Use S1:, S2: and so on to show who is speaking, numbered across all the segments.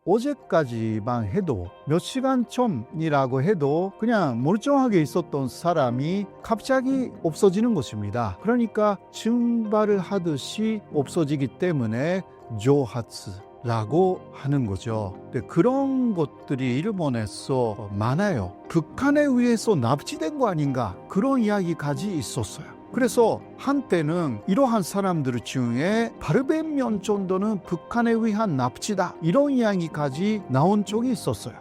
S1: 어제까지만 해도 몇 시간 전이라고 해도 그냥 멀쩡하게 있었던 사람이 갑자기 없어지는 것입니다. 그러니까 증발을 하듯이 없어지기 때문에 조하츠라고 하는 거죠. 근데 그런 것들이 일본에서 많아요. 북한에 의해서 납치된 거 아닌가, 그런 이야기까지 있었어요. 그래서 한때는 이러한 사람들 중에 800명 정도는 북한에 의한 납치다, 이런 이야기까지 나온 적이 있었어요.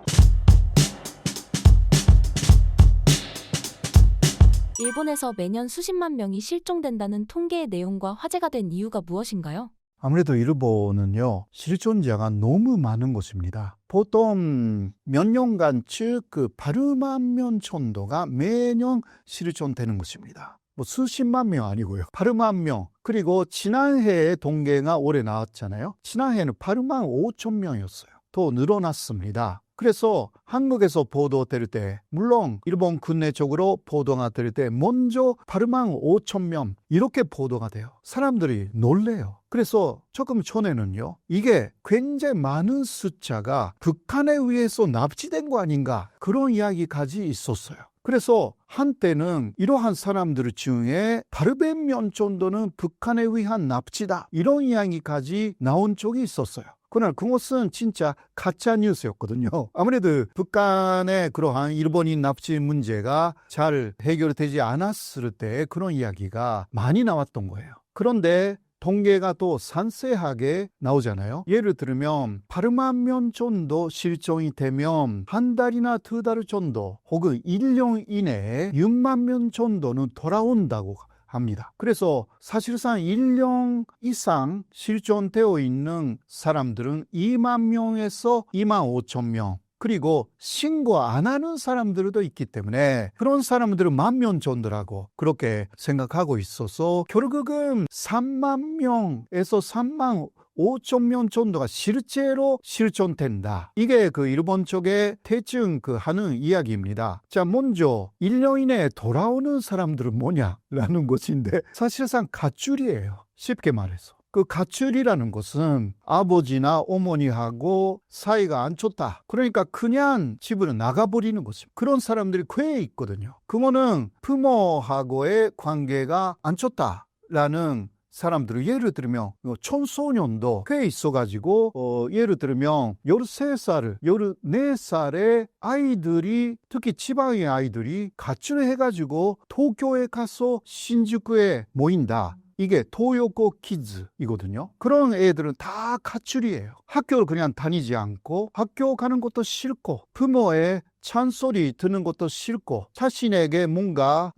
S2: 일본에서 매년 수십만 명이 실종된다는 통계의 내용과 화제가 된 이유가 무엇인가요?
S1: 아무래도 일본은요, 실존자가 너무 많은 곳입니다. 보통 몇 년간 즉 8만 명 정도가 매년 실존되는 곳입니다. 뭐 수십만 명 아니고요. 8만 명. 그리고 지난해에 통계가 올해 나왔잖아요. 지난해에는 8만 5천 명이었어요. 더 늘어났습니다. 그래서 한국에서 보도될 때, 물론 일본 국내 쪽으로 보도가 될 때 먼저 8만 5천 명 이렇게 보도가 돼요. 사람들이 놀래요. 그래서 조금 전에는요, 이게 굉장히 많은 숫자가 북한에 의해서 납치된 거 아닌가, 그런 이야기까지 있었어요. 그래서 한때는 이러한 사람들 중에 800명 정도는 북한에 의한 납치다, 이런 이야기까지 나온 적이 있었어요. 그러나 그것은 진짜 가짜 뉴스였거든요. 아무래도 북한의 그러한 일본인 납치 문제가 잘 해결되지 않았을 때 그런 이야기가 많이 나왔던 거예요. 그런데 통계가 또 상세하게 나오잖아요. 예를 들면 8만 명 정도 실종이 되면 한 달이나 두 달 정도 혹은 1년 이내에 6만 명 정도는 돌아온다고 합니다. 그래서 사실상 1년 이상 실존되어 있는 사람들은 2만 명에서 2만 5천 명, 그리고 신고 안 하는 사람들도 있기 때문에 그런 사람들은 1만 명 정도라고 그렇게 생각하고 있어서 결국은 3만 명에서 3만 5천 명 정도가 실제로 실존된다. 이게 그 일본 쪽에 대충 하는 이야기입니다. 자, 먼저 1년 이내에 돌아오는 사람들은 뭐냐라는 것인데 사실상 가출이에요. 쉽게 말해서. 그 가출이라는 것은 아버지나 어머니하고 사이가 안 좋다, 그러니까 그냥 집으로 나가버리는 것입니다. 그런 사람들이 꽤 있거든요. 그거는 부모하고의 관계가 안 좋다라는 사람들을, 예를 들면 청소년도 꽤 있어가지고 예를 들면 13살, 14살의 아이들이, 특히 지방의 아이들이 가출을 해가지고 도쿄에 가서 신주쿠에 모인다. 이게 토요코 키즈이거든요. 그런 애들은 다 가출이에요. 학교를 그냥 다니지 않고, 학교 가는 것도 싫고, 부모의 찬소리 듣는 것도 싫고, 자신에게 뭔가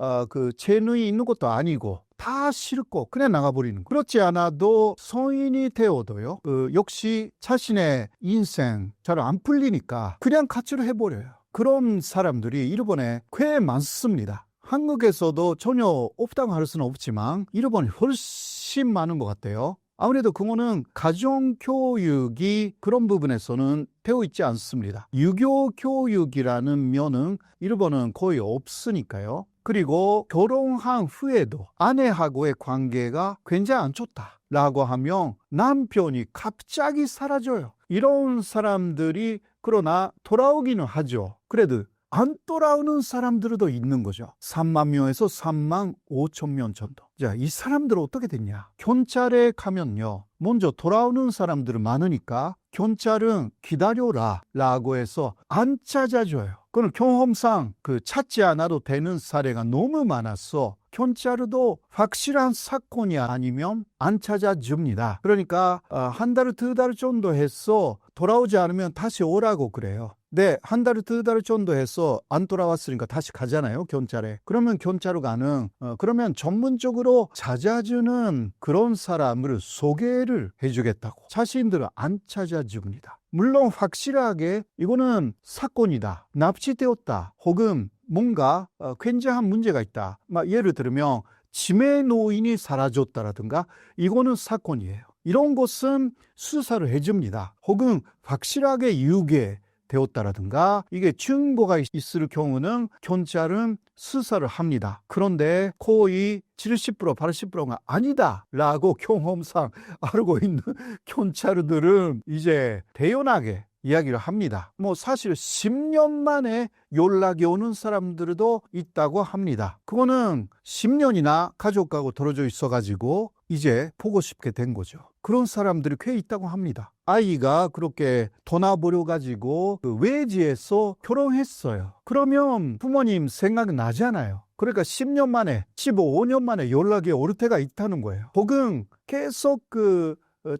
S1: 재능이 있는 것도 아니고 다 싫고 그냥 나가버리는 거예요. 그렇지 않아도 성인이 되어도요, 역시 자신의 인생 잘 안 풀리니까 그냥 가출을 해버려요. 그런 사람들이 일본에 꽤 많습니다. 한국에서도 전혀 없다고 할 수는 없지만 일본이 훨씬 많은 것 같아요. 아무래도 그거는 가정교육이 그런 부분에서는 되어 있지 않습니다. 유교교육이라는 면은 일본은 거의 없으니까요. 그리고 결혼한 후에도 아내하고의 관계가 굉장히 안 좋다라고 하면 남편이 갑자기 사라져요. 이런 사람들이 그러나 돌아오기는 하죠. 그래도 안 돌아오는 사람들도 있는 거죠. 3만 명에서 3만 5천 명 정도. 자, 이 사람들은 어떻게 됐냐? 경찰에 가면요, 먼저 돌아오는 사람들은 많으니까 경찰은 기다려라 라고 해서 안 찾아줘요. 그건 경험상 찾지 않아도 되는 사례가 너무 많아서 경찰도 확실한 사건이 아니면 안 찾아줍니다. 그러니까 한 달, 두 달 정도 해서 돌아오지 않으면 다시 오라고 그래요. 네, 한 달, 두 달 정도 해서 안 돌아왔으니까 다시 가잖아요, 경찰에. 그러면 경찰로 가는, 그러면 전문적으로 찾아주는 그런 사람을 소개를 해주겠다고. 자신들은 안 찾아줍니다. 물론 확실하게 이거는 사건이다, 납치되었다, 혹은 뭔가 굉장한 문제가 있다. 예를 들면 치매 노인이 사라졌다라든가, 이거는 사건이에요. 이런 것은 수사를 해줍니다. 혹은 확실하게 유괴 되었다라든가, 이게 증거가 있을 경우는 경찰은 수사를 합니다. 그런데 거의 70%, 80%가 아니다라고 경험상 알고 있는 경찰들은 이제 대연하게 이야기를 합니다. 사실 10년 만에 연락이 오는 사람들도 있다고 합니다. 그거는 10년이나 가족하고 떨어져 있어가지고 이제 보고 싶게 된 거죠. 그런 사람들이 꽤 있다고 합니다. 아이가 그렇게 떠나버려가지고 그 외지에서 결혼했어요. 그러면 부모님 생각나잖아요. 그러니까 10년 만에, 15년 만에 연락이 올 때가 있다는 거예요. 혹은 계속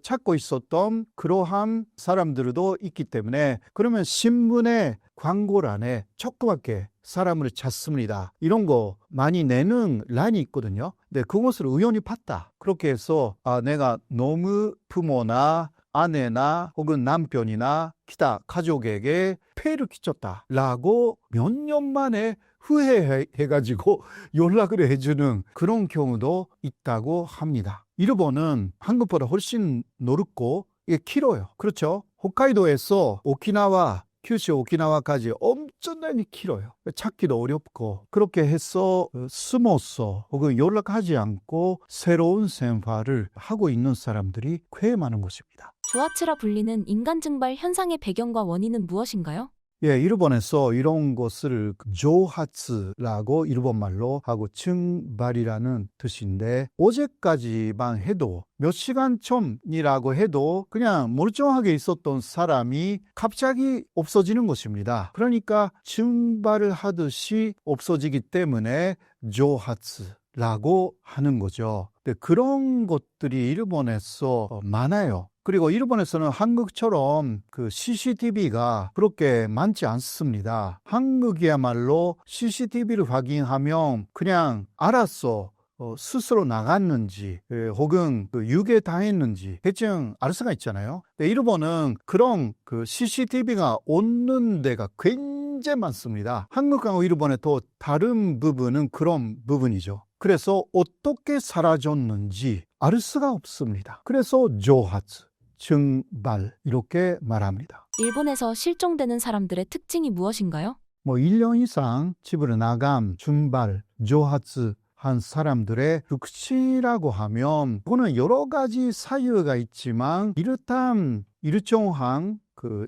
S1: 찾고 있었던 그러한 사람들도 있기 때문에, 그러면 신문에 광고란에 조그맣게 사람을 찾습니다. 이런 거 많이 내는 란이 있거든요. 근데 그것을 우연히 봤다. 그렇게 해서 내가 너무 부모나 아내나 혹은 남편이나 기타 가족에게 폐해를 끼쳤다 라고 몇 년 만에 후회해가지고 연락을 해주는 그런 경우도 있다고 합니다. 일본은 한국보다 훨씬 넓고 이게 길어요. 그렇죠? 홋카이도에서 오키나와, 큐슈 오키나와까지 엄청나게 길어요. 찾기도 어렵고, 그렇게 해서 숨어서 혹은 연락하지 않고 새로운 생활을 하고 있는 사람들이 꽤 많은 것입니다.
S2: 조하츠라 불리는 인간 증발 현상의 배경과 원인은 무엇인가요?
S1: 예, 일본에서 이런 것을 조하츠라고 일본말로 하고 증발이라는 뜻인데, 어제까지만 해도 몇 시간 전이라고 해도 그냥 멀쩡하게 있었던 사람이 갑자기 없어지는 것입니다. 그러니까 증발을 하듯이 없어지기 때문에 조하츠라고 하는 거죠. 근데 그런 것들이 일본에서 많아요. 그리고 일본에서는 한국처럼 그 CCTV가 그렇게 많지 않습니다. 한국이야말로 CCTV를 확인하면 그냥 알았어. 스스로 나갔는지 혹은 유괴 당했는지 대충 알 수가 있잖아요. 근데 일본은 그런 CCTV가 없는 데가 굉장히 많습니다. 한국하고 일본의 또 다른 부분은 그런 부분이죠. 그래서 어떻게 사라졌는지 알 수가 없습니다. 그래서 조하츠, 증발 이렇게 말합니다.
S2: 일본에서 실종되는 사람들의 특징이 무엇인가요?
S1: 1년 이상 집을 나감, 증발, 조하츠 한 사람들의 특징이라고 하면, 그거는 여러 가지 사유가 있지만 일정한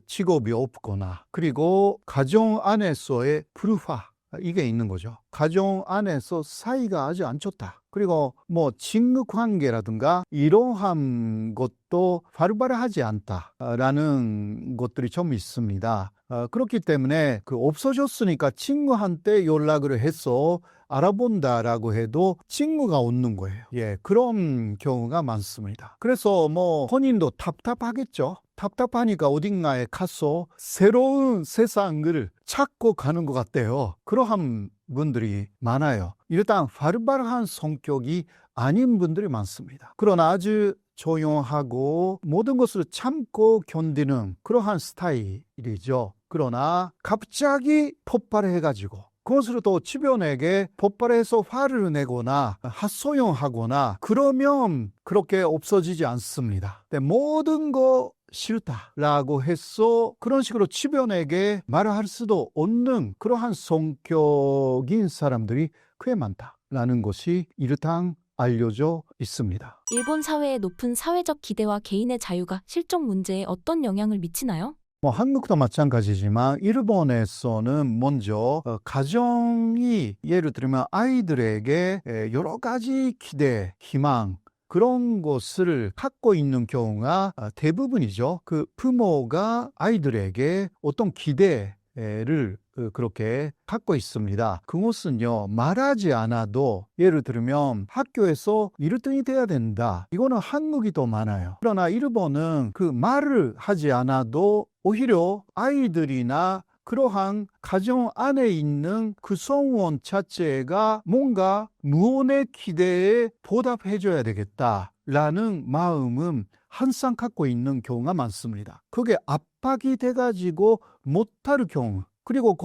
S1: 직업이 없거나, 그리고 가정 안에서의 불화, 이게 있는 거죠. 가정 안에서 사이가 아주 안 좋다. 그리고 친구 관계라든가 이러한 것도 바로바로하지 않다라는 것들이 좀 있습니다. 그렇기 때문에 없어졌으니까 친구한테 연락을 해서 알아본다라고 해도 친구가 없는 거예요. 예, 그런 경우가 많습니다. 그래서 본인도 답답하겠죠. 답답하니까 어딘가에 가서 새로운 세상을 찾고 가는 것 같아요. 그러한 분들이 많아요. 일단 바르바르한 성격이 아닌 분들이 많습니다. 그러나 아주 조용하고 모든 것을 참고 견디는 그러한 스타일이죠. 그러나 갑자기 폭발해가지고 그것으로 또 주변에게 폭발해서 화를 내거나 핫소용하거나 그러면 그렇게 없어지지 않습니다. 근데 모든 거 싫다라고 해서 그런 식으로 주변에게 말을 할 수도 없는 그러한 성격인 사람들이 꽤 많다라는 것이 일단 알려져 있습니다.
S2: 일본 사회의 높은 사회적 기대와 개인의 자유가 실종 문제에 어떤 영향을 미치나요?
S1: 한국도 마찬가지지만 일본에서는 먼저 가정이 예를 들면 아이들에게 여러 가지 기대, 희망 그런 것을 갖고 있는 경우가 대부분이죠. 부모가 아이들에게 어떤 기대를 그렇게 갖고 있습니다. 그것은요, 말하지 않아도 예를 들면 학교에서 1등이 돼야 된다. 이거는 한국이 더 많아요. 그러나 일본은 말을 하지 않아도 오히려 아이들이나 그러한 가정 안에 있는 성원 자체가 뭔가 무언의 기대에 보답해줘야 되겠다라는 마음은 항상 갖고 있는 경우가 많습니다. 그게 압박이 돼가지고 못할 경우, 그리고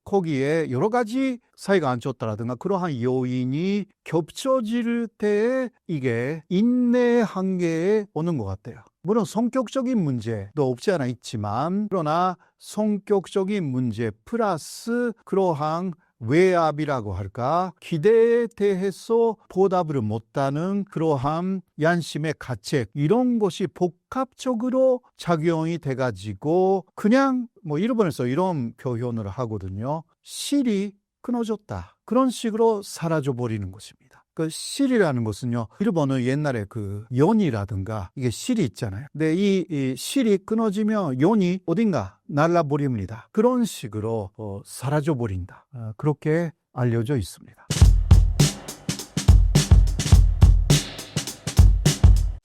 S1: 거기에 여러 가지 사이가 안 좋다라든가 그러한 요인이 겹쳐질 때에 이게 인내 한계에 오는 것 같아요. 물론 성격적인 문제도 없지 않아 있지만, 그러나 성격적인 문제 플러스 그러한 외압이라고 할까? 기대에 대해서 보답을 못하는 그러한 양심의 가책 이런 것이 복합적으로 작용이 돼가지고 그냥 뭐 일본에서 이런 표현을 하거든요. 실이 끊어졌다. 그런 식으로 사라져 버리는 것입니다. 그 실이라는 것은요, 일본은 옛날에 그 연이라든가 이게 실이 있잖아요. 근데 이 실이 끊어지면 연이 어딘가 날라버립니다. 그런 식으로 사라져 버린다. 그렇게 알려져 있습니다.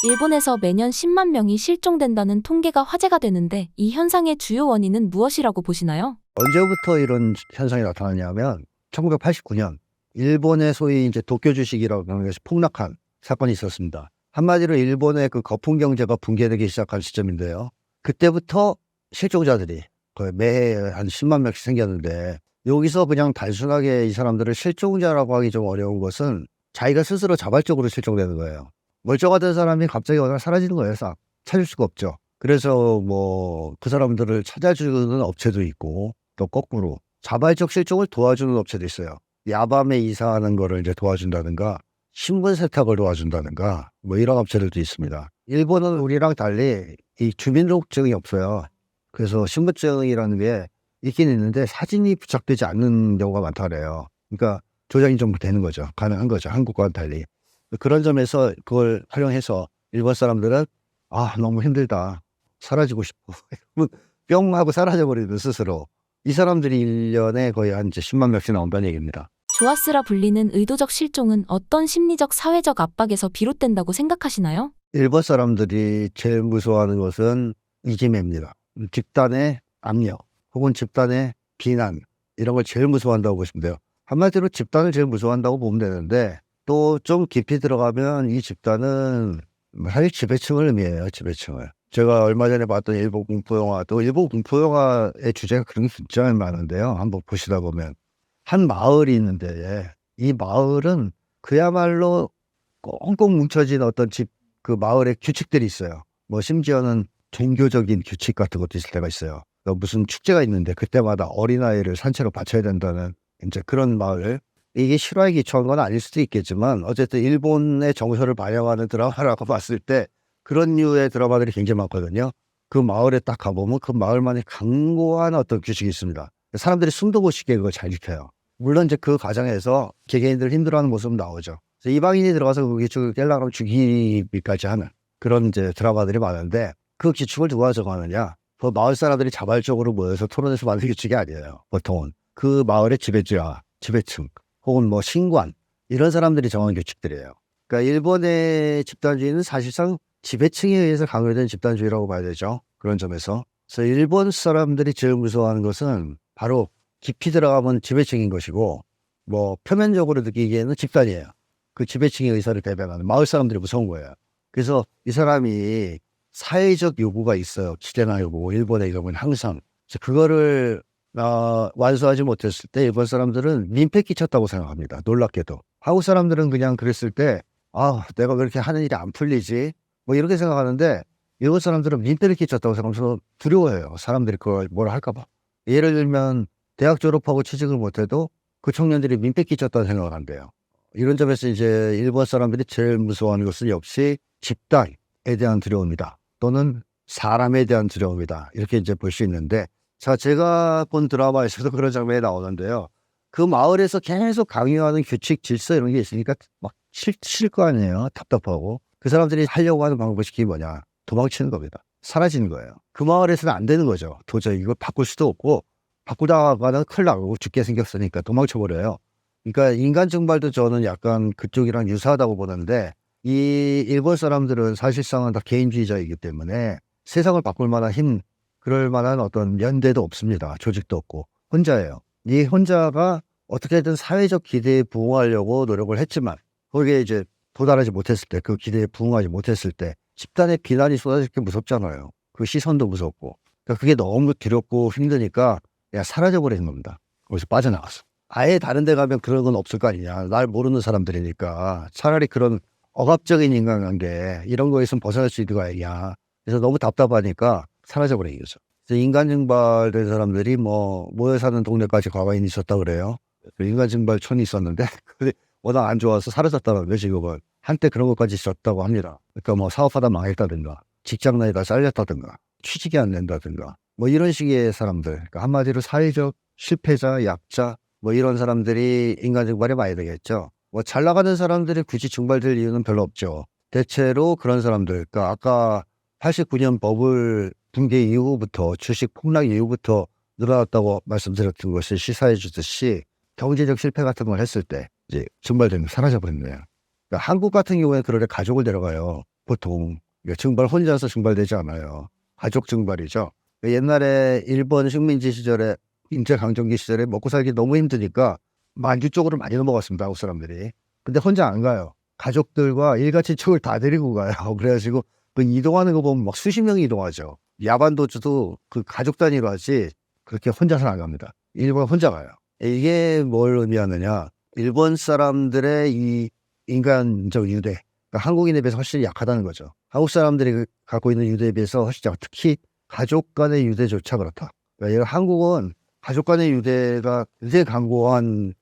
S2: 일본에서 매년 10만 명이 실종된다는 통계가 화제가 되는데 이 현상의 주요 원인은 무엇이라고 보시나요?
S3: 언제부터 이런 현상이 나타났냐면 1989년 일본의 소위 이제 도쿄 주식이라고 하는 것이 폭락한 사건이 있었습니다. 한마디로 일본의 그 거품 경제가 붕괴되기 시작한 시점인데요. 그때부터 실종자들이 거의 매해 한 10만 명씩 생겼는데 여기서 그냥 단순하게 이 사람들을 실종자라고 하기 좀 어려운 것은 자기가 스스로 자발적으로 실종되는 거예요. 멀쩡하던 사람이 갑자기 어느 날 사라지는 거예요. 싹 찾을 수가 없죠. 그래서 뭐 그 사람들을 찾아주는 업체도 있고 또 거꾸로 자발적 실종을 도와주는 업체도 있어요. 야밤에 이사하는 거를 이제 도와준다든가 신분 세탁을 도와준다든가 뭐 이런 업체들도 있습니다. 일본은 우리랑 달리 이 주민등록증이 없어요. 그래서 신분증이라는 게 있긴 있는데 사진이 부착되지 않는 경우가 많다 그래요. 그러니까 조작이 좀 되는 거죠. 가능한 거죠. 한국과는 달리. 그런 점에서 그걸 활용해서 일본 사람들은 너무 힘들다. 사라지고 싶어. 뿅 하고 사라져버리는 스스로. 이 사람들이 1년에 거의 한 이제 10만 명씩 나온다는 얘기입니다.
S2: 조아스라 불리는 의도적 실종은 어떤 심리적 사회적 압박에서 비롯된다고 생각하시나요?
S3: 일본 사람들이 제일 무서워하는 것은 이지메입니다. 집단의 압력 혹은 집단의 비난 이런 걸 제일 무서워한다고 보시면 돼요. 한마디로 집단을 제일 무서워한다고 보면 되는데 또 좀 깊이 들어가면 이 집단은 사실 지배층을 의미해요. 지배층을. 제가 얼마 전에 봤던 일본 공포영화, 또 일본 공포영화의 주제가 그런 게 진짜 많은데요. 한번 보시다 보면 한 마을이 있는데 이 마을은 그야말로 꽁꽁 뭉쳐진 어떤 그 마을의 규칙들이 있어요. 뭐 심지어는 종교적인 규칙 같은 것도 있을 때가 있어요. 무슨 축제가 있는데 그때마다 어린아이를 산채로 바쳐야 된다는 이제 그런 마을. 이게 실화에 기초한 건 아닐 수도 있겠지만 어쨌든 일본의 정서를 반영하는 드라마라고 봤을 때 그런 류의 드라마들이 굉장히 많거든요. 그 마을에 딱 가보면 그 마을만의 강고한 어떤 규칙이 있습니다. 사람들이 숨도 못 쉬게 그걸 잘 지켜요. 물론 이제 그 과정에서 개개인들 힘들어하는 모습은 나오죠. 이방인이 들어가서 그 규칙을 깨려면 죽이기까지 하는 그런 이제 드라마들이 많은데 그 규칙을 누가 정하느냐? 그 마을 사람들이 자발적으로 모여서 토론해서 만든 규칙이 아니에요. 보통은 그 마을의 지배층 혹은 뭐 신관 이런 사람들이 정한 규칙들이에요. 그러니까 일본의 집단주의는 사실상 지배층에 의해서 강요된 집단주의라고 봐야 되죠. 그런 점에서. 그래서 일본 사람들이 제일 무서워하는 것은 바로 깊이 들어가면 지배층인 것이고 뭐 표면적으로 느끼기에는 집단이에요. 그 지배층의 의사를 대변하는 마을 사람들이 무서운 거예요. 그래서 이 사람이 사회적 요구가 있어요. 기대나 요구. 일본의 경우는 항상. 그거를 완수하지 못했을 때 일본 사람들은 민폐 끼쳤다고 생각합니다. 놀랍게도. 한국 사람들은 그냥 그랬을 때 내가 왜 이렇게 하는 일이 안 풀리지? 뭐 이렇게 생각하는데 일본 사람들은 민폐를 끼쳤다고 생각하면서 두려워해요. 사람들이 그걸 뭐라 할까 봐. 예를 들면 대학 졸업하고 취직을 못해도 그 청년들이 민폐 끼쳤다고 생각을 한대요. 이런 점에서 이제 일본 사람들이 제일 무서워하는 것은 역시 집단에 대한 두려움이다. 또는 사람에 대한 두려움이다. 이렇게 이제 볼 수 있는데 자, 제가 본 드라마에서도 그런 장면이 나오는데요. 그 마을에서 계속 강요하는 규칙, 질서 이런 게 있으니까 막 싫을 거 아니에요. 답답하고. 그 사람들이 하려고 하는 방법이 뭐냐. 도망치는 겁니다. 사라지는 거예요. 그 마을에서는 안 되는 거죠. 도저히 이걸 바꿀 수도 없고 바꾸다가는 큰일 나고 죽게 생겼으니까 도망쳐버려요. 그러니까 인간 증발도 저는 약간 그쪽이랑 유사하다고 보는데 이 일본 사람들은 사실상은 다 개인주의자이기 때문에 세상을 바꿀 만한 그럴 만한 어떤 연대도 없습니다. 조직도 없고 혼자예요. 이 혼자가 어떻게든 사회적 기대에 부응하려고 노력을 했지만 거기에 이제 도달하지 못했을 때 그 기대에 부응하지 못했을 때 집단의 비난이 쏟아질 게 무섭잖아요. 그 시선도 무섭고 그러니까 그게 너무 두렵고 힘드니까 그냥 사라져버리는 겁니다. 거기서 빠져나가서 아예 다른 데 가면 그런 건 없을 거 아니냐. 날 모르는 사람들이니까 차라리 그런 억압적인 인간관계 이런 거에 있으면 벗어날 수 있는 거 아니냐. 그래서 너무 답답하니까 사라져버리는 거죠. 인간 증발된 사람들이 뭐 모여 사는 동네까지 과거에 있었다 그래요. 인간 증발촌이 있었는데 그게 워낙 안 좋아서 사라졌다는 거죠. 지금은 한때 그런 것까지 있었다고 합니다. 그러니까 뭐 사업하다 망했다든가 직장 내에다 잘렸다든가 취직이 안 된다든가 뭐 이런 식의 사람들, 그러니까 한마디로 사회적 실패자, 약자 뭐 이런 사람들이 인간 증발이 많이 되겠죠. 뭐 잘 나가는 사람들이 굳이 증발될 이유는 별로 없죠. 대체로 그런 사람들, 그러니까 아까 89년 버블 붕괴 이후부터 주식 폭락 이후부터 늘어났다고 말씀드렸던 것을 시사해 주듯이 경제적 실패 같은 걸 했을 때 이제 증발되면 사라져버리는 거예요. 그러니까 한국 같은 경우에 그럴 때 가족을 데려가요. 보통 그러니까 증발 혼자서 증발되지 않아요. 가족 증발이죠. 그러니까 옛날에 일본 식민지 시절에 일제강점기 시절에 먹고 살기 너무 힘드니까 만주 쪽으로 많이 넘어갔습니다. 한국 사람들이. 근데 혼자 안 가요. 가족들과 일가친척을 다 데리고 가요. 그래가지고 그 이동하는 거 보면 막 수십 명이 이동하죠. 야반도주도 그 가족 단위로 하지 그렇게 혼자서는 안 갑니다. 일본 혼자 가요. 이게 뭘 의미하느냐. 일본 사람들의 이 인간적 유대, 그러니까 한국인에 비해서 훨씬 약하다는 거죠. 한국 사람들이 갖고 있는 유대에 비해서 훨씬 약하다. 특히 가족 간의 유대조차 그렇다. 그러니까 한국은 가족 간의 유대가 굉장히 강고한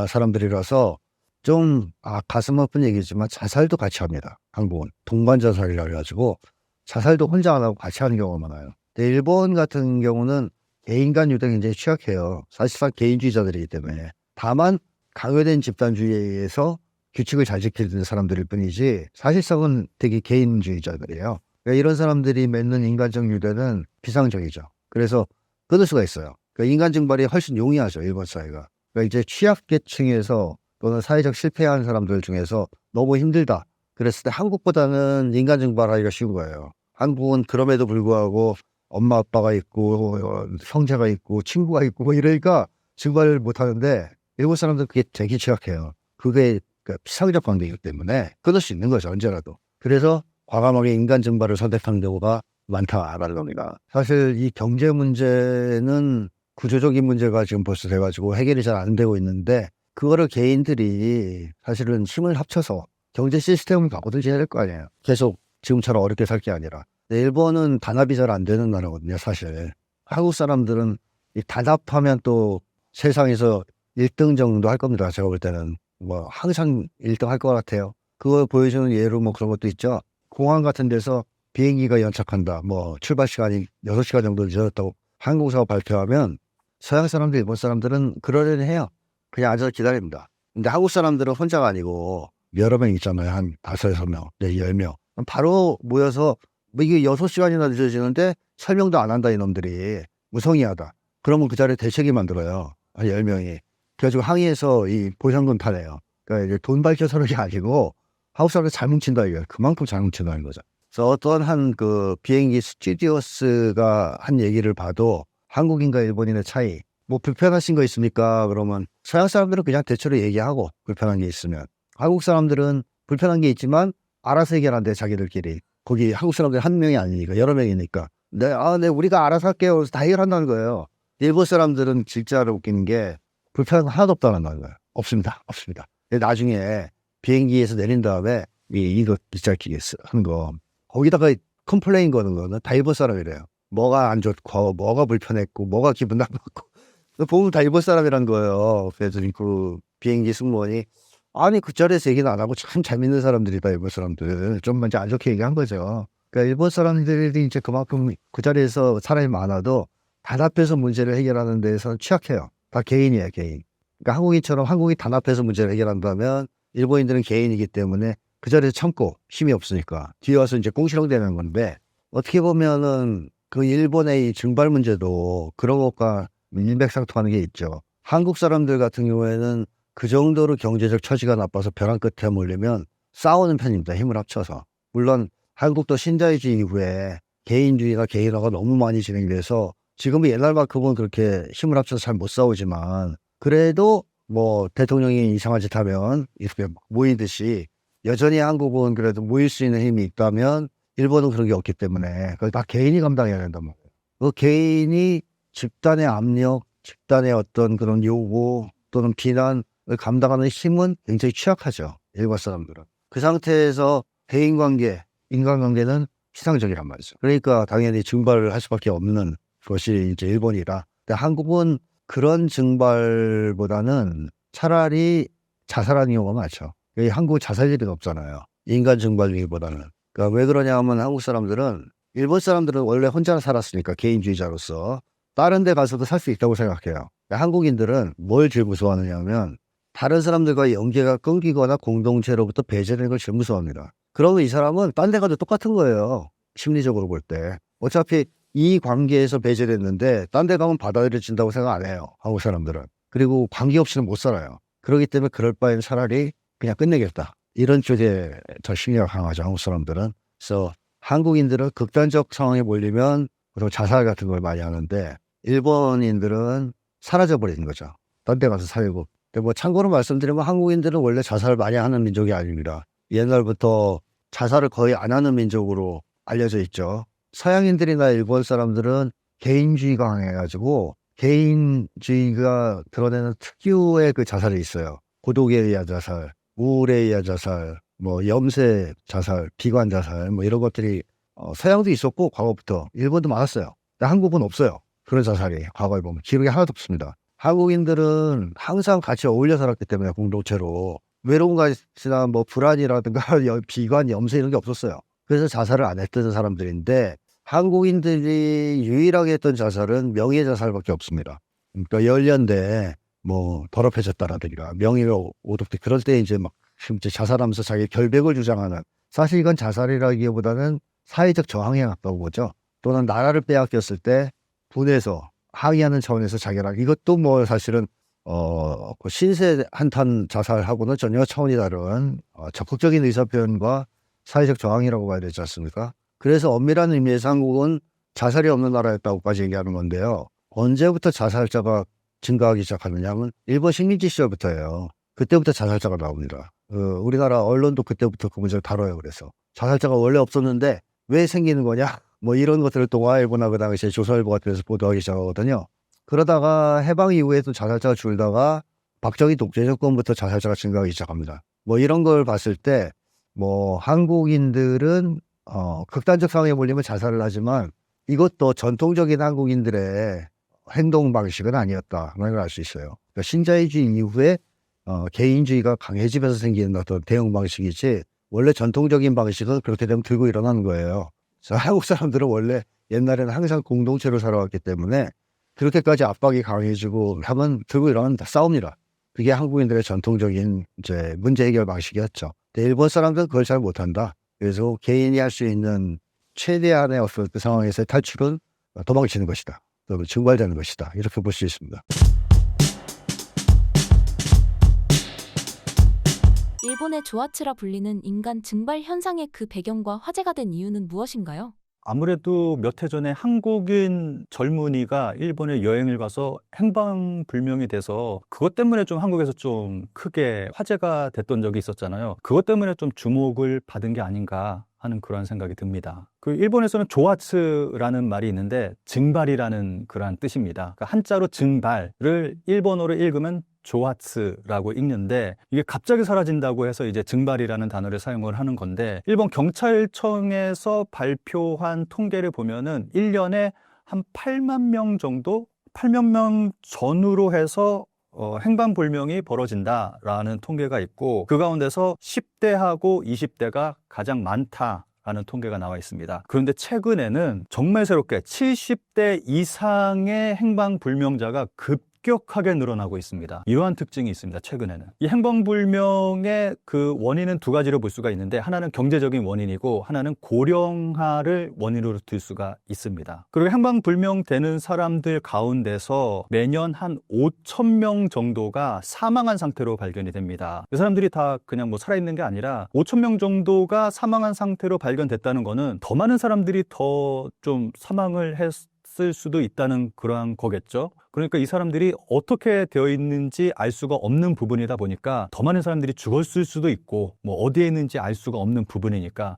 S3: 사람들이라서 좀 가슴 아픈 얘기지만 자살도 같이 합니다. 한국은 동반 자살이라 해가지고 자살도 혼자 안 하고 같이 하는 경우가 많아요. 근데 일본 같은 경우는 개인 간 유대가 굉장히 취약해요. 사실상 개인주의자들이기 때문에. 다만 강요된 집단주의에 의해서 규칙을 잘 지키는 사람들일 뿐이지 사실상은 되게 개인주의자들이에요. 그러니까 이런 사람들이 맺는 인간적 유대는 비상적이죠. 그래서 끊을 수가 있어요. 그러니까 인간 증발이 훨씬 용이하죠. 일본 사회가. 그러니까 이제 취약계층에서 또는 사회적 실패한 사람들 중에서 너무 힘들다. 그랬을 때 한국보다는 인간 증발하기가 쉬운 거예요. 한국은 그럼에도 불구하고 엄마 아빠가 있고 형제가 있고 친구가 있고 뭐 이러니까 증발을 못하는데 일본 사람들은 그게 되게 취약해요. 그게 그러니까 피상적 관계이기 때문에 끊을 수 있는 거죠. 언제라도. 그래서 과감하게 인간 증발을 선택하는 경우가 많다라는 겁니다. 사실 이 경제 문제는 구조적인 문제가 지금 벌써 돼가지고 해결이 잘 안 되고 있는데 그거를 개인들이 사실은 힘을 합쳐서 경제 시스템을 바꾸든지 해야 될 거 아니에요. 계속 지금처럼 어렵게 살 게 아니라. 일본은 단합이 잘 안 되는 나라거든요, 사실. 한국 사람들은 이 단합하면 또 세상에서 1등 정도 할 겁니다. 제가 볼 때는. 뭐 항상 1등 할 것 같아요. 그걸 보여주는 예로 뭐 그런 것도 있죠. 공항 같은 데서 비행기가 연착한다. 뭐 출발 시간이 6시간 정도 늦어졌다고 항공사가 발표하면 서양 사람들, 일본 사람들은 그러려니 해요. 그냥 앉아서 기다립니다. 근데 한국 사람들은 혼자가 아니고 여러 명 있잖아요. 한 5, 6명, 10명. 바로 모여서 뭐 이게 6시간이나 늦어지는데 설명도 안 한다 이놈들이. 무성의하다. 그러면 그 자리에 대책이 만들어요. 한 10명이. 그래가지고 항의해서 이 보상금 타내요. 그러니까 이제 돈 밝혀서는 게 아니고 한국 사람들 잘 뭉친다 이거예요. 그만큼 잘 뭉친다는 거죠. 그래서 어떤 한 그 비행기 스튜디오스가 한 얘기를 봐도 한국인과 일본인의 차이, 뭐 불편하신 거 있습니까? 그러면 서양 사람들은 그냥 대체로 얘기하고 불편한 게 있으면 한국 사람들은 불편한 게 있지만 알아서 해결한대 자기들끼리. 거기 한국 사람들 한 명이 아니니까 여러 명이니까 네, 우리가 알아서 할게요. 그래서 다 해결한다는 거예요. 일본 사람들은 진짜로 웃기는 게 불편한 거 하나도 없다는 거예요. 없습니다. 근데 나중에 비행기에서 내린 다음에 이거 기차기계 하는 거 거기다가 컴플레인 거는 거는 다 일본 사람이래요. 뭐가 안 좋고 뭐가 불편했고 뭐가 기분 나빴고 보면 다 일본 사람이란 거예요. 그래서 그 비행기 승무원이 아니 그 자리에서 얘기는 안 하고 참 재밌는 사람들이다 일본 사람들. 좀 먼저 안 좋게 얘기한 거죠. 그러니까 일본 사람들이 이제 그만큼 그 자리에서 사람이 많아도 단합해서 문제를 해결하는 데에서는 취약해요. 다 개인이에요, 개인. 그러니까 한국인처럼 한국이 단합해서 문제를 해결한다면 일본인들은 개인이기 때문에 그 자리에서 참고 힘이 없으니까 뒤에 와서 이제 꽁시렁대는 건데 어떻게 보면은 그 일본의 이 증발 문제도 그런 것과 일맥상통하는 게 있죠. 한국 사람들 같은 경우에는 그 정도로 경제적 처지가 나빠서 벼랑 끝에 몰리면 싸우는 편입니다. 힘을 합쳐서. 물론 한국도 신자유주의 이후에 개인주의나 개인화가 너무 많이 진행돼서 지금은 옛날만큼은 그렇게 힘을 합쳐서 잘 못 싸우지만 그래도 뭐 대통령이 이상한 짓 하면 이렇게 모이듯이 여전히 한국은 그래도 모일 수 있는 힘이 있다면 일본은 그런 게 없기 때문에 그걸 다 개인이 감당해야 된단 말이에요. 그 개인이 집단의 압력, 집단의 어떤 그런 요구 또는 비난을 감당하는 힘은 굉장히 취약하죠. 일본 사람들은. 그 상태에서 대인관계, 인간관계는 피상적이란 말이죠. 그러니까 당연히 증발을 할 수밖에 없는 것이 이제 일본이라. 근데 한국은 그런 증발보다는 차라리 자살하는 경우가 많죠. 여기 한국 자살률이 높잖아요. 인간 증발률보다는. 그러니까 왜 그러냐 하면 한국 사람들은 일본 사람들은 원래 혼자 살았으니까 개인주의자로서 다른 데 가서도 살 수 있다고 생각해요. 그러니까 한국인들은 뭘 제일 무서워하느냐 하면 다른 사람들과 연계가 끊기거나 공동체로부터 배제되는 걸 제일 무서워합니다. 그러면 이 사람은 딴 데 가도 똑같은 거예요. 심리적으로 볼 때. 어차피 이 관계에서 배제됐는데 딴 데 가면 받아들여진다고 생각 안 해요. 한국 사람들은. 그리고 관계없이는 못 살아요. 그렇기 때문에 그럴 바엔 차라리 그냥 끝내겠다. 이런 쪽에 더 심리가 강하죠. 한국 사람들은. 그래서 한국인들은 극단적 상황에 몰리면 보통 자살 같은 걸 많이 하는데 일본인들은 사라져버리는 거죠. 딴 데 가서 살고. 근데 뭐 참고로 말씀드리면 한국인들은 원래 자살을 많이 하는 민족이 아닙니다. 옛날부터 자살을 거의 안 하는 민족으로 알려져 있죠. 서양인들이나 일본 사람들은 개인주의가 강해가지고 개인주의가 드러내는 특유의 그 자살이 있어요. 고독에 의한 자살, 우울에 의한 자살, 뭐 염세 자살, 비관 자살 뭐 이런 것들이 서양도 있었고 과거부터 일본도 많았어요. 근데 한국은 없어요. 그런 자살이 과거에 보면 기록이 하나도 없습니다. 한국인들은 항상 같이 어울려 살았기 때문에 공동체로 외로운 것이나 뭐 불안이라든가 비관, 염세 이런 게 없었어요. 그래서 자살을 안 했던 사람들인데 한국인들이 유일하게 했던 자살은 명예자살밖에 없습니다. 그러니까 연련대 뭐 더럽혀졌다라든가 명예 오독돼 그럴 때 이제 막 이제 자살하면서 자기 결백을 주장하는 사실 이건 자살이라기보다는 사회적 저항에 가까운 거죠. 또는 나라를 빼앗겼을 때 분해서 항의하는 차원에서 자결하기 이것도 뭐 사실은 그 신세 한탄 자살하고는 전혀 차원이 다른 적극적인 의사표현과 사회적 저항이라고 봐야 되지 않습니까? 그래서 엄밀한 의미에서 한국은 자살이 없는 나라였다고까지 얘기하는 건데요. 언제부터 자살자가 증가하기 시작하느냐 하면 일본 식민지 시절부터예요. 그때부터 자살자가 나옵니다. 우리나라 언론도 그때부터 그 문제를 다뤄요. 그래서 자살자가 원래 없었는데 왜 생기는 거냐? 뭐 이런 것들을 동아일보나 그 당시에 조선일보 같은 데서 보도하기 시작하거든요. 그러다가 해방 이후에도 자살자가 줄다가 박정희 독재 정권부터 자살자가 증가하기 시작합니다. 뭐 이런 걸 봤을 때 뭐 한국인들은 극단적 상황에 몰리면 자살을 하지만 이것도 전통적인 한국인들의 행동 방식은 아니었다. 그런 걸 알 수 있어요. 그러니까 신자유주의 이후에 개인주의가 강해지면서 생기는 어떤 대응 방식이지 원래 전통적인 방식은 그렇게 되면 들고 일어나는 거예요. 그래서 한국 사람들은 원래 옛날에는 항상 공동체로 살아왔기 때문에 그렇게까지 압박이 강해지고 하면 들고 일어난다. 싸웁니다. 그게 한국인들의 전통적인 이제 문제 해결 방식이었죠. 근데 일본 사람들은 그걸 잘 못한다. 그래서 개인이 할 수 있는 최대한의 어떤 그 상황에서의 탈출은 도망치는 것이다. 또 증발되는 것이다. 이렇게 볼 수 있습니다.
S2: 일본의 조아츠라 불리는 인간 증발 현상의 그 배경과 화제가 된 이유는 무엇인가요?
S4: 아무래도 몇 해 전에 한국인 젊은이가 일본에 여행을 가서 행방불명이 돼서 그것 때문에 좀 한국에서 좀 크게 화제가 됐던 적이 있었잖아요. 그것 때문에 좀 주목을 받은 게 아닌가 하는 그런 생각이 듭니다. 그 일본에서는 조아츠라는 말이 있는데 증발이라는 그러한 뜻입니다. 그러니까 한자로 증발을 일본어로 읽으면 조아츠라고 읽는데 이게 갑자기 사라진다고 해서 이제 증발이라는 단어를 사용을 하는 건데 일본 경찰청에서 발표한 통계를 보면은 1년에 한 8만 명 정도 8만 명 전후로 해서 행방불명이 벌어진다라는 통계가 있고 그 가운데서 10대하고 20대가 가장 많다라는 통계가 나와 있습니다. 그런데 최근에는 정말 새롭게 70대 이상의 행방불명자가 급격하게 늘어나고 있습니다. 이러한 특징이 있습니다. 최근에는 이 행방불명의 그 원인은 두 가지로 볼 수가 있는데 하나는 경제적인 원인이고 하나는 고령화를 원인으로 들 수가 있습니다. 그리고 행방불명 되는 사람들 가운데서 매년 한 5천 명 정도가 사망한 상태로 발견이 됩니다. 이 사람들이 다 그냥 뭐 살아있는 게 아니라 5천 명 정도가 사망한 상태로 발견됐다는 거는 더 많은 사람들이 더 좀 사망을 했을 수도 있다는 그러한 거겠죠. 그러니까 이 사람들이 어떻게 되어 있는지 알 수가 없는 부분이다 보니까 더 많은 사람들이 죽었을 수도 있고 뭐 어디에 있는지 알 수가 없는 부분이니까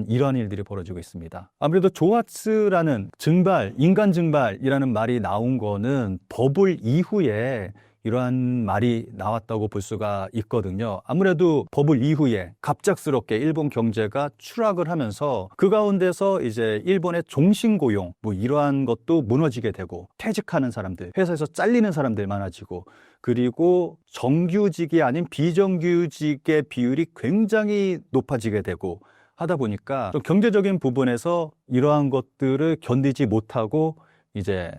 S4: 이러한 일들이 벌어지고 있습니다. 아무래도 조아츠라는 증발, 인간 증발이라는 말이 나온 거는 버블 이후에 이러한 말이 나왔다고 볼 수가 있거든요. 아무래도 버블 이후에 갑작스럽게 일본 경제가 추락을 하면서 그 가운데서 이제 일본의 종신고용 뭐 이러한 것도 무너지게 되고 퇴직하는 사람들, 회사에서 잘리는 사람들 많아지고 그리고 정규직이 아닌 비정규직의 비율이 굉장히 높아지게 되고 하다 보니까 좀 경제적인 부분에서 이러한 것들을 견디지 못하고 이제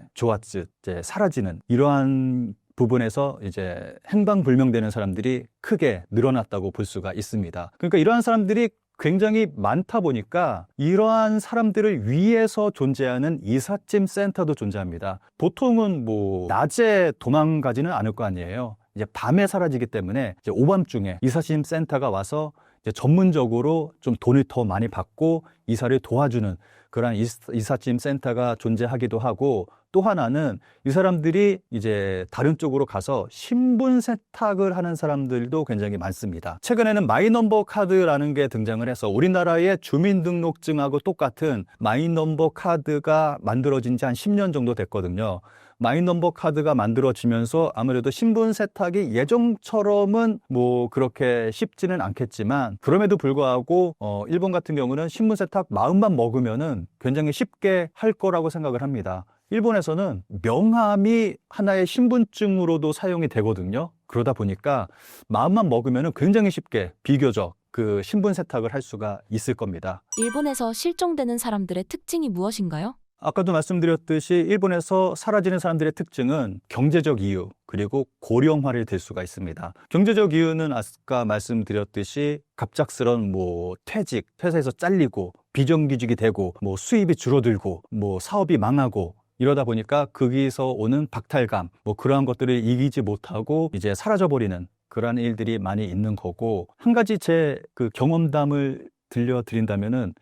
S4: 이제 사라지는 이러한 부분에서 이제 행방불명되는 사람들이 크게 늘어났다고 볼 수가 있습니다. 그러니까 이러한 사람들이 굉장히 많다 보니까 이러한 사람들을 위해서 존재하는 이삿짐 센터도 존재합니다. 보통은 뭐 낮에 도망가지는 않을 거 아니에요. 이제 밤에 사라지기 때문에 이제 오밤중에 이삿짐 센터가 와서 이제 전문적으로 좀 돈을 더 많이 받고 이사를 도와주는 그런 이삿짐 센터가 존재하기도 하고, 또 하나는 이 사람들이 이제 다른 쪽으로 가서 신분 세탁을 하는 사람들도 굉장히 많습니다. 최근에는 마이넘버 카드라는 게 등장을 해서 우리나라의 주민등록증하고 똑같은 마이넘버 카드가 만들어진 지 한 10년 정도 됐거든요. 마이넘버 카드가 만들어지면서 아무래도 신분 세탁이 예전처럼은 뭐 그렇게 쉽지는 않겠지만, 그럼에도 불구하고 일본 같은 경우는 신분 세탁 마음만 먹으면은 굉장히 쉽게 할 거라고 생각을 합니다. 일본에서는 명함이 하나의 신분증으로도 사용이 되거든요. 그러다 보니까 마음만 먹으면은 굉장히 쉽게 비교적 그 신분 세탁을 할 수가 있을 겁니다.
S2: 일본에서 실종되는 사람들의 특징이 무엇인가요?
S4: 아까도 말씀드렸듯이 일본에서 사라지는 사람들의 특징은 경제적 이유 그리고 고령화를 들 수가 있습니다. 경제적 이유는 아까 말씀드렸듯이 갑작스런 뭐 퇴직, 회사에서 잘리고 비정규직이 되고 뭐 수입이 줄어들고 뭐 사업이 망하고 이러다 보니까 거기서 오는 박탈감, 뭐 그러한 것들을 이기지 못하고 이제 사라져버리는 그러한 일들이 많이 있는 거고, 한 가지 제 그 경험담을 들려드린다면은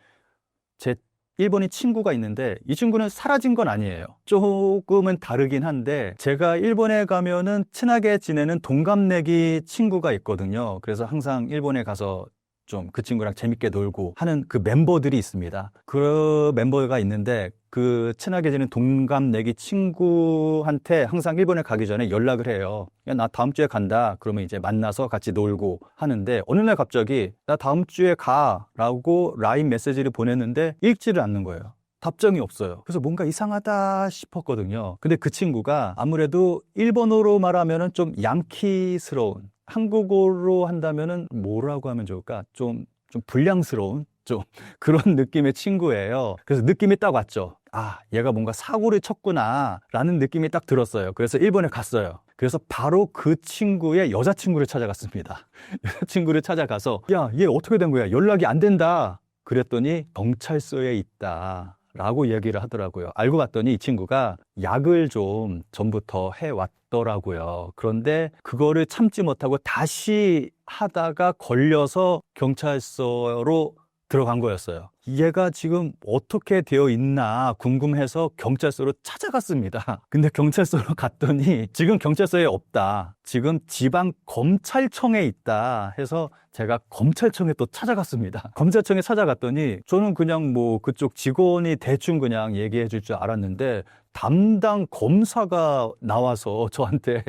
S4: 제 일본인 친구가 있는데 이 친구는 사라진 건 아니에요. 조금은 다르긴 한데, 제가 일본에 가면은 친하게 지내는 동갑내기 친구가 있거든요. 그래서 항상 일본에 가서 좀 그 친구랑 재밌게 놀고 하는 그 멤버들이 있습니다. 그 멤버가 있는데 그 친하게 지내는 동갑내기 친구한테 항상 일본에 가기 전에 연락을 해요. 야, 나 다음 주에 간다. 그러면 이제 만나서 같이 놀고 하는데, 어느 날 갑자기 나 다음 주에 가 라고 라인 메시지를 보냈는데 읽지를 않는 거예요. 답장이 없어요. 그래서 뭔가 이상하다 싶었거든요. 근데 그 친구가 아무래도 일본어로 말하면은 좀 양키스러운, 한국어로 한다면은 뭐라고 하면 좋을까? 좀 불량스러운 좀 그런 느낌의 친구예요. 그래서 느낌이 딱 왔죠. 아, 얘가 뭔가 사고를 쳤구나 라는 느낌이 딱 들었어요. 그래서 일본에 갔어요. 그래서 바로 그 친구의 여자친구를 찾아갔습니다. 여자친구를 찾아가서 야, 얘 어떻게 된 거야? 연락이 안 된다. 그랬더니 경찰서에 있다 라고 얘기를 하더라고요. 알고 봤더니 이 친구가 약을 좀 전부터 해왔더라고요. 그런데 그거를 참지 못하고 다시 하다가 걸려서 경찰서로 들어간 거였어요. 얘가 지금 어떻게 되어 있나 궁금해서 경찰서로 찾아갔습니다. 근데 경찰서로 갔더니 지금 경찰서에 없다. 지금 지방 검찰청에 있다 해서 제가 검찰청에 또 찾아갔습니다. 검찰청에 찾아갔더니 저는 그냥 뭐 그쪽 직원이 대충 그냥 얘기해 줄 줄 알았는데, 담당 검사가 나와서 저한테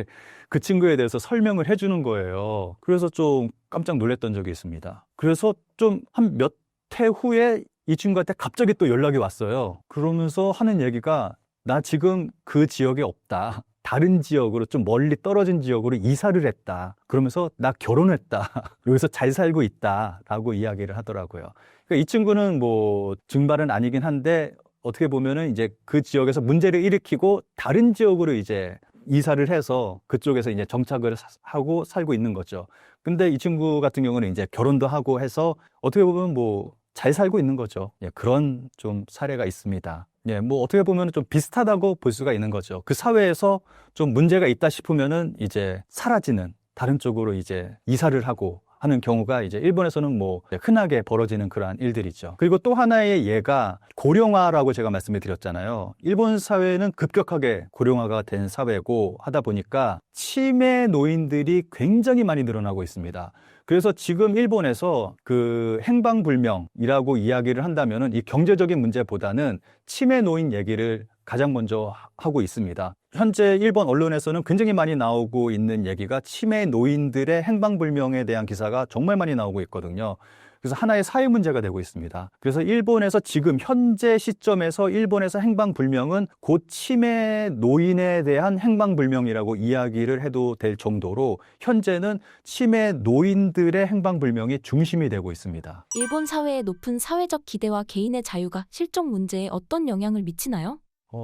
S4: 그 친구에 대해서 설명을 해주는 거예요. 그래서 좀 깜짝 놀랐던 적이 있습니다. 그래서 좀 한 몇 해 후에 이 친구한테 갑자기 또 연락이 왔어요. 그러면서 하는 얘기가 나 지금 그 지역에 없다. 다른 지역으로 좀 멀리 떨어진 지역으로 이사를 했다. 그러면서 나 결혼했다. 여기서 잘 살고 있다. 라고 이야기를 하더라고요. 그러니까 이 친구는 뭐 증발은 아니긴 한데 어떻게 보면은 이제 그 지역에서 문제를 일으키고 다른 지역으로 이제 이사를 해서 그쪽에서 이제 정착을 하고 살고 있는 거죠. 근데 이 친구 같은 경우는 이제 결혼도 하고 해서 어떻게 보면 뭐 잘 살고 있는 거죠. 예, 그런 좀 사례가 있습니다. 예, 뭐 어떻게 보면 좀 비슷하다고 볼 수가 있는 거죠. 그 사회에서 좀 문제가 있다 싶으면은 이제 사라지는, 다른 쪽으로 이제 이사를 하고 하는 경우가 이제 일본에서는 뭐 흔하게 벌어지는 그러한 일들이죠. 그리고 또 하나의 예가 고령화라고 제가 말씀을 드렸잖아요. 일본 사회는 급격하게 고령화가 된 사회고 하다 보니까 치매 노인들이 굉장히 많이 늘어나고 있습니다. 그래서 지금 일본에서 그 행방불명이라고 이야기를 한다면은 이 경제적인 문제보다는 치매 노인 얘기를 가장 먼저 하고 있습니다. 현재 일본 언론에서는 굉장히 많이 나오고 있는 얘기가 치매 노인들의 행방불명에 대한 기사가 정말 많이 나오고 있거든요. 그래서 하나의 사회 문제가 되고 있습니다. 그래서 일본에서 지금 현재 시점에서 일본에서 행방불명은 곧 치매 노인에 대한 행방불명이라고 이야기를 해도 될 정도로 현재는 치매 노인들의 행방불명이 중심이 되고 있습니다.
S2: 일본 사회의 높은 사회적 기대와 개인의 자유가 실종 문제에 어떤 영향을 미치나요?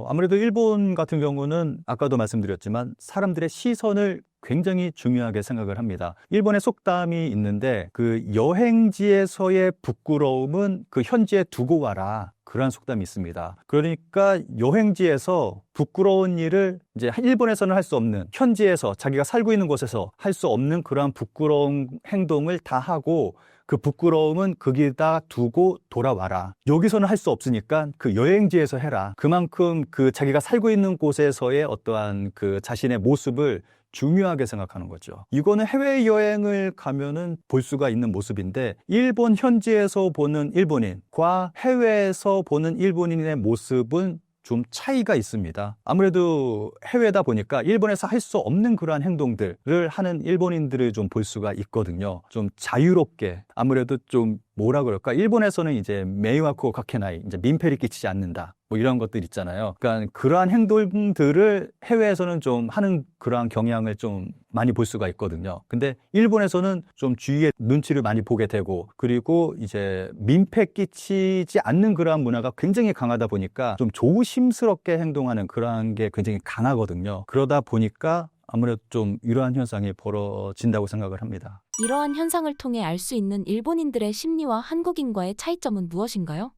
S4: 아무래도 일본 같은 경우는 아까도 말씀드렸지만 사람들의 시선을 굉장히 중요하게 생각을 합니다. 일본의 속담이 있는데 그 여행지에서의 부끄러움은 그 현지에 두고 와라. 그런 속담이 있습니다. 그러니까 여행지에서 부끄러운 일을 이제 일본에서는 할 수 없는 현지에서 자기가 살고 있는 곳에서 할 수 없는 그러한 부끄러운 행동을 다 하고 그 부끄러움은 거기다 두고 돌아와라. 여기서는 할 수 없으니까 그 여행지에서 해라. 그만큼 그 자기가 살고 있는 곳에서의 어떠한 그 자신의 모습을 중요하게 생각하는 거죠. 이거는 해외여행을 가면은 볼 수가 있는 모습인데 일본 현지에서 보는 일본인과 해외에서 보는 일본인의 모습은 좀 차이가 있습니다. 아무래도 해외다 보니까 일본에서 할 수 없는 그러한 행동들을 하는 일본인들을 좀 볼 수가 있거든요. 좀 자유롭게 아무래도 좀 뭐라 그럴까? 일본에서는 이제 메이와쿠 가케나이, 이제 민폐를 끼치지 않는다. 뭐 이런 것들 있잖아요. 그러니까 그러한 행동들을 해외에서는 좀 하는 그러한 경향을 좀 많이 볼 수가 있거든요. 근데 일본에서는 좀 주위에 눈치를 많이 보게 되고 그리고 이제 민폐 끼치지 않는 그러한 문화가 굉장히 강하다 보니까 좀 조심스럽게 행동하는 그러한 게 굉장히 강하거든요. 그러다 보니까 아무래도 좀 이러한 현상이 벌어진다고 생각을 합니다.
S2: 이러한 현상을 통해 알 수 있는 일본인들의 심리와 한국인과의 차이점은 무엇인가요?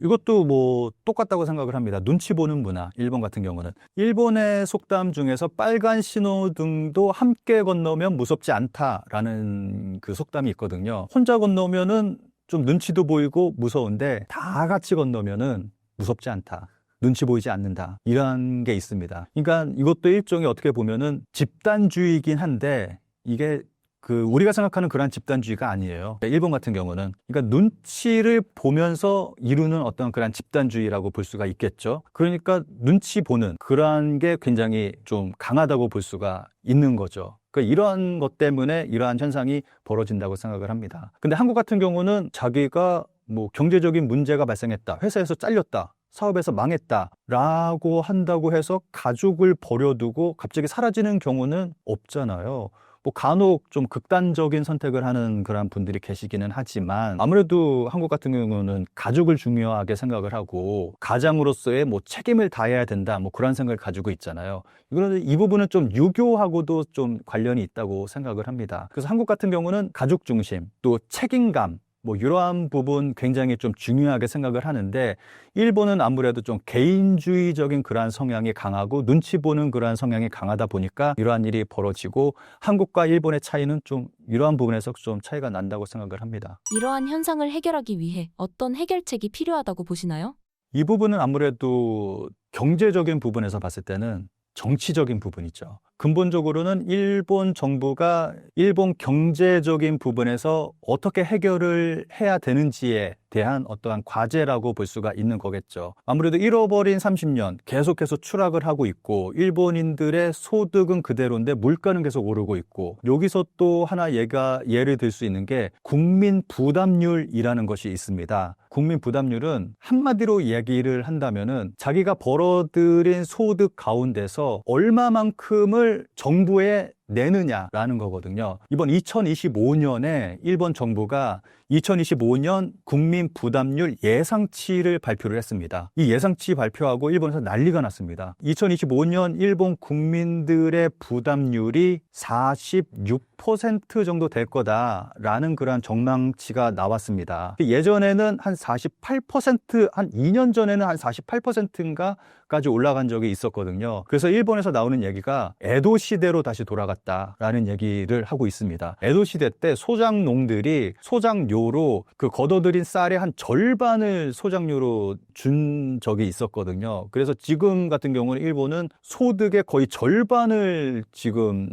S4: 이것도 뭐 똑같다고 생각을 합니다. 눈치 보는 문화, 일본 같은 경우는. 일본의 속담 중에서 빨간 신호등도 함께 건너면 무섭지 않다라는 그 속담이 있거든요. 혼자 건너면은 좀 눈치도 보이고 무서운데 다 같이 건너면은 무섭지 않다. 눈치 보이지 않는다. 이런 게 있습니다. 그러니까 이것도 일종의 어떻게 보면은 집단주의이긴 한데 이게 우리가 생각하는 그러한 집단주의가 아니에요. 일본 같은 경우는. 그러니까 눈치를 보면서 이루는 어떤 그러한 집단주의라고 볼 수가 있겠죠. 그러니까 눈치 보는 그러한 게 굉장히 좀 강하다고 볼 수가 있는 거죠. 그러니까 이러한 것 때문에 이러한 현상이 벌어진다고 생각을 합니다. 근데 한국 같은 경우는 자기가 뭐 경제적인 문제가 발생했다. 회사에서 잘렸다. 사업에서 망했다라고 한다고 해서 가족을 버려두고 갑자기 사라지는 경우는 없잖아요. 뭐 간혹 좀 극단적인 선택을 하는 그런 분들이 계시기는 하지만 아무래도 한국 같은 경우는 가족을 중요하게 생각을 하고 가장으로서의 뭐 책임을 다해야 된다 뭐 그런 생각을 가지고 있잖아요. 이거는 이 부분은 좀 유교하고도 좀 관련이 있다고 생각을 합니다. 그래서 한국 같은 경우는 가족 중심 또 책임감 뭐 이러한 부분 굉장히 좀 중요하게 생각을 하는데 일본은 아무래도 좀 개인주의적인 그러한 성향이 강하고 눈치 보는 그러한 성향이 강하다 보니까 이러한 일이 벌어지고 한국과 일본의 차이는 좀 이러한 부분에서 좀 차이가 난다고 생각을 합니다.
S2: 이러한 현상을 해결하기 위해 어떤 해결책이 필요하다고 보시나요?
S4: 이 부분은 아무래도 경제적인 부분에서 봤을 때는 정치적인 부분이죠. 근본적으로는 일본 정부가 일본 경제적인 부분에서 어떻게 해결을 해야 되는지에 대한 어떠한 과제라고 볼 수가 있는 거겠죠. 아무래도 잃어버린 30년 계속해서 추락을 하고 있고 일본인들의 소득은 그대로인데 물가는 계속 오르고 있고 여기서 또 하나 예를 들 수 있는 게 국민 부담률이라는 것이 있습니다. 국민 부담률은 한마디로 얘기를 한다면은 자기가 벌어들인 소득 가운데서 얼마만큼을 정부에 내느냐라는 거거든요. 이번 2025년에 일본 정부가 2025년 국민 부담률 예상치를 발표를 했습니다. 이 예상치 발표하고 일본에서 난리가 났습니다. 2025년 일본 국민들의 부담률이 46% 정도 될 거다라는 그런 전망치가 나왔습니다. 예전에는 한 48%, 한 2년 전에는 한 48%인가 까지 올라간 적이 있었거든요. 그래서 일본에서 나오는 얘기가 에도 시대로 다시 돌아갔다라는 얘기를 하고 있습니다. 에도 시대 때 소작농들이 소작료로 그 걷어들인 쌀의 한 절반을 소작료로 준 적이 있었거든요. 그래서 지금 같은 경우는 일본은 소득의 거의 절반을 지금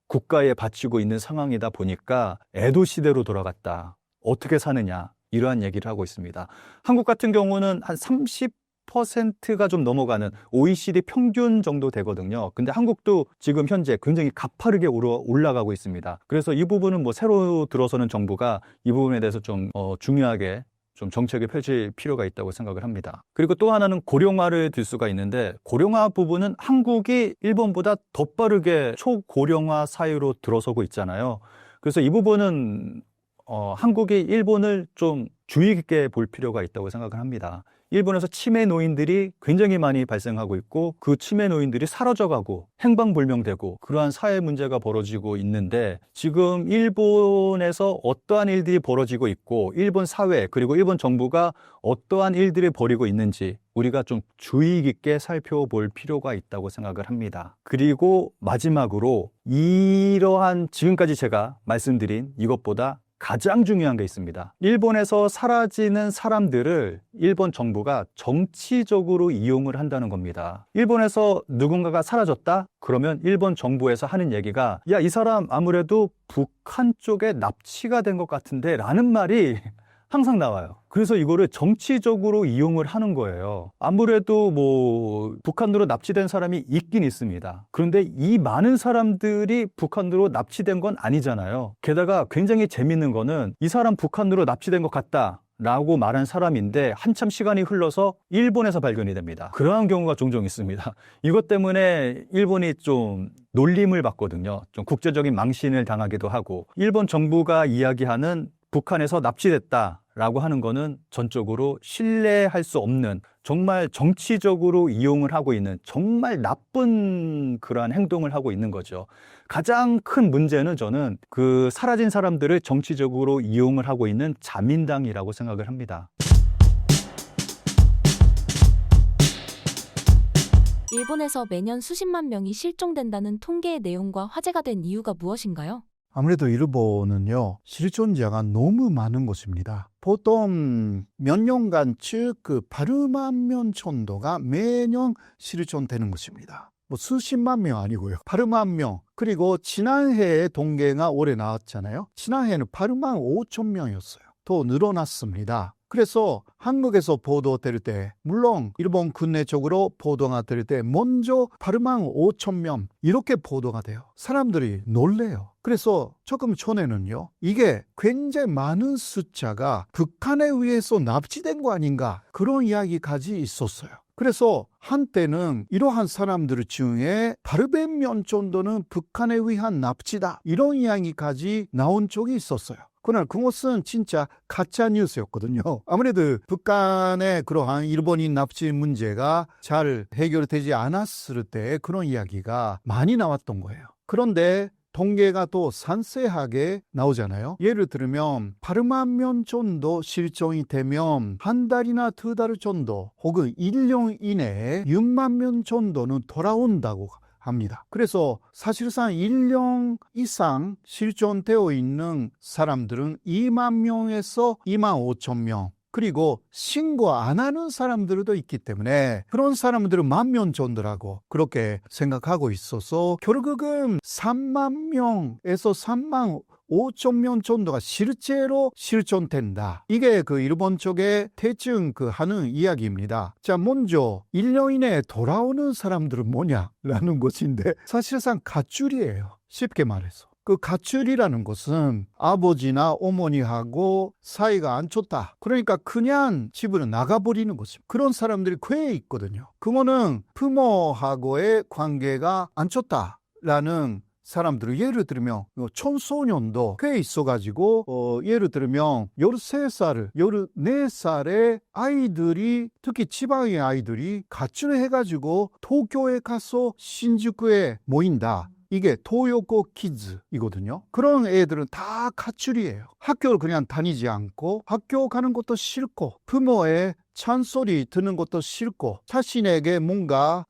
S4: 국가에 바치고 있는 상황이다 보니까 에도 시대로 돌아갔다. 어떻게 사느냐 이러한 얘기를 하고 있습니다. 한국 같은 경우는 한 10%가 좀 넘어가는 OECD 평균 정도 되거든요. 근데 한국도 지금 현재 굉장히 가파르게 올라가고 있습니다. 그래서 이 부분은 뭐 새로 들어서는 정부가 이 부분에 대해서 좀 중요하게 좀 정책을 펼칠 필요가 있다고 생각을 합니다. 그리고 또 하나는 고령화를 들 수가 있는데, 고령화 부분은 한국이 일본보다 더 빠르게 초고령화 사회로 들어서고 있잖아요. 그래서 이 부분은 한국이 일본을 좀 주의 깊게 볼 필요가 있다고 생각을 합니다. 일본에서 치매 노인들이 굉장히 많이 발생하고 있고, 그 치매 노인들이 사라져가고 행방불명되고 그러한 사회 문제가 벌어지고 있는데, 지금 일본에서 어떠한 일들이 벌어지고 있고 일본 사회 그리고 일본 정부가 어떠한 일들을 벌이고 있는지 우리가 좀 주의 깊게 살펴볼 필요가 있다고 생각을 합니다. 그리고 마지막으로 이러한 지금까지 제가 말씀드린 이것보다 가장 중요한 게 있습니다. 일본에서 사라지는 사람들을 일본 정부가 정치적으로 이용을 한다는 겁니다. 일본에서 누군가가 사라졌다? 그러면 일본 정부에서 하는 얘기가, 야, 이 사람 아무래도 북한 쪽에 납치가 된 것 같은데 라는 말이 항상 나와요. 그래서 이거를 정치적으로 이용을 하는 거예요. 아무래도 뭐 북한으로 납치된 사람이 있긴 있습니다. 그런데 이 많은 사람들이 북한으로 납치된 건 아니잖아요. 게다가 굉장히 재밌는 거는, 이 사람 북한으로 납치된 것 같다 라고 말한 사람인데 한참 시간이 흘러서 일본에서 발견이 됩니다. 그러한 경우가 종종 있습니다. 이것 때문에 일본이 좀 놀림을 받거든요. 좀 국제적인 망신을 당하기도 하고, 일본 정부가 이야기하는 북한에서 납치됐다라고 하는 거는 전적으로 신뢰할 수 없는, 정말 정치적으로 이용을 하고 있는 정말 나쁜 그러한 행동을 하고 있는 거죠. 가장 큰 문제는 저는 그 사라진 사람들을 정치적으로 이용을 하고 있는 자민당이라고 생각을 합니다.
S2: 일본에서 매년 수십만 명이 실종된다는 통계의 내용과 화제가 된 이유가 무엇인가요?
S1: 아무래도 일본은요, 실존자가 너무 많은 곳입니다. 보통 몇 년간 즉 8만 명 정도가 매년 실존되는 것입니다. 뭐 수십만 명 아니고요. 8만 명. 그리고 지난해에 통계가 올해 나왔잖아요. 지난해에는 8만 5천 명이었어요. 더 늘어났습니다. 그래서 한국에서 보도될 때, 물론 일본 국내 쪽으로 보도가 될 때 먼저 8만 5천 명 이렇게 보도가 돼요. 사람들이 놀래요. 그래서 조금 전에는요, 이게 굉장히 많은 숫자가 북한에 의해서 납치된 거 아닌가, 그런 이야기까지 있었어요. 그래서 한때는 이러한 사람들 중에 800명 정도는 북한에 의한 납치다, 이런 이야기까지 나온 적이 있었어요. 그러나 그것은 진짜 가짜 뉴스였거든요. 아무래도 북한의 그러한 일본인 납치 문제가 잘 해결되지 않았을 때 그런 이야기가 많이 나왔던 거예요. 그런데 통계가 또 상세하게 나오잖아요. 예를 들면 8만 명 정도 실종이 되면 한 달이나 두 달 정도 혹은 1년 이내에 6만 명 정도는 돌아온다고 합니다. 그래서 사실상 1년 이상 실존되어 있는 사람들은 2만 명에서 2만 5천 명, 그리고 신고 안 하는 사람들도 있기 때문에 그런 사람들은 1만 명 정도라고 그렇게 생각하고 있어서 결국은 3만 명에서 3만 5천 명 정도가 실제로 실존된다. 이게 그 일본 쪽에 대충 하는 이야기입니다. 자, 먼저 1년 이내에 돌아오는 사람들은 뭐냐라는 것인데, 사실상 가출이에요. 쉽게 말해서. 그 가출이라는 것은 아버지나 어머니하고 사이가 안 좋다, 그러니까 그냥 집으로 나가버리는 것입니다. 그런 사람들이 꽤 있거든요. 그거는 부모하고의 관계가 안 좋다라는 사람들은, 예를 들면 청소년도 꽤 있어가지고 예를 들면 13살, 14살의 아이들이, 특히 지방의 아이들이 가출을 해가지고 도쿄에 가서 신주쿠에 모인다. 이게 토요코 키즈이거든요. 그런 애들은 다 가출이에요. 학교를 그냥 다니지 않고, 학교 가는 것도 싫고, 부모의 찬소리 듣는 것도 싫고, 자신에게 뭔가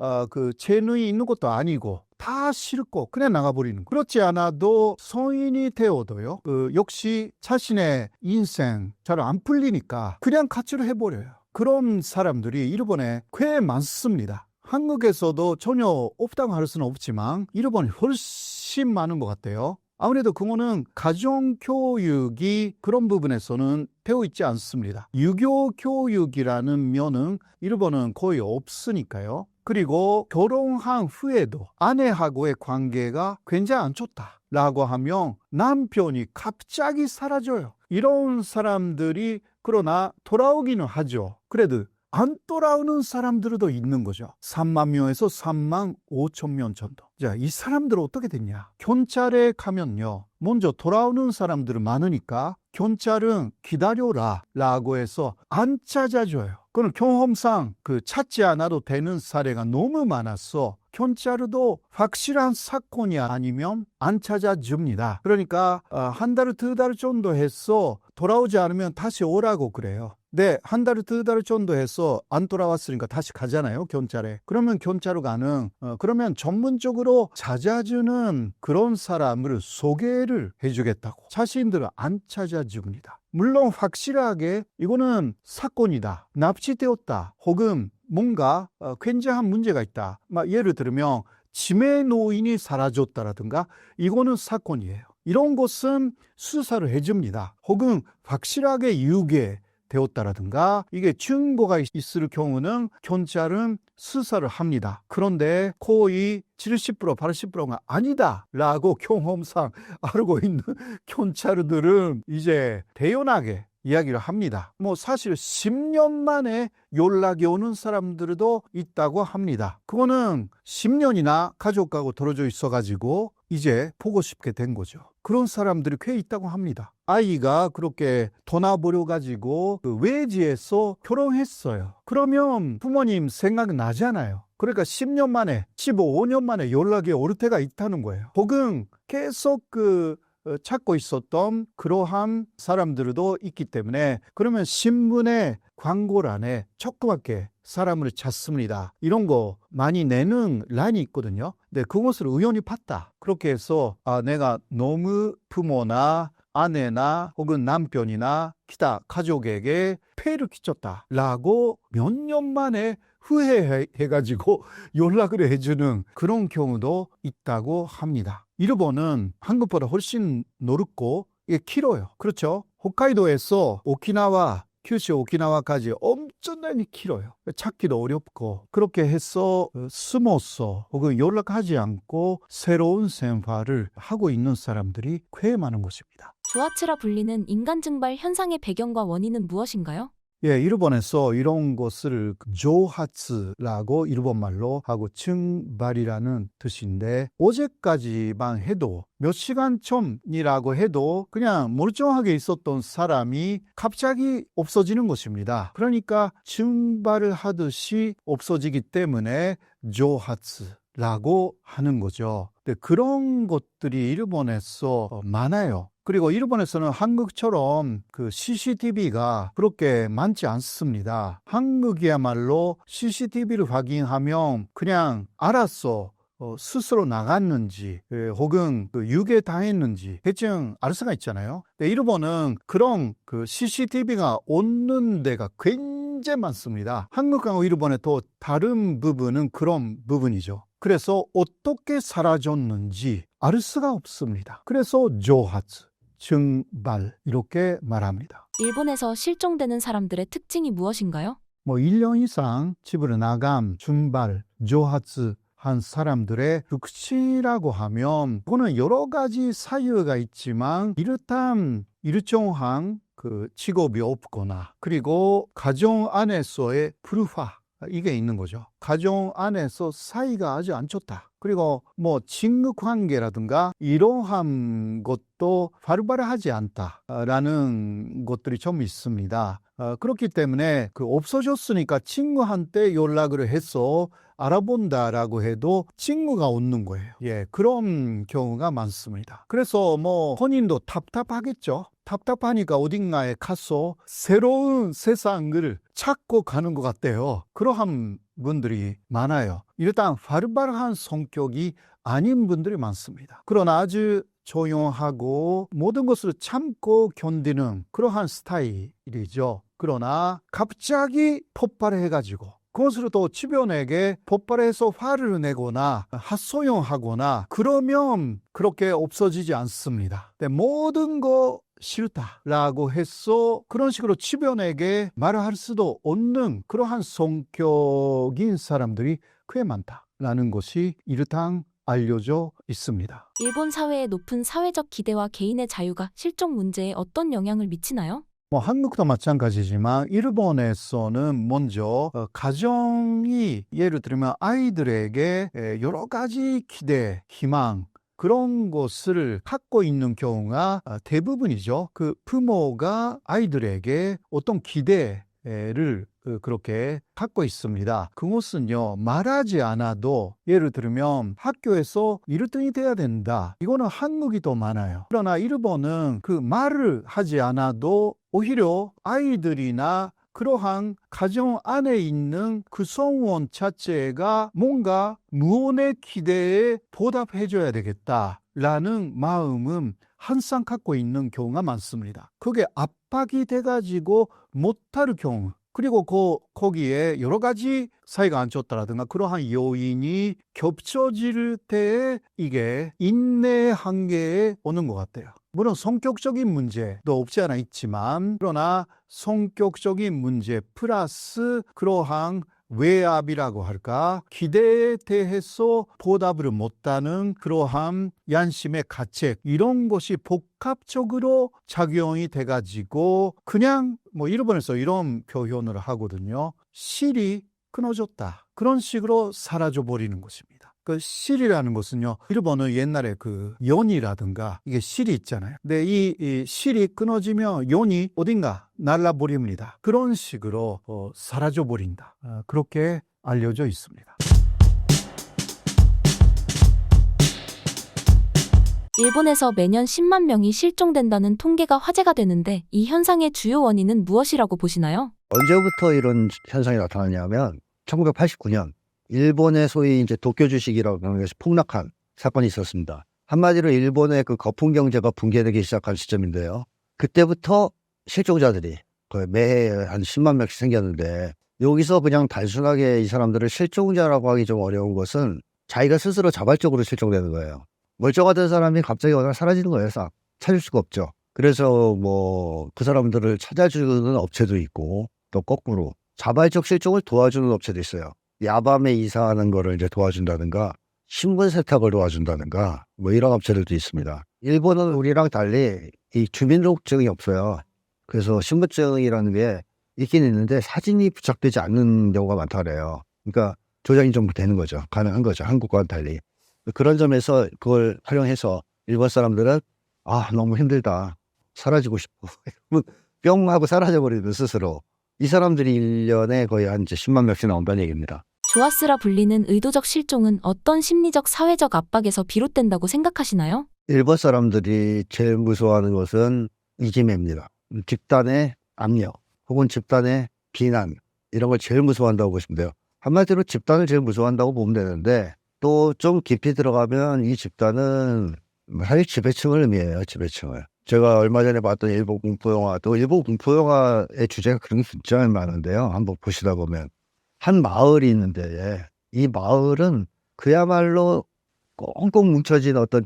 S1: 재능이 있는 것도 아니고 다 싫고 그냥 나가버리는. 그렇지 않아도 성인이 되어도요, 역시 자신의 인생 잘 안 풀리니까 그냥 가출을 해버려요. 그런 사람들이 일본에 꽤 많습니다. 한국에서도 전혀 없다고 할 수는 없지만 일본이 훨씬 많은 것 같아요. 아무래도 그거는 가정교육이 그런 부분에서는 되어 있지 않습니다. 유교 교육이라는 면은 일본은 거의 없으니까요. 그리고 결혼한 후에도 아내하고의 관계가 굉장히 안 좋다라고 하면 남편이 갑자기 사라져요. 이런 사람들이 그러나 돌아오기는 하죠. 그래도 안 돌아오는 사람들도 있는 거죠. 3만 명에서 3만 5천 명 정도. 자, 이 사람들은 어떻게 됐냐? 경찰에 가면요. 먼저 돌아오는 사람들은 많으니까 경찰은 기다려라 라고 해서 안 찾아줘요. 그건 경험상 찾지 않아도 되는 사례가 너무 많았어. 경찰도 확실한 사건이 아니면 안 찾아줍니다. 그러니까 한 달, 두 달 정도 해서 돌아오지 않으면 다시 오라고 그래요. 네, 한 달, 두 달 정도 해서 안 돌아왔으니까 다시 가잖아요, 경찰에. 그러면 경찰관은 그러면 전문적으로 찾아주는 그런 사람을 소개를 해주겠다고. 자신들은 안 찾아줍니다. 물론 확실하게 이거는 사건이다, 납치되었다, 혹은 뭔가 굉장한 문제가 있다. 예를 들면 치매 노인이 사라졌다라든가 이거는 사건이에요. 이런 것은 수사를 해줍니다. 혹은 확실하게 유괴 되었다라든가 이게 증거가 있을 경우는 경찰은 수사를 합니다. 그런데 거의 70%, 80%가 아니다라고 경험상 알고 있는 경찰들은 이제 대연하게 이야기를 합니다. 사실 10년 만에 연락이 오는 사람들도 있다고 합니다. 그거는 10년이나 가족하고 떨어져 있어가지고 이제 보고 싶게 된 거죠. 그런 사람들이 꽤 있다고 합니다. 아이가 그렇게 떠나버려가지고 외지에서 결혼했어요. 그러면 부모님 생각나잖아요. 그러니까 10년 만에, 15년 만에 연락이 올 때가 있다는 거예요. 혹은 계속 찾고 있었던 그러한 사람들도 있기 때문에 그러면 신문에 광고란에 조그맣게 사람을 찾습니다. 이런 거 많이 내는 라인이 있거든요. 근데 그것을 우연히 봤다. 그렇게 해서 내가 너무 부모나 아내나 혹은 남편이나 기타 가족에게 폐해를 끼쳤다라고 몇 년 만에 후회해가지고 연락을 해주는 그런 경우도 있다고 합니다. 일본은 한국보다 훨씬 넓고 이게 길어요. 그렇죠? 홋카이도에서 오키나와, 큐슈 오키나와까지 엄청나게 길어요. 찾기도 어렵고 그렇게 해서 숨어서 혹은 연락하지 않고 새로운 생활을 하고 있는 사람들이 꽤 많은 것입니다.
S2: 조하츠라 불리는 인간 증발 현상의 배경과 원인은 무엇인가요?
S1: 예, 일본에서 이런 것을 조하츠라고 일본말로 하고 증발이라는 뜻인데 어제까지만 해도 몇 시간 전이라고 해도 그냥 멀쩡하게 있었던 사람이 갑자기 없어지는 것입니다. 그러니까 증발을 하듯이 없어지기 때문에 조하츠라고 하는 거죠. 근데 그런 것들이 일본에서 많아요. 그리고 일본에서는 한국처럼 CCTV가 그렇게 많지 않습니다. 한국이야말로 CCTV를 확인하면 그냥 알았어. 스스로 나갔는지 혹은 유괴당했는지 대충 알 수가 있잖아요. 근데 일본은 그런 CCTV가 없는 데가 굉장히 많습니다. 한국하고 일본의 또 다른 부분은 그런 부분이죠. 그래서 어떻게 사라졌는지 알 수가 없습니다. 그래서 조하츠, 증발 이렇게 말합니다.
S2: 일본에서 실종되는 사람들의 특징이 무엇인가요?
S1: 1년 이상 집을 나감, 증발, 조하츠 한 사람들의 특징이라고 하면 그거는 여러 가지 사유가 있지만 일정한 직업이 없거나 그리고 가정 안에서의 불화 이게 있는 거죠. 가정 안에서 사이가 아주 안 좋다. 그리고 친구 관계라든가 이러한 것도 바로바로하지 않다라는 것들이 좀 있습니다. 그렇기 때문에 없어졌으니까 친구한테 연락을 해서 알아본다라고 해도 친구가 없는 거예요. 예, 그런 경우가 많습니다. 그래서 본인도 답답하겠죠. 답답하니까 어딘가에 가서 새로운 세상을 찾고 가는 것 같아요. 그러한 분들이 많아요. 일단 바르바르한 성격이 아닌 분들이 많습니다. 그러나 아주 조용하고 모든 것을 참고 견디는 그러한 스타일이죠. 그러나 갑자기 폭발해가지고 그것을 또 주변에게 폭발해서 화를 내거나 핫소용하거나 그러면 그렇게 없어지지 않습니다. 근데 모든 거 싫다라고 해서 그런 식으로 주변에게 말을 할 수도 없는 그러한 성격인 사람들이 꽤 많다라는 것이 일단 알려져 있습니다.
S2: 일본 사회의 높은 사회적 기대와 개인의 자유가 실종 문제에 어떤 영향을 미치나요?
S1: 한국도 마찬가지지만 일본에서는 먼저 가정이 예를 들면 아이들에게 여러 가지 기대, 희망 그런 것을 갖고 있는 경우가 대부분이죠. 그 부모가 아이들에게 어떤 기대를 그렇게 갖고 있습니다. 그것은요, 말하지 않아도 예를 들면 학교에서 1등이 돼야 된다. 이거는 한국이 더 많아요. 그러나 일본은 그 말을 하지 않아도 오히려 아이들이나 그러한 가정 안에 있는 그 성원 자체가 뭔가 무언의 기대에 보답해줘야 되겠다라는 마음은 항상 갖고 있는 경우가 많습니다. 그게 압박이 돼가지고 못할 경우, 그리고 거기에 여러 가지 사이가 안 좋다라든가 그러한 요인이 겹쳐질 때에 이게 인내 한계에 오는 것 같아요. 물론 성격적인 문제도 없지 않아 있지만 그러나 성격적인 문제 플러스 그러한 외압이라고 할까 기대에 대해서 보답을 못하는 그러한 양심의 가책 이런 것이 복합적으로 작용이 돼가지고 그냥 일본에서 이런 표현을 하거든요. 실이 끊어졌다. 그런 식으로 사라져 버리는 것입니다. 그 실이라는 것은요, 일본은 옛날에 그 연이라든가 이게 실이 있잖아요. 근데 이 실이 끊어지면 연이 어딘가 날라버립니다. 그런 식으로 사라져 버린다. 그렇게 알려져 있습니다.
S2: 일본에서 매년 10만 명이 실종된다는 통계가 화제가 되는데 이 현상의 주요 원인은 무엇이라고 보시나요?
S3: 언제부터 이런 현상이 나타났냐면 1989년 일본의 소위 이제 도쿄 주식이라고 하는 것이 폭락한 사건이 있었습니다. 한마디로 일본의 그 거품 경제가 붕괴되기 시작한 시점인데요. 그때부터 실종자들이 거의 매해 한 10만 명씩 생겼는데 여기서 그냥 단순하게 이 사람들을 실종자라고 하기 좀 어려운 것은 자기가 스스로 자발적으로 실종되는 거예요. 멀쩡하던 사람이 갑자기 어느 날 사라지는 거예요. 싹 찾을 수가 없죠. 그래서 그 사람들을 찾아주는 업체도 있고 또 거꾸로 자발적 실종을 도와주는 업체도 있어요. 야밤에 이사하는 거를 이제 도와준다든가 신분 세탁을 도와준다든가 이런 업체들도 있습니다. 일본은 우리랑 달리 이 주민등록증이 없어요. 그래서 신분증이라는 게 있긴 있는데 사진이 부착되지 않는 경우가 많다 그래요. 그러니까 조작이 좀 되는 거죠. 가능한 거죠. 한국과는 달리. 그런 점에서 그걸 활용해서 일본 사람들은 너무 힘들다. 사라지고 싶어. 뿅 하고 사라져버리는 스스로. 이 사람들이 1년에 거의 한 10만 명씩 나온다는 얘기입니다.
S2: 조아스라 불리는 의도적 실종은 어떤 심리적 사회적 압박에서 비롯된다고 생각하시나요?
S3: 일본 사람들이 제일 무서워하는 것은 이지메입니다. 집단의 압력 혹은 집단의 비난 이런 걸 제일 무서워한다고 보시면 돼요. 한마디로 집단을 제일 무서워한다고 보면 되는데 또 좀 깊이 들어가면 이 집단은 사실 지배층을 의미해요. 지배층을. 제가 얼마 전에 봤던 일본 공포영화도 일본 공포영화의 주제가 그런 게 진짜 많은데요. 한번 보시다 보면 한 마을이 있는데 이 마을은 그야말로 꽁꽁 뭉쳐진 어떤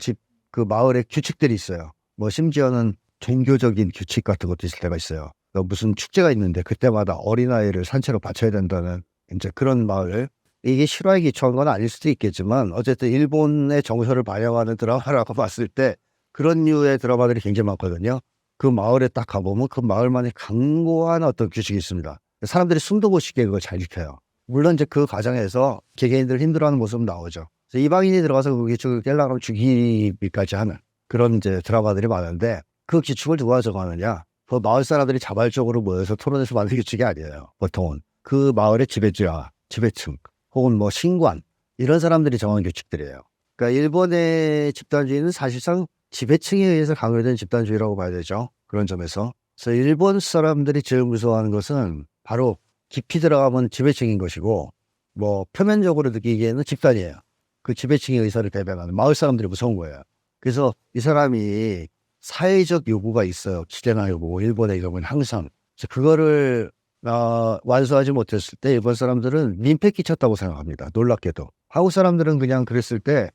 S3: 그 마을의 규칙들이 있어요. 심지어는 종교적인 규칙 같은 것도 있을 때가 있어요. 무슨 축제가 있는데 그때마다 어린아이를 산채로 바쳐야 된다는 이제 그런 마을. 이게 실화에 기초한 건 아닐 수도 있겠지만 어쨌든 일본의 정서를 반영하는 드라마라고 봤을 때 그런 류의 드라마들이 굉장히 많거든요. 그 마을에 딱 가보면 그 마을만의 강고한 어떤 규칙이 있습니다. 사람들이 숨도 못 쉬게 그걸 잘 지켜요. 물론 이제 그 과정에서 개개인들 힘들어하는 모습은 나오죠. 그래서 이방인이 들어가서 그 규칙을 깨려고 하면 죽이기까지 하는 그런 이제 드라마들이 많은데 그 규칙을 누가 정하느냐? 그 마을 사람들이 자발적으로 모여서 토론해서 만든 규칙이 아니에요. 보통은 그 마을의 지배층 혹은 신관 이런 사람들이 정한 규칙들이에요. 그러니까 일본의 집단주의는 사실상 지배층에 의해서 강요된 집단주의라고 봐야 되죠. 그런 점에서. 그래서 일본 사람들이 제일 무서워하는 것은 바로 깊이 들어가면 지배층인 것이고 표면적으로 느끼기에는 집단이에요. 그 지배층의 의사를 대변하는 마을 사람들이 무서운 거예요. 그래서 이 사람이 사회적 요구가 있어요. 기대나 요구. 일본의 경우는 항상. 그래서 그거를 완수하지 못했을 때 일본 사람들은 민폐 끼쳤다고 생각합니다. 놀랍게도. 한국 사람들은 그냥 그랬을 때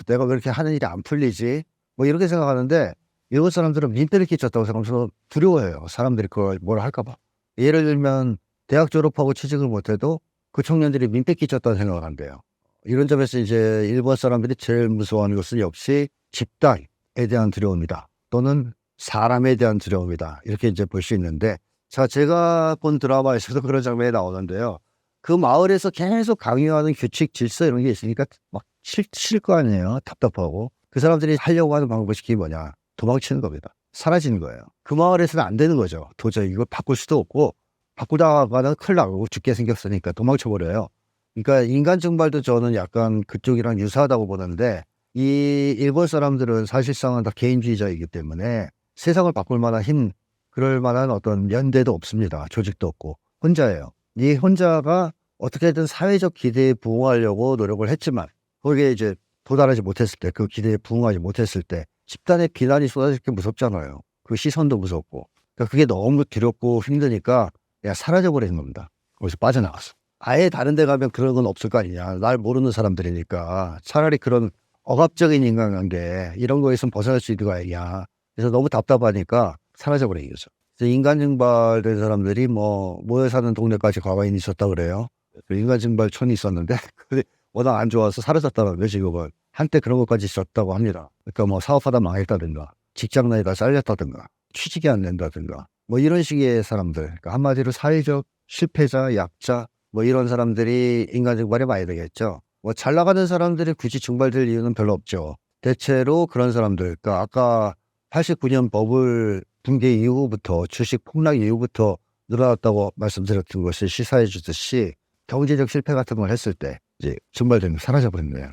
S3: 내가 왜 이렇게 하는 일이 안 풀리지? 뭐 이렇게 생각하는데 일본 사람들은 민폐를 끼쳤다고 생각하면서 두려워해요. 사람들이 그걸 뭘 할까 봐. 예를 들면 대학 졸업하고 취직을 못해도 그 청년들이 민폐 끼쳤다는 생각을 한대요. 이런 점에서 이제 일본 사람들이 제일 무서워하는 것은 역시 집단에 대한 두려움이다. 또는 사람에 대한 두려움이다. 이렇게 이제 볼 수 있는데, 자, 제가 본 드라마에서도 그런 장면이 나오는데요. 그 마을에서 계속 강요하는 규칙, 질서 이런 게 있으니까 막 싫을 거 아니에요. 답답하고. 그 사람들이 하려고 하는 방법이 뭐냐? 도망치는 겁니다. 사라지는 거예요. 그 마을에서는 안 되는 거죠. 도저히 이걸 바꿀 수도 없고, 바꾸다가는 큰일 나고 죽게 생겼으니까 도망쳐버려요. 그러니까 인간 증발도 저는 약간 그쪽이랑 유사하다고 보는데, 이 일본 사람들은 사실상은 다 개인주의자이기 때문에 세상을 바꿀 만한 그럴 만한 어떤 연대도 없습니다. 조직도 없고 혼자예요. 이 혼자가 어떻게든 사회적 기대에 부응하려고 노력을 했지만 거기에 이제 도달하지 못했을 때, 그 기대에 부응하지 못했을 때 집단의 비난이 쏟아질 게 무섭잖아요. 그 시선도 무섭고. 그러니까 그게 너무 두렵고 힘드니까 그냥 사라져버리는 겁니다. 거기서 빠져나갔어. 아예 다른 데 가면 그런 건 없을 거 아니냐. 날 모르는 사람들이니까 차라리 그런 억압적인 인간관계 이런 거에서 벗어날 수 있는 거 아니냐. 그래서 너무 답답하니까 사라져버린 거죠. 그래서 인간 증발된 사람들이 뭐 모여 사는 동네까지 과거에 있었다 그래요. 그 인간 증발촌이 있었는데 그게 워낙 안 좋아서 사라졌다는 거죠. 지금은 한때 그런 것까지 있었다고 합니다. 그러니까 뭐 사업하다 망했다든가 직장 내다 잘렸다든가 취직이 안 된다든가 뭐 이런 식의 사람들. 그러니까 한마디로 사회적 실패자, 약자 뭐 이런 사람들이 인간 증발이 많이 되겠죠. 뭐 잘 나가는 사람들이 굳이 증발될 이유는 별로 없죠. 대체로 그런 사람들, 그러니까 아까 89년 버블 붕괴 이후부터 주식 폭락 이후부터 늘어났다고 말씀드렸던 것을 시사해 주듯이 경제적 실패 같은 걸 했을 때 이제 증발되는 사라져버린 거예요.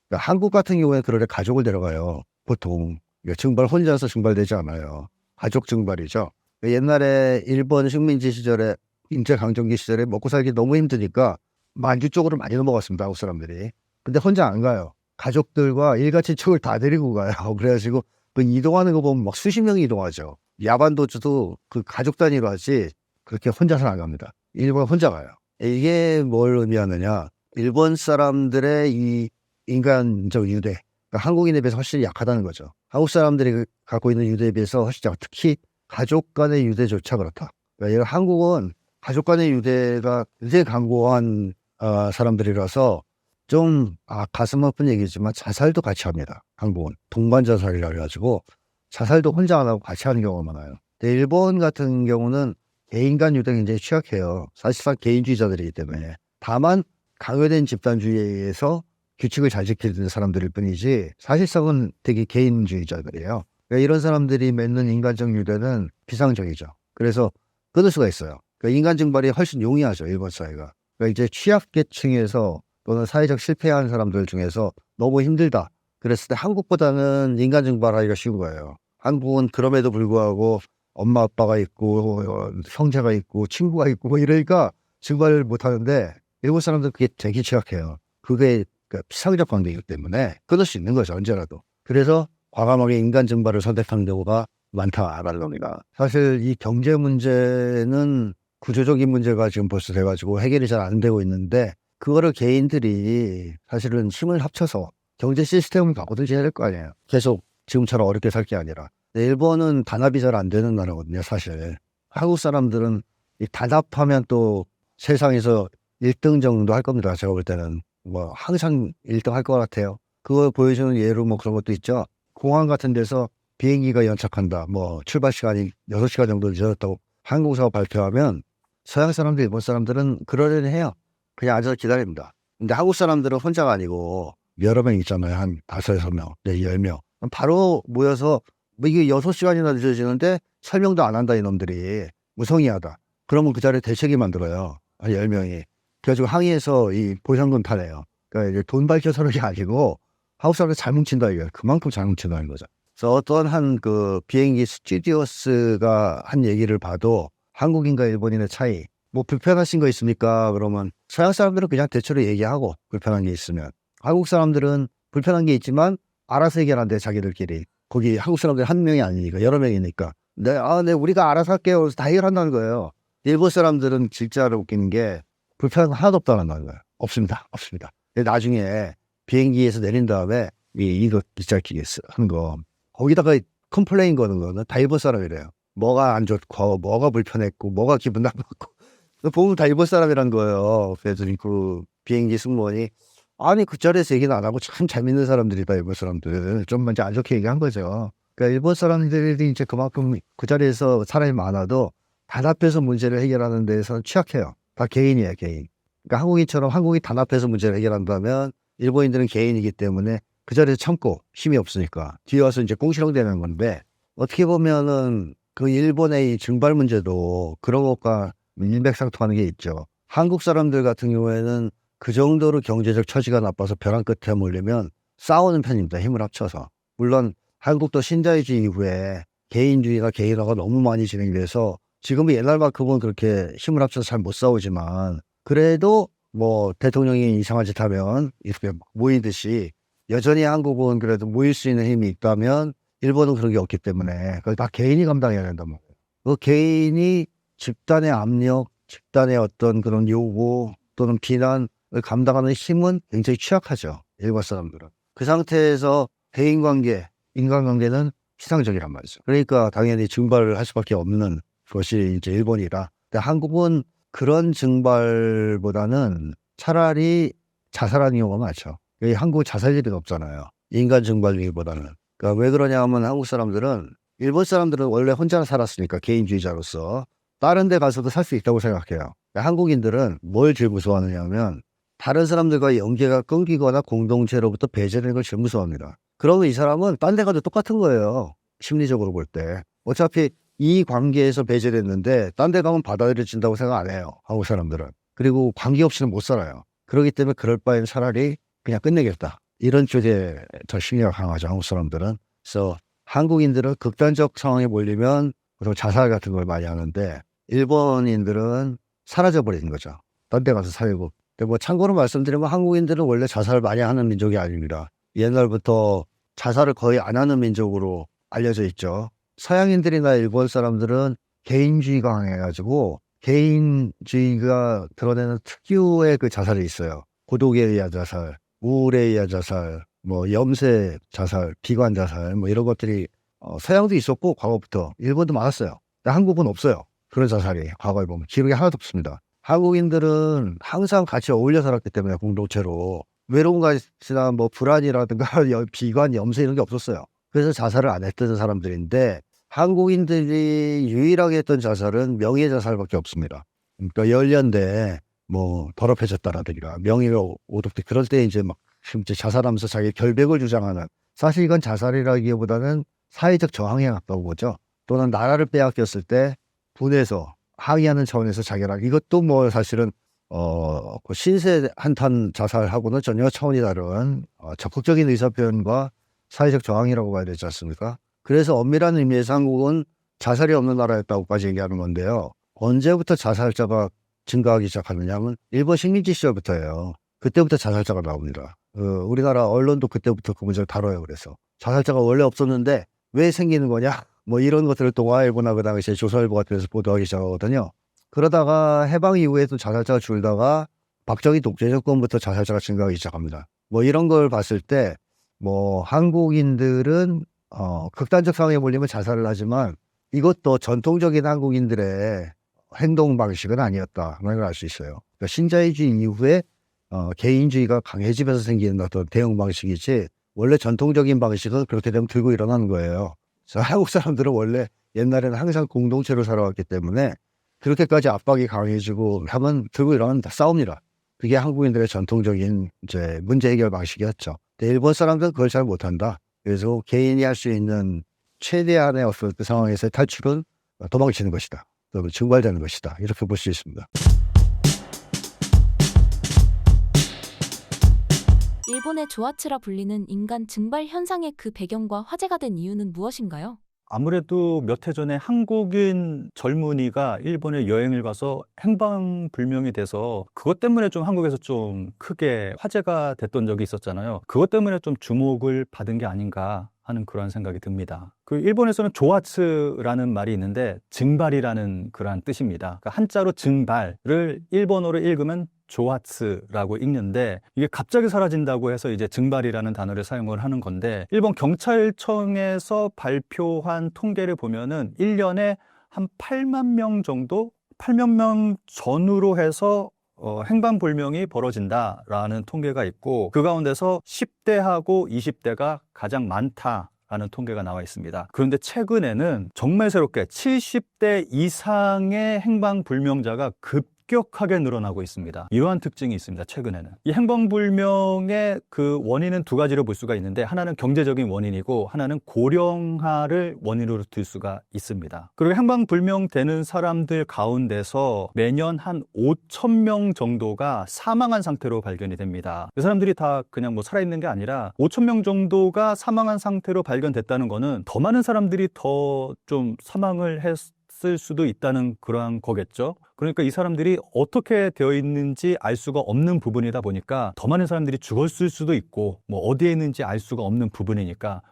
S3: 그러니까 한국 같은 경우에 그럴 때 가족을 데려가요. 보통 그러니까 증발 혼자서 증발되지 않아요. 가족 증발이죠. 그러니까 옛날에 일본 식민지 시절에 일제강점기 시절에 먹고 살기 너무 힘드니까 만주 쪽으로 많이 넘어갔습니다. 한국 사람들이. 근데 혼자 안 가요. 가족들과 일가친척을 다 데리고 가요. 그래가지고 그 이동하는 거 보면 막 수십 명이 이동하죠. 야반도주도 그 가족 단위로 하지 그렇게 혼자서는 안 갑니다. 일본 혼자 가요. 이게 뭘 의미하느냐. 일본 사람들의 이 인간적 유대, 그러니까 한국인에 비해서 훨씬 약하다는 거죠. 한국 사람들이 갖고 있는 유대에 비해서 훨씬 약하다. 특히 가족 간의 유대조차 그렇다. 그러니까 한국은 가족 간의 유대가 굉장히 강고한 사람들이라서 좀 가슴 아픈 얘기지만 자살도 같이 합니다. 한국은 동반 자살이라 해가지고 자살도 혼자 안 하고 같이 하는 경우가 많아요. 근데 일본 같은 경우는 개인 간 유대가 굉장히 취약해요. 사실상 개인주의자들이기 때문에. 다만 강요된 집단주의에 의해서 규칙을 잘 지키는 사람들일 뿐이지 사실상은 되게 개인주의자들이에요. 그러니까 이런 사람들이 맺는 인간적 유대는 비상적이죠. 그래서 끊을 수가 있어요. 그러니까 인간 증발이 훨씬 용이하죠. 일본 사회가. 그러니까 이제 취약계층에서 또는 사회적 실패한 사람들 중에서 너무 힘들다. 그랬을 때 한국보다는 인간 증발하기가 쉬운 거예요. 한국은 그럼에도 불구하고 엄마 아빠가 있고 형제가 있고 친구가 있고 뭐 이러니까 증발을 못하는데 일본 사람들은 그게 되게 취약해요. 그게 피상적 관계이기 때문에 끊을 수 있는 거죠. 언제라도. 그래서 과감하게 인간 증발을 선택하는 경우가 많다라는 겁니다. 사실 이 경제 문제는 구조적인 문제가 지금 벌써 돼가지고 해결이 잘 안 되고 있는데 그거를 개인들이 사실은 힘을 합쳐서 경제 시스템을 바꾸든지 해야 될 거 아니에요. 계속 지금처럼 어렵게 살 게 아니라. 일본은 단합이 잘 안 되는 나라거든요. 사실. 한국 사람들은 이 단합하면 또 세상에서 1등 정도 할 겁니다. 제가 볼 때는. 뭐 항상 1등 할 것 같아요. 그걸 보여주는 예로 뭐 그런 것도 있죠. 공항 같은 데서 비행기가 연착한다. 뭐 출발 시간이 6시간 정도 늦어졌다고 항공사가 발표하면 서양 사람들, 일본 사람들은 그러려니 해요. 그냥 앉아서 기다립니다. 근데 한국 사람들은 혼자가 아니고 여러 명 있잖아요. 한 5-6명, 10명. 바로 모여서 뭐 이게 6시간이나 늦어지는데 설명도 안 한다 이놈들이. 무성의하다. 그러면 그 자리에 대책이 만들어요. 한 10명이. 그래가지고 항의해서 이 보상금 타내요. 그러니까 이제 돈 밝혀서는 게 아니고 한국 사람들 잘 뭉친다 이거예요. 그만큼 잘 뭉친다는 거죠. 그래서 어떤 한 그 비행기 스튜디오스가 한 얘기를 봐도 한국인과 일본인의 차이, 뭐 불편하신 거 있습니까? 그러면 서양 사람들은 그냥 대체로 얘기하고 불편한 게 있으면 한국 사람들은 불편한 게 있지만 알아서 해결한대 자기들끼리. 거기 한국 사람들 한 명이 아니니까 여러 명이니까. 네, 우리가 알아서 할게요. 그래서 다 해결한다는 거예요. 일본 사람들은 진짜로 웃기는 게 불편 하나도 없다는 거예요. 없습니다. 없습니다. 근데 나중에 비행기에서 내린 다음에 이거 기차기에 하는 거 거기다가 컴플레인 거는 거는 다 일본 사람이래요. 뭐가 안 좋고 뭐가 불편했고 뭐가 기분 나빴고 보면 다 일본 사람이란 거예요. 그래서 그 비행기 승무원이 아니 그 자리에서 얘기는 안 하고 참 재밌는 사람들이다 일본 사람들 좀 먼저 안 좋게 얘기한 거죠. 그러니까 일본 사람들이 이제 그만큼 그 자리에서 사람이 많아도 단합해서 문제를 해결하는 데에서는 취약해요. 다 개인이에요, 개인. 그러니까 한국인처럼 한국이 단합해서 문제를 해결한다면 일본인들은 개인이기 때문에 그 자리에서 참고 힘이 없으니까 뒤에 와서 이제 꽁시렁대는 건데 어떻게 보면은 그 일본의 이 증발 문제도 그런 것과 일맥상통하는 게 있죠. 한국 사람들 같은 경우에는 그 정도로 경제적 처지가 나빠서 벼랑 끝에 몰리면 싸우는 편입니다. 힘을 합쳐서. 물론 한국도 신자유주의 이후에 개인주의가 개인화가 너무 많이 진행돼서 지금은 옛날만큼은 그렇게 힘을 합쳐서 잘 못 싸우지만 그래도 뭐 대통령이 이상한 짓 하면 이렇게 모이듯이 여전히 한국은 그래도 모일 수 있는 힘이 있다면 일본은 그런 게 없기 때문에 그걸 다 개인이 감당해야 된단 말이에요. 그 개인이 집단의 압력, 집단의 어떤 그런 요구 또는 비난을 감당하는 힘은 굉장히 취약하죠. 일본 사람들은. 그 상태에서 대인관계, 인간관계는 피상적이란 말이죠. 그러니까 당연히 증발을 할 수밖에 없는 것이 이제 일본이라. 근데 한국은 그런 증발보다는 차라리 자살하는 경우가 많죠. 한국은 자살 일이 없잖아요. 인간 증발보다는. 그러니까 왜 그러냐 하면 한국 사람들은 일본 사람들은 원래 혼자 살았으니까 개인주의자로서 다른 데 가서도 살 수 있다고 생각해요. 그러니까 한국인들은 뭘 제일 무서워하느냐 하면 다른 사람들과의 연계가 끊기거나 공동체로부터 배제되는 걸 제일 무서워합니다. 그러면 이 사람은 딴 데 가도 똑같은 거예요. 심리적으로 볼 때. 어차피 이 관계에서 배제됐는데 딴 데 가면 받아들여진다고 생각 안 해요. 한국 사람들은. 그리고 관계 없이는 못 살아요. 그렇기 때문에 그럴 바에는 차라리 그냥 끝내겠다. 이런 쪽에 더 심리가 강하죠. 한국 사람들은. 그래서 한국인들은 극단적 상황에 몰리면 보통 자살 같은 걸 많이 하는데 일본인들은 사라져버리는 거죠. 딴 데 가서 살고. 근데 뭐 참고로 말씀드리면 한국인들은 원래 자살을 많이 하는 민족이 아닙니다. 옛날부터 자살을 거의 안 하는 민족으로 알려져 있죠. 서양인들이나 일본 사람들은 개인주의가 강해가지고 개인주의가 드러내는 특유의 그 자살이 있어요. 고독에 의한 자살, 우울에 의한 자살, 뭐 염세 자살, 비관 자살 뭐 이런 것들이 서양도 있었고 과거부터 일본도 많았어요. 근데 한국은 없어요. 그런 자살이 과거에 보면 기록이 하나도 없습니다. 한국인들은 항상 같이 어울려 살았기 때문에 공동체로 외로운 것이나 뭐 불안이라든가 비관, 염세 이런 게 없었어요. 그래서 자살을 안 했던 사람들인데 한국인들이 유일하게 했던 자살은 명예자살밖에 없습니다. 그러니까 연련대 뭐 더럽혀졌다라든가 명예가 오독돼 그럴 때 이제 막 이제 자살하면서 자기 결백을 주장하는 사실 이건 자살이라기보다는 사회적 저항에 가까운 거죠. 또는 나라를 빼앗겼을 때 분해서 항의하는 차원에서 자결하기 이것도 뭐 사실은 그 신세 한탄 자살하고는 전혀 차원이 다른 적극적인 의사표현과 사회적 저항이라고 봐야 되지 않습니까? 그래서 엄밀한 의미에서 한국은 자살이 없는 나라였다고까지 얘기하는 건데요. 언제부터 자살자가 증가하기 시작하느냐 하면 일본 식민지 시절부터예요. 그때부터 자살자가 나옵니다. 우리나라 언론도 그때부터 그 문제를 다뤄요. 그래서 자살자가 원래 없었는데 왜 생기는 거냐? 뭐 이런 것들을 동아일보나 그 당시에 조선일보 같은 데서 보도하기 시작하거든요. 그러다가 해방 이후에도 자살자가 줄다가 박정희 독재 정권부터 자살자가 증가하기 시작합니다. 뭐 이런 걸 봤을 때 뭐 한국인들은 극단적 상황에 몰리면 자살을 하지만 이것도 전통적인 한국인들의 행동 방식은 아니었다. 그런 걸 알 수 있어요. 그러니까 신자유주의 이후에 개인주의가 강해지면서 생기는 어떤 대응 방식이지 원래 전통적인 방식은 그렇게 되면 들고 일어나는 거예요. 그래서 한국 사람들은 원래 옛날에는 항상 공동체로 살아왔기 때문에 그렇게까지 압박이 강해지고 하면 들고 일어나면 다 싸웁니다. 그게 한국인들의 전통적인 이제 문제 해결 방식이었죠. 근데 일본 사람들은 그걸 잘 못한다. 그래서 개인이 할 수 있는 최대한의 어떤 그 상황에서의 탈출은 도망치는 것이다. 또 증발되는 것이다. 이렇게 볼 수 있습니다.
S2: 일본의 조아츠라 불리는 인간 증발 현상의 그 배경과 화제가 된 이유는 무엇인가요?
S4: 아무래도 몇 해 전에 한국인 젊은이가 일본에 여행을 가서 행방불명이 돼서 그것 때문에 좀 한국에서 좀 크게 화제가 됐던 적이 있었잖아요. 그것 때문에 좀 주목을 받은 게 아닌가 하는 그런 생각이 듭니다. 그 일본에서는 조아츠라는 말이 있는데 증발이라는 그러한 뜻입니다. 그러니까 한자로 증발을 일본어로 읽으면 조아츠라고 읽는데 이게 갑자기 사라진다고 해서 이제 증발이라는 단어를 사용을 하는 건데 일본 경찰청에서 발표한 통계를 보면은 1년에 한 8만 명 정도 8만 명 전후로 해서 행방불명이 벌어진다라는 통계가 있고 그 가운데서 10대하고 20대가 가장 많다라는 통계가 나와 있습니다. 그런데 최근에는 정말 새롭게 70대 이상의 행방불명자가 급격하게 늘어나고 있습니다. 이러한 특징이 있습니다. 최근에는 이 행방불명의 그 원인은 두 가지로 볼 수가 있는데 하나는 경제적인 원인이고 하나는 고령화를 원인으로 들 수가 있습니다. 그리고 행방불명 되는 사람들 가운데서 매년 한 5천 명 정도가 사망한 상태로 발견이 됩니다. 그 사람들이 다 그냥 뭐 살아있는 게 아니라 5천 명 정도가 사망한 상태로 발견됐다는 거는 더 많은 사람들이 더 좀 사망을 했을 수도 있다는 그러한 거겠죠. 그러니까 이 사람들이 어떻게 되어 있는지 알 수가 없는 부분이다 보니까 더 많은 사람들이 죽었을 수도 있고 뭐 어디에 있는지 알 수가 없는 부분이니까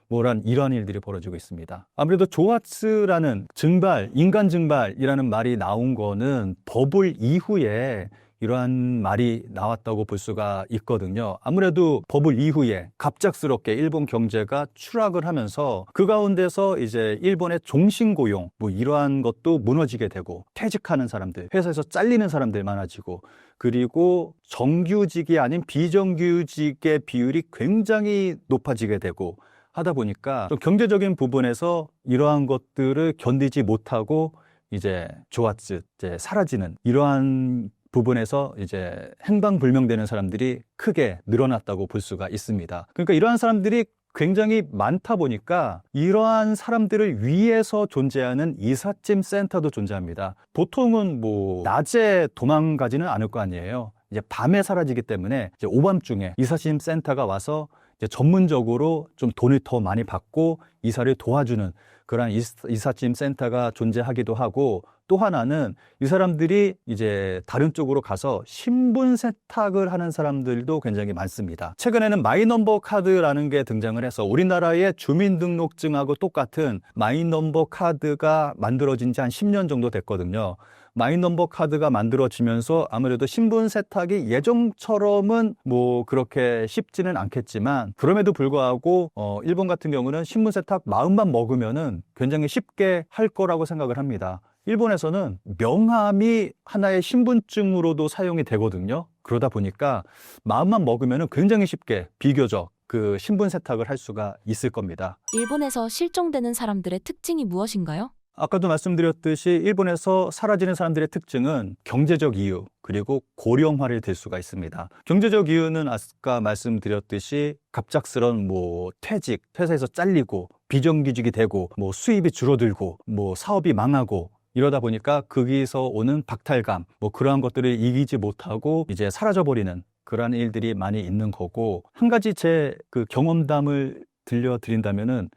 S4: 이러한 일들이 벌어지고 있습니다. 아무래도 조아츠라는 증발, 인간 증발이라는 말이 나온 거는 버블 이후에 이러한 말이 나왔다고 볼 수가 있거든요. 아무래도 버블 이후에 갑작스럽게 일본 경제가 추락을 하면서 그 가운데서 이제 일본의 종신고용 뭐 이러한 것도 무너지게 되고 퇴직하는 사람들, 회사에서 잘리는 사람들 많아지고 그리고 정규직이 아닌 비정규직의 비율이 굉장히 높아지게 되고 하다 보니까 좀 경제적인 부분에서 이러한 것들을 견디지 못하고 이제 조아츠, 이제 사라지는 이러한 부분에서 이제 행방불명되는 사람들이 크게 늘어났다고 볼 수가 있습니다. 그러니까 이러한 사람들이 굉장히 많다 보니까 이러한 사람들을 위해서 존재하는 이삿짐 센터도 존재합니다. 보통은 뭐 낮에 도망가지는 않을 거 아니에요. 이제 밤에 사라지기 때문에 이제 오밤중에 이삿짐 센터가 와서 이제 전문적으로 좀 돈을 더 많이 받고 이사를 도와주는 그런 이삿짐 센터가 존재하기도 하고 또 하나는 이 사람들이 이제 다른 쪽으로 가서 신분 세탁을 하는 사람들도 굉장히 많습니다. 최근에는 마이넘버 카드라는 게 등장을 해서 우리나라의 주민등록증하고 똑같은 마이넘버 카드가 만들어진 지 한 10년 정도 됐거든요. 마이넘버 카드가 만들어지면서 아무래도 신분 세탁이 예전처럼은 뭐 그렇게 쉽지는 않겠지만 그럼에도 불구하고 일본 같은 경우는 신분 세탁 마음만 먹으면은 굉장히 쉽게 할 거라고 생각을 합니다. 일본에서는 명함이 하나의 신분증으로도 사용이 되거든요. 그러다 보니까 마음만 먹으면은 굉장히 쉽게 비교적 그 신분 세탁을 할 수가 있을 겁니다.
S2: 일본에서 실종되는 사람들의 특징이 무엇인가요?
S4: 아까도 말씀드렸듯이 일본에서 사라지는 사람들의 특징은 경제적 이유 그리고 고령화를 들 수가 있습니다. 경제적 이유는 아까 말씀드렸듯이 갑작스런 뭐 퇴직, 회사에서 잘리고 비정규직이 되고 뭐 수입이 줄어들고 뭐 사업이 망하고 이러다 보니까 거기서 오는 박탈감 뭐 그러한 것들을 이기지 못하고 이제 사라져버리는 그러한 일들이 많이 있는 거고 한 가지 제 그 경험담을 들려드린다면은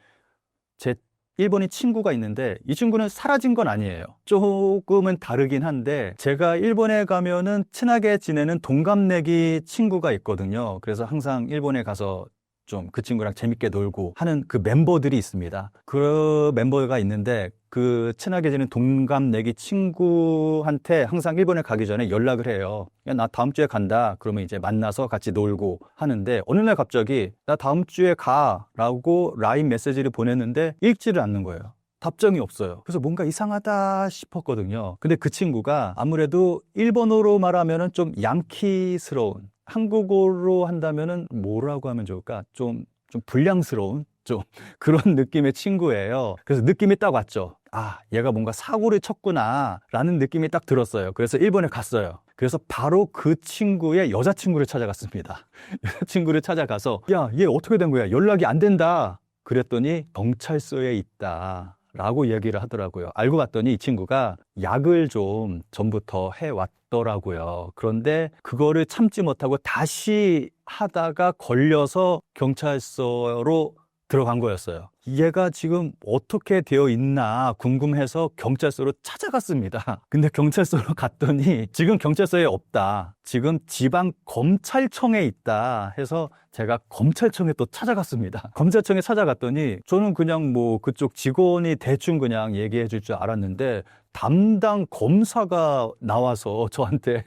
S4: 제 일본인 친구가 있는데 이 친구는 사라진 건 아니에요. 조금은 다르긴 한데 제가 일본에 가면은 친하게 지내는 동갑내기 친구가 있거든요. 그래서 항상 일본에 가서 좀 그 친구랑 재밌게 놀고 하는 그 멤버들이 있습니다. 그 멤버가 있는데 그 친하게 지내는 동갑내기 친구한테 항상 일본에 가기 전에 연락을 해요. 야, 나 다음 주에 간다. 그러면 이제 만나서 같이 놀고 하는데 어느 날 갑자기 나 다음 주에 가라고 라인 메시지를 보냈는데 읽지를 않는 거예요. 답장이 없어요. 그래서 뭔가 이상하다 싶었거든요. 근데 그 친구가 아무래도 일본어로 말하면은 좀 양키스러운 한국어로 한다면은 뭐라고 하면 좋을까? 좀 불량스러운 좀 그런 느낌의 친구예요. 그래서 느낌이 딱 왔죠. 아, 얘가 뭔가 사고를 쳤구나 라는 느낌이 딱 들었어요. 그래서 일본에 갔어요. 그래서 바로 그 친구의 여자친구를 찾아갔습니다. 여자친구를 찾아가서 야, 얘 어떻게 된 거야? 연락이 안 된다. 그랬더니 경찰서에 있다 라고 얘기를 하더라고요. 알고 봤더니 이 친구가 약을 좀 전부터 해왔더라고요. 그런데 그거를 참지 못하고 다시 하다가 걸려서 경찰서로 들어간 거였어요. 얘가 지금 어떻게 되어 있나 궁금해서 경찰서로 찾아갔습니다. 근데 경찰서로 갔더니 지금 경찰서에 없다. 지금 지방 검찰청에 있다 해서 제가 검찰청에 또 찾아갔습니다. 검찰청에 찾아갔더니 저는 그냥 뭐 그쪽 직원이 대충 그냥 얘기해 줄 줄 알았는데 담당 검사가 나와서 저한테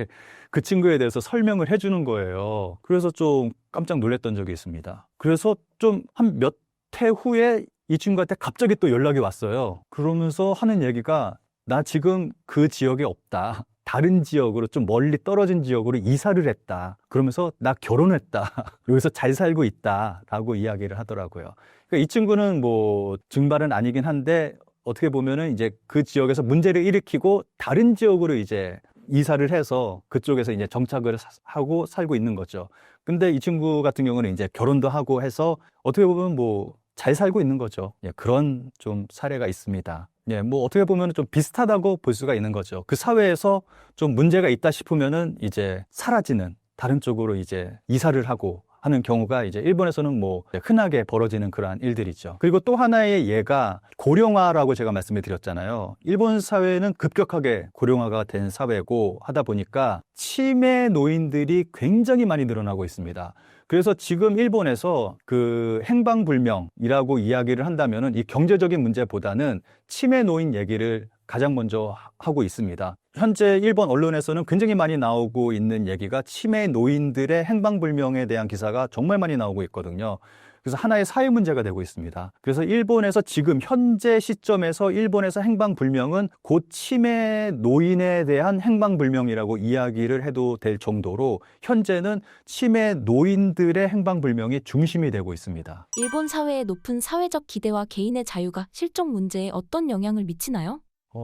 S4: 그 친구에 대해서 설명을 해주는 거예요. 그래서 좀 깜짝 놀랐던 적이 있습니다. 그래서 좀 한 몇 해 후에 이 친구한테 갑자기 또 연락이 왔어요. 그러면서 하는 얘기가 나 지금 그 지역에 없다. 다른 지역으로 좀 멀리 떨어진 지역으로 이사를 했다. 그러면서 나 결혼했다. 여기서 잘 살고 있다. 라고 이야기를 하더라고요. 그러니까 이 친구는 뭐 증발은 아니긴 한데 어떻게 보면은 이제 그 지역에서 문제를 일으키고 다른 지역으로 이제 이사를 해서 그쪽에서 이제 정착을 하고 살고 있는 거죠. 근데 이 친구 같은 경우는 이제 결혼도 하고 해서 어떻게 보면 뭐 잘 살고 있는 거죠. 예, 그런 좀 사례가 있습니다. 예, 뭐 어떻게 보면 좀 비슷하다고 볼 수가 있는 거죠. 그 사회에서 좀 문제가 있다 싶으면은 이제 사라지는 다른 쪽으로 이제 이사를 하고 하는 경우가 이제 일본에서는 뭐 흔하게 벌어지는 그러한 일들이죠. 그리고 또 하나의 예가 고령화라고 제가 말씀을 드렸잖아요. 일본 사회는 급격하게 고령화가 된 사회고 하다 보니까 치매 노인들이 굉장히 많이 늘어나고 있습니다. 그래서 지금 일본에서 그 행방불명이라고 이야기를 한다면은 이 경제적인 문제보다는 치매 노인 얘기를 가장 먼저 하고 있습니다. 현재 일본 언론에서는 굉장히 많이 나오고 있는 얘기가 치매 노인들의 행방불명에 대한 기사가 정말 많이 나오고 있거든요. 그래서 하나의 사회 문제가 되고 있습니다. 그래서 일본에서 지금 현재 시점에서 일본에서 행방불명은 곧 치매 노인에 대한 행방불명이라고 이야기를 해도 될 정도로 현재는 치매 노인들의 행방불명이 중심이 되고 있습니다.
S2: 일본 사회의 높은 사회적 기대와 개인의 자유가 실종 문제에 어떤 영향을 미치나요?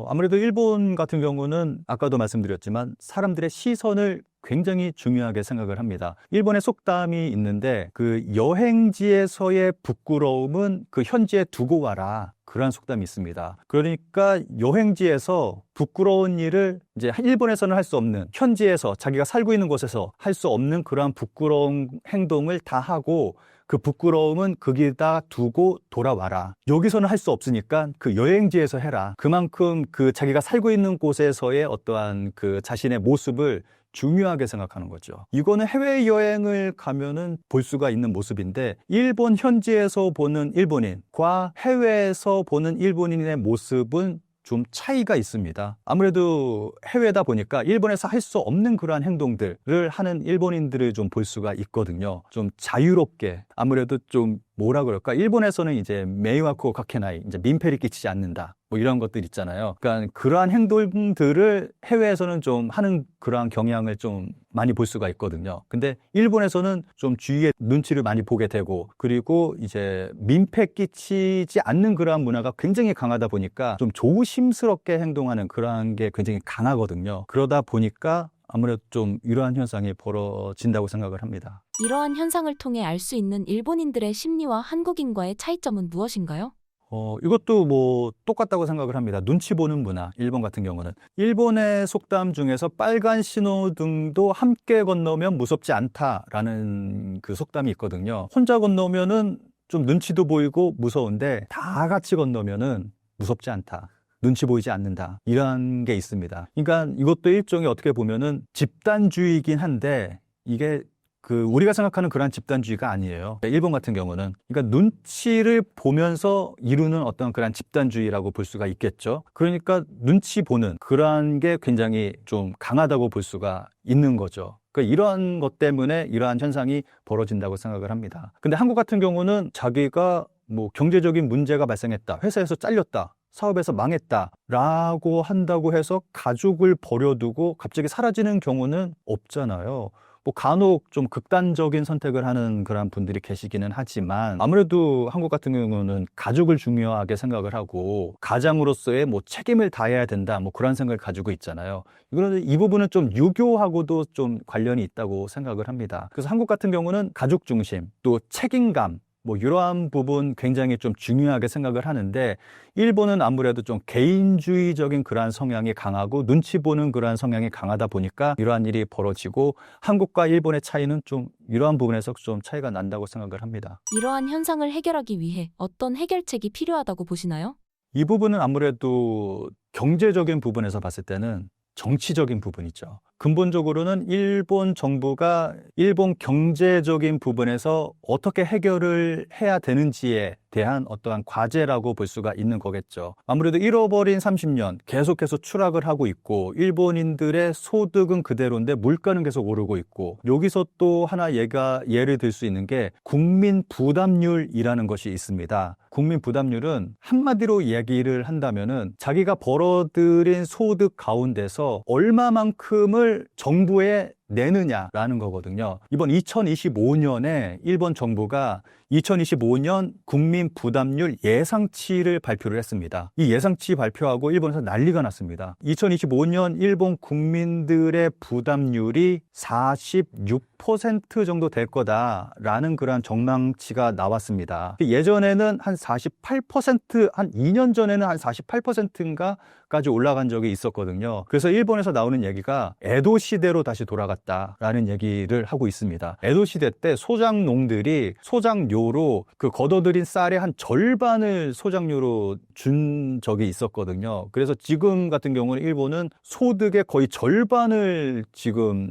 S4: 아무래도 일본 같은 경우는 아까도 말씀드렸지만 사람들의 시선을 굉장히 중요하게 생각을 합니다. 일본의 속담이 있는데 그 여행지에서의 부끄러움은 그 현지에 두고 와라. 그런 속담이 있습니다. 그러니까 여행지에서 부끄러운 일을 이제 일본에서는 할 수 없는 현지에서 자기가 살고 있는 곳에서 할 수 없는 그러한 부끄러운 행동을 다 하고 그 부끄러움은 거기다 두고 돌아와라. 여기서는 할 수 없으니까 그 여행지에서 해라. 그만큼 그 자기가 살고 있는 곳에서의 어떠한 그 자신의 모습을 중요하게 생각하는 거죠. 이거는 해외여행을 가면은 볼 수가 있는 모습인데 일본 현지에서 보는 일본인과 해외에서 보는 일본인의 모습은 좀 차이가 있습니다. 아무래도 해외다 보니까 일본에서 할 수 없는 그러한 행동들을 하는 일본인들을 좀 볼 수가 있거든요. 좀 자유롭게 아무래도 좀 뭐라 그럴까? 일본에서는 이제 메이와쿠 가케나이, 이제 민폐를 끼치지 않는다. 뭐 이런 것들 있잖아요. 그러니까 그러한 행동들을 해외에서는 좀 하는 그러한 경향을 좀 많이 볼 수가 있거든요. 근데 일본에서는 좀 주위에 눈치를 많이 보게 되고 그리고 이제 민폐 끼치지 않는 그러한 문화가 굉장히 강하다 보니까 좀 조심스럽게 행동하는 그러한 게 굉장히 강하거든요. 그러다 보니까 아무래도 좀 이러한 현상이 벌어진다고 생각을 합니다.
S2: 이러한 현상을 통해 알 수 있는 일본인들의 심리와 한국인과의 차이점은 무엇인가요?
S4: 이것도 뭐 똑같다고 생각을 합니다. 눈치 보는 문화, 일본 같은 경우는. 일본의 속담 중에서 빨간 신호등도 함께 건너면 무섭지 않다라는 그 속담이 있거든요. 혼자 건너면은 좀 눈치도 보이고 무서운데 다 같이 건너면은 무섭지 않다. 눈치 보이지 않는다. 이런 게 있습니다. 그러니까 이것도 일종의 어떻게 보면은 집단주의이긴 한데 이게 그 우리가 생각하는 그런 집단주의가 아니에요. 일본 같은 경우는 그러니까 눈치를 보면서 이루는 어떤 그런 집단주의라고 볼 수가 있겠죠. 그러니까 눈치 보는 그러한 게 굉장히 좀 강하다고 볼 수가 있는 거죠. 그러니까 이러한 것 때문에 이러한 현상이 벌어진다고 생각을 합니다. 근데 한국 같은 경우는 자기가 뭐 경제적인 문제가 발생했다, 회사에서 잘렸다, 사업에서 망했다라고 한다고 해서 가족을 버려두고 갑자기 사라지는 경우는 없잖아요. 뭐 간혹 좀 극단적인 선택을 하는 그런 분들이 계시기는 하지만 아무래도 한국 같은 경우는 가족을 중요하게 생각을 하고 가장으로서의 뭐 책임을 다해야 된다 뭐 그런 생각을 가지고 있잖아요. 이거는 이 부분은 좀 유교하고도 좀 관련이 있다고 생각을 합니다. 그래서 한국 같은 경우는 가족 중심 또 책임감 뭐 이러한 부분 굉장히 좀 중요하게 생각을 하는데 일본은 아무래도 좀 개인주의적인 그러한 성향이 강하고 눈치 보는 그러한 성향이 강하다 보니까 이러한 일이 벌어지고 한국과 일본의 차이는 좀 이러한 부분에서 좀 차이가 난다고 생각을 합니다.
S2: 이러한 현상을 해결하기 위해 어떤 해결책이 필요하다고 보시나요?
S4: 이 부분은 아무래도 경제적인 부분에서 봤을 때는 정치적인 부분이죠. 근본적으로는 일본 정부가 일본 경제적인 부분에서 어떻게 해결을 해야 되는지에 대한 어떠한 과제라고 볼 수가 있는 거겠죠. 아무래도 잃어버린 30년 계속해서 추락을 하고 있고 일본인들의 소득은 그대로인데 물가는 계속 오르고 있고 여기서 또 하나 예를 들 수 있는 게 국민 부담률이라는 것이 있습니다. 국민 부담률은 한마디로 얘기를 한다면은 자기가 벌어들인 소득 가운데서 얼마만큼을 정부에 내느냐라는 거거든요. 이번 2025년에 일본 정부가 2025년 국민 부담률 예상치를 발표를 했습니다. 이 예상치 발표하고 일본에서 난리가 났습니다. 2025년 일본 국민들의 부담률이 46% 정도 될 거다라는 그런 전망치가 나왔습니다. 예전에는 한 48%, 한 2년 전에는 한 48%인가 까지 올라간 적이 있었거든요. 그래서 일본에서 나오는 얘기가 에도 시대로 다시 돌아갔다라는 얘기를 하고 있습니다. 에도 시대 때 소작농들이 소작료로 그 걷어들인 쌀의 한 절반을 소작료로 준 적이 있었거든요. 그래서 지금 같은 경우는 일본은 소득의 거의 절반을 지금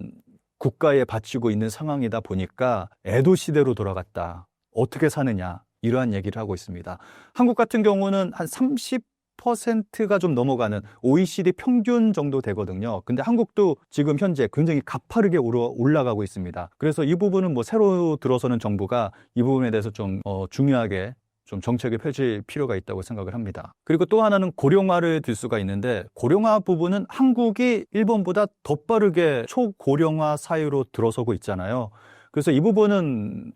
S4: 국가에 바치고 있는 상황이다 보니까 에도 시대로 돌아갔다. 어떻게 사느냐 이러한 얘기를 하고 있습니다. 한국 같은 경우는 한 30%가 좀 넘어가는 OECD 평균 정도 되거든요. 근데 한국도 지금 현재 굉장히 가파르게 올라가고 있습니다. 그래서 이 부분은 뭐 새로 들어서는 정부가 이 부분에 대해서 좀 중요하게 좀 정책을 펼칠 필요가 있다고 생각을 합니다. 그리고 또 하나는 고령화를 들 수가 있는데 고령화 부분은 한국이 일본보다 더 빠르게 초고령화 사회로 들어서고 있잖아요. 그래서 이 부분은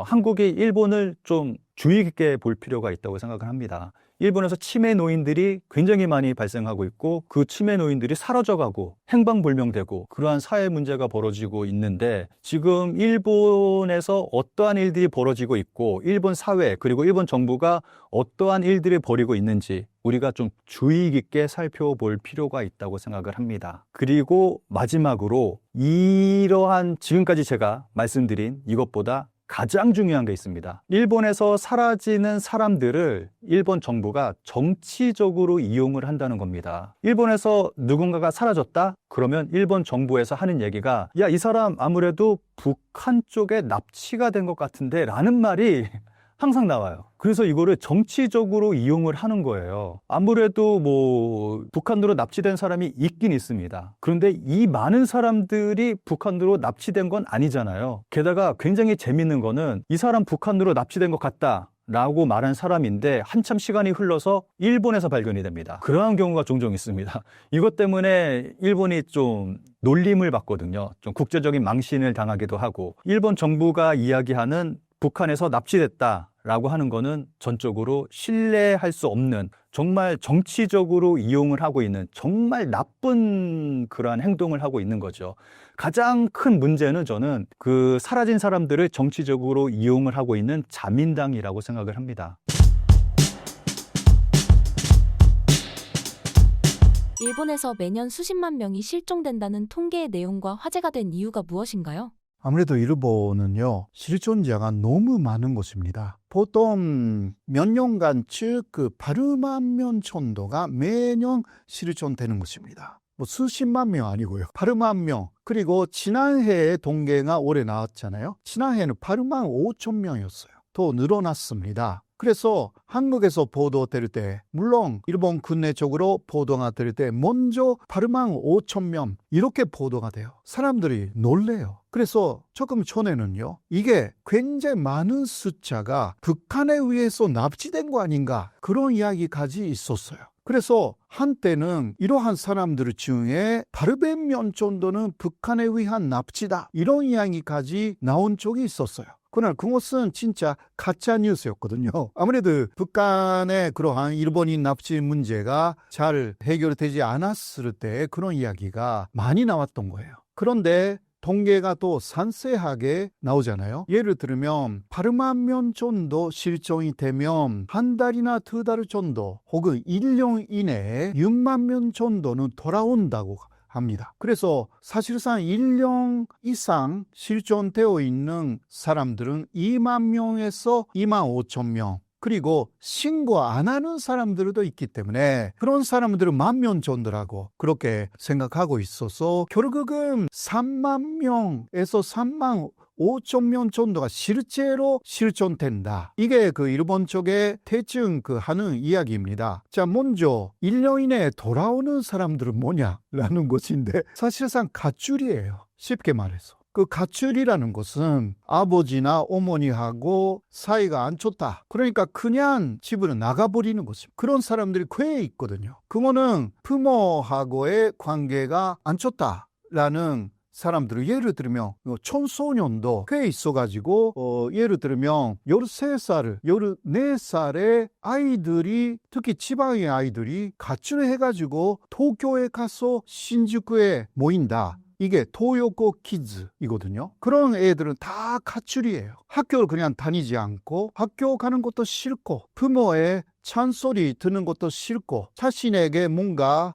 S4: 한국이 일본을 좀 주의 깊게 볼 필요가 있다고 생각을 합니다. 일본에서 치매 노인들이 굉장히 많이 발생하고 있고 그 치매 노인들이 사라져가고 행방불명되고 그러한 사회 문제가 벌어지고 있는데 지금 일본에서 어떠한 일들이 벌어지고 있고 일본 사회 그리고 일본 정부가 어떠한 일들을 벌이고 있는지 우리가 좀 주의 깊게 살펴볼 필요가 있다고 생각을 합니다. 그리고 마지막으로 이러한 지금까지 제가 말씀드린 이것보다 가장 중요한 게 있습니다. 일본에서 사라지는 사람들을 일본 정부가 정치적으로 이용을 한다는 겁니다. 일본에서 누군가가 사라졌다? 그러면 일본 정부에서 하는 얘기가 야, 이 사람 아무래도 북한 쪽에 납치가 된 것 같은데 라는 말이 항상 나와요. 그래서 이거를 정치적으로 이용을 하는 거예요. 아무래도 뭐 북한으로 납치된 사람이 있긴 있습니다. 그런데 이 많은 사람들이 북한으로 납치된 건 아니잖아요. 게다가 굉장히 재밌는 거는 이 사람 북한으로 납치된 것 같다 라고 말한 사람인데 한참 시간이 흘러서 일본에서 발견이 됩니다. 그러한 경우가 종종 있습니다. 이것 때문에 일본이 좀 놀림을 받거든요. 좀 국제적인 망신을 당하기도 하고 일본 정부가 이야기하는 북한에서 납치됐다라고 하는 거는 전적으로 신뢰할 수 없는 정말 정치적으로 이용을 하고 있는 정말 나쁜 그러한 행동을 하고 있는 거죠. 가장 큰 문제는 저는 그 사라진 사람들을 정치적으로 이용을 하고 있는 자민당이라고 생각을 합니다.
S2: 일본에서 매년 수십만 명이 실종된다는 통계의 내용과 화제가 된 이유가 무엇인가요?
S1: 아무래도 일본은요, 실존자가 너무 많은 곳입니다. 보통 몇 년간 그 8만 정도가 매년 실존되는 곳입니다. 뭐 수십만 명 아니고요. 8만 명. 그리고 지난해에 통계가 올해 나왔잖아요. 지난해에는 8만 5천 명이었어요. 더 늘어났습니다. 그래서 한국에서 보도될 때, 물론 일본 국내 쪽으로 보도가 될 때 먼저 8만 5천 명 이렇게 보도가 돼요. 사람들이 놀래요. 그래서 조금 전에는요, 이게 굉장히 많은 숫자가 북한에 의해서 납치된 거 아닌가 그런 이야기까지 있었어요. 그래서 한때는 이러한 사람들 중에 800명 정도는 북한에 의한 납치다 이런 이야기까지 나온 적이 있었어요. 그러나 그것은 진짜 가짜 뉴스였거든요. 아무래도 북한의 그러한 일본인 납치 문제가 잘 해결되지 않았을 때 그런 이야기가 많이 나왔던 거예요. 그런데 통계가 또 상세하게 나오잖아요. 예를 들면 8만 명 정도 실종이 되면 한 달이나 두 달 정도 혹은 1년 이내에 6만 명 정도는 돌아온다고 합니다. 그래서 사실상 1년 이상 실종되어 있는 사람들은 2만 명에서 2만 5천 명, 그리고 신고 안 하는 사람들도 있기 때문에 그런 사람들은 10,000명 정도라고 그렇게 생각하고 있어서 결국은 3만 명에서 3만 5천 명 정도가 실제로 실종된다. 이게 그 일본 쪽에 대충 하는 이야기입니다. 자, 먼저 1년 이내에 돌아오는 사람들은 뭐냐라는 것인데 사실상 가출이에요. 쉽게 말해서. 그 가출이라는 것은 아버지나 어머니하고 사이가 안 좋다. 그러니까 그냥 집으로 나가버리는 것입니다. 그런 사람들이 꽤 있거든요. 그거는 부모하고의 관계가 안 좋다라는 사람들을 예를 들면 청소년도 꽤 있어가지고 예를 들면 13살, 14살의 아이들이 특히 지방의 아이들이 가출해가지고 도쿄에 가서 신주쿠에 모인다. 이게 도요코 키즈이거든요. 그런 애들은 다 가출이에요. 학교를 그냥 다니지 않고 학교 가는 것도 싫고 부모의 찬소리 듣는 것도 싫고 자신에게 뭔가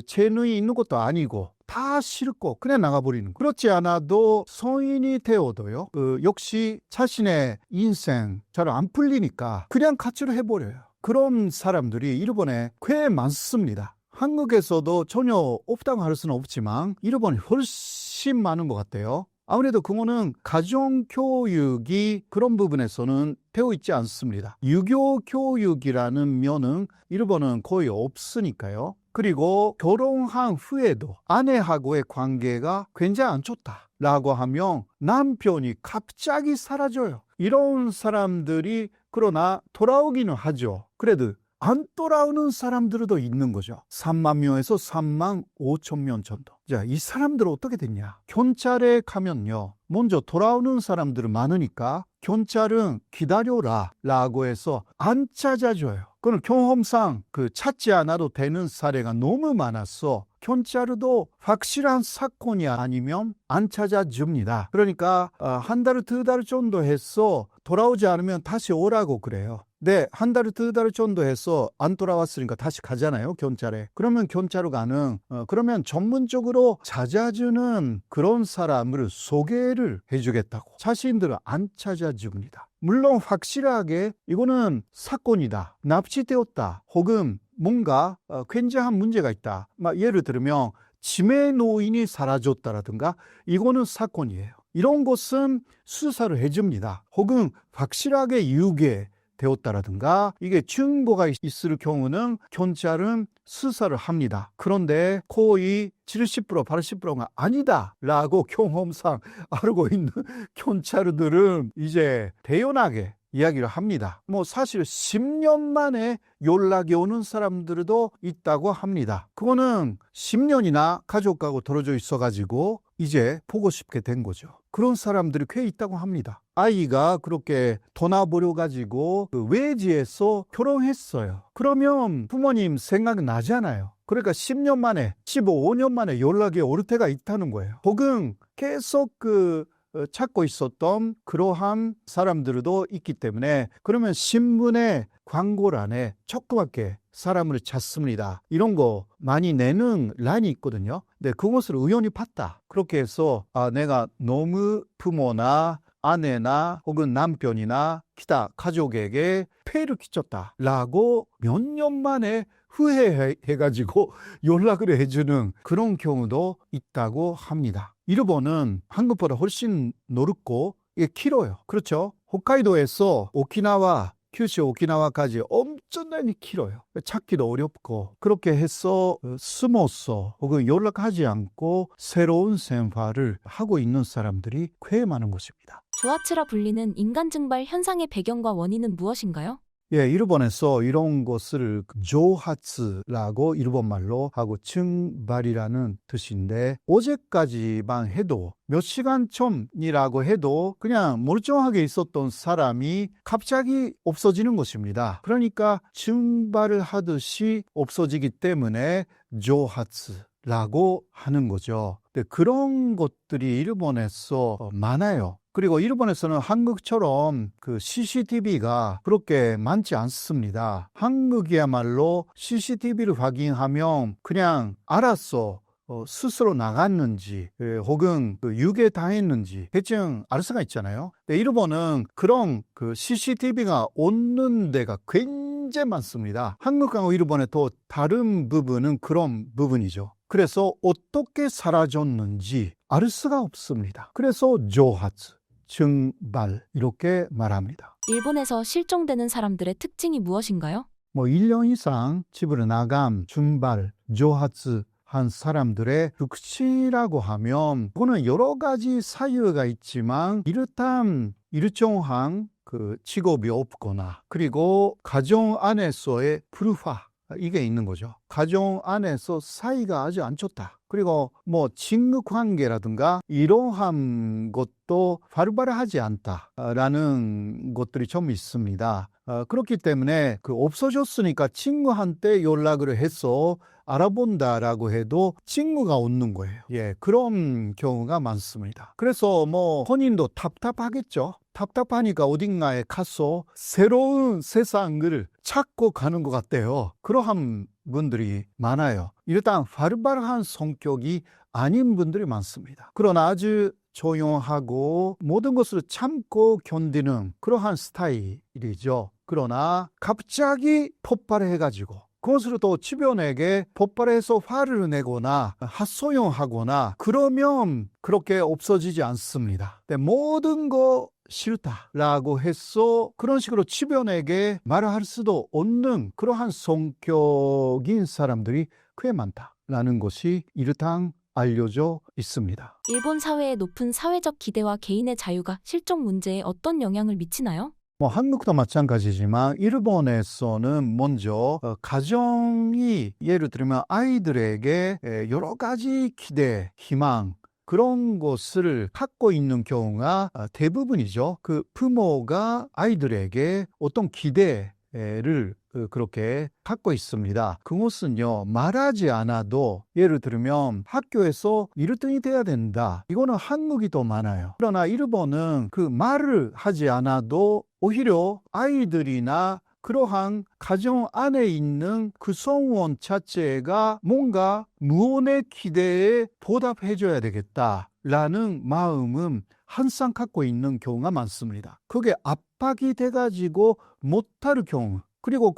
S1: 재능이 있는 것도 아니고 다 싫고 그냥 나가버리는 거예요. 그렇지 않아도 성인이 되어도요. 역시 자신의 인생 잘 안 풀리니까 그냥 가출을 해버려요. 그런 사람들이 일본에 꽤 많습니다. 한국에서도 전혀 없다고 할 수는 없지만 일본이 훨씬 많은 것 같아요. 아무래도 그거는 가정교육이 그런 부분에서는 되어 있지 않습니다. 유교교육이라는 면은 일본은 거의 없으니까요. 그리고 결혼한 후에도 아내하고의 관계가 굉장히 안 좋다라고 하면 남편이 갑자기 사라져요. 이런 사람들이 그러나 돌아오기는 하죠. 그래도 안 돌아오는 사람들도 있는 거죠. 3만 명에서 3만 5천 명 정도. 자, 이 사람들은 어떻게 됐냐? 경찰에 가면요. 먼저 돌아오는 사람들은 많으니까 경찰은 기다려라 라고 해서 안 찾아줘요. 그건 경험상 찾지 않아도 되는 사례가 너무 많아서 경찰도 확실한 사건이 아니면 안 찾아줍니다. 그러니까 한 달, 두 달 정도 해서 돌아오지 않으면 다시 오라고 그래요. 네, 한 달, 두 달 정도 해서 안 돌아왔으니까 다시 가잖아요, 경찰에. 그러면 경찰로 가는, 그러면 전문적으로 찾아주는 그런 사람을 소개를 해주겠다고. 자신들은 안 찾아줍니다. 물론 확실하게 이거는 사건이다, 납치되었다, 혹은 뭔가 굉장한 문제가 있다. 예를 들면 치매 노인이 사라졌다라든가 이거는 사건이에요. 이런 것은 수사를 해줍니다. 혹은 확실하게 유괴되었다라든가 이게 증거가 있을 경우는 경찰은 수사를 합니다. 그런데 거의 70%, 80%가 아니다라고 경험상 알고 있는 경찰들은 이제 대연하게 이야기를 합니다. 사실 10년 만에 연락이 오는 사람들도 있다고 합니다. 그거는 10년이나 가족하고 떨어져 있어가지고 이제 보고 싶게 된 거죠. 그런 사람들이 꽤 있다고 합니다. 아이가 그렇게 떠나버려가지고 외지에서 결혼했어요. 그러면 부모님 생각 나잖아요. 그러니까 10년 만에, 15년 만에 연락이 올 때가 있다는 거예요. 혹은 계속 찾고 있었던 그러한 사람들도 있기 때문에 그러면 신문의 광고란에 조그맣게 사람을 찾습니다. 이런 거 많이 내는 라인이 있거든요. 근데 그것을 우연히 봤다. 그렇게 해서 내가 너무 부모나 아내나 혹은 남편이나 기타 가족에게 폐해를 끼쳤다 라고 몇 년 만에 후회해가지고 연락을 해주는 그런 경우도 있다고 합니다. 일본은 한국보다 훨씬 넓고 이게 길어요. 그렇죠? 홋카이도에서 오키나와, 큐슈 오키나와까지 엄청나게 길어요. 찾기도 어렵고 그렇게 해서 숨어서 혹은 연락하지 않고 새로운 생활을 하고 있는 사람들이 꽤 많은 것입니다.
S2: 조아츠라 불리는 인간 증발 현상의 배경과 원인은 무엇인가요?
S1: 예, 일본에서 이런 것을 조하츠라고 일본말로 하고 증발이라는 뜻인데 어제까지만 해도 몇 시간 전이라고 해도 그냥 멀쩡하게 있었던 사람이 갑자기 없어지는 것입니다. 그러니까 증발을 하듯이 없어지기 때문에 조하츠 라고 하는 거죠. 근데 그런 것들이 일본에서 많아요. 그리고 일본에서는 한국처럼 그 CCTV가 그렇게 많지 않습니다. 한국이야말로 CCTV를 확인하면 그냥 알았어. 스스로 나갔는지 혹은 유괴 당했는지 대충 알 수가 있잖아요. 근데 일본은 그런 그 CCTV가 없는 데가 굉장히 많습니다. 한국하고 일본의 또 다른 부분은 그런 부분이죠. 그래서 어떻게 사라졌는지 알 수가 없습니다. 그래서 조하츠, 증발 이렇게 말합니다.
S2: 일본에서 실종되는 사람들의 특징이 무엇인가요?
S1: 1년 이상 집을 나감, 증발, 조하츠 한 사람들의 특징이라고 하면 그거는 여러 가지 사유가 있지만 일정한 그 직업이 없거나 그리고 가정 안에서의 불화 이게 있는 거죠. 가정 안에서 사이가 아주 안 좋다. 그리고 친구 관계라든가 이러한 것도 활발하지 않다라는 것들이 좀 있습니다. 그렇기 때문에 없어졌으니까 친구한테 연락을 해서 알아본다라고 해도 친구가 없는 거예요. 예, 그런 경우가 많습니다. 그래서 본인도 답답하겠죠. 답답하니까 어딘가에 가서 새로운 세상을 찾고 가는 것 같아요. 그러한 분들이 많아요. 일단 활발한 성격이 아닌 분들이 많습니다. 그러나 아주 조용하고 모든 것을 참고 견디는 그러한 스타일이죠. 그러나 갑자기 폭발해가지고 그것으로 또 주변에게 폭발해서 화를 내거나 핫소용하거나 그러면 그렇게 없어지지 않습니다. 근데 모든 거 싫다라고 해서 그런 식으로 주변에게 말할 수도 없는 그러한 성격인 사람들이 꽤 많다라는 것이 일단 알려져 있습니다.
S2: 일본 사회의 높은 사회적 기대와 개인의 자유가 실종 문제에 어떤 영향을 미치나요?
S1: 한국도 마찬가지지만 일본에서는 먼저 가정이 예를 들면 아이들에게 여러 가지 기대, 희망 그런 것을 갖고 있는 경우가 대부분이죠. 그 부모가 아이들에게 어떤 기대를 그렇게 갖고 있습니다. 그것은요, 말하지 않아도 예를 들면 학교에서 1등이 돼야 된다. 이거는 한국이 더 많아요. 그러나 일본은 그 말을 하지 않아도 오히려 아이들이나 그러한 가정 안에 있는 그 성원 자체가 뭔가 무언의 기대에 보답해줘야 되겠다라는 마음은 항상 갖고 있는 경우가 많습니다. 그게 압박이 돼가지고 못할 경우 그리고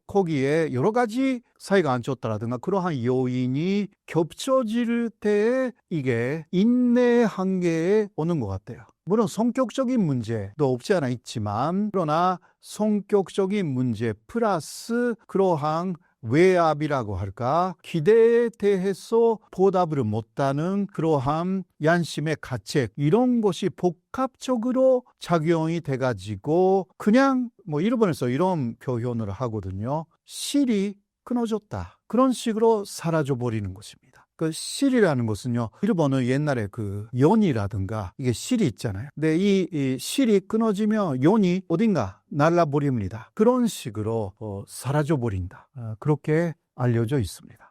S1: 거기에 여러 가지 사이가 안 좋다라든가 그러한 요인이 겹쳐질 때에 이게 인내 한계에 오는 것 같아요. 물론 성격적인 문제도 없지 않아 있지만 그러나 성격적인 문제 플러스 그러한 외압이라고 할까 기대에 대해서 보답을 못하는 그러한 양심의 가책 이런 것이 복합적으로 작용이 돼가지고 그냥 일본에서 이런 표현을 하거든요. 실이 끊어졌다. 그런 식으로 사라져 버리는 것입니다. 그 실이라는 것은요, 일본은 옛날에 그 연이라든가 이게 실이 있잖아요. 근데 이 실이 끊어지면 연이 어딘가 날라버립니다. 그런 식으로 사라져 버린다. 그렇게 알려져 있습니다.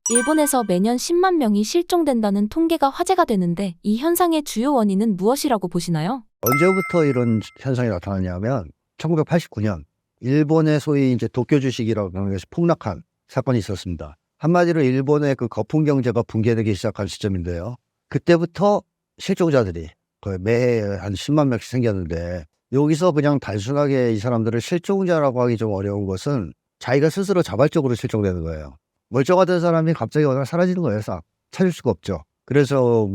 S2: 일본에서 매년 10만 명이 실종된다는 통계가 화제가 되는데 이 현상의 주요 원인은 무엇이라고 보시나요?
S3: 언제부터 이런 현상이 나타났냐면 1989년 일본의 소위 이제 도쿄 주식이라고 하는 것이 폭락한 사건이 있었습니다. 한마디로 일본의 그 거품 경제가 붕괴되기 시작한 시점인데요. 그때부터 실종자들이 거의 매해 한 10만 명씩 생겼는데 여기서 그냥 단순하게 이 사람들을 실종자라고 하기 좀 어려운 것은 자기가 스스로 자발적으로 실종되는 거예요. 멀쩡하던 사람이 갑자기 어느 날 사라지는 거예요. 싹 찾을 수가 없죠. 그래서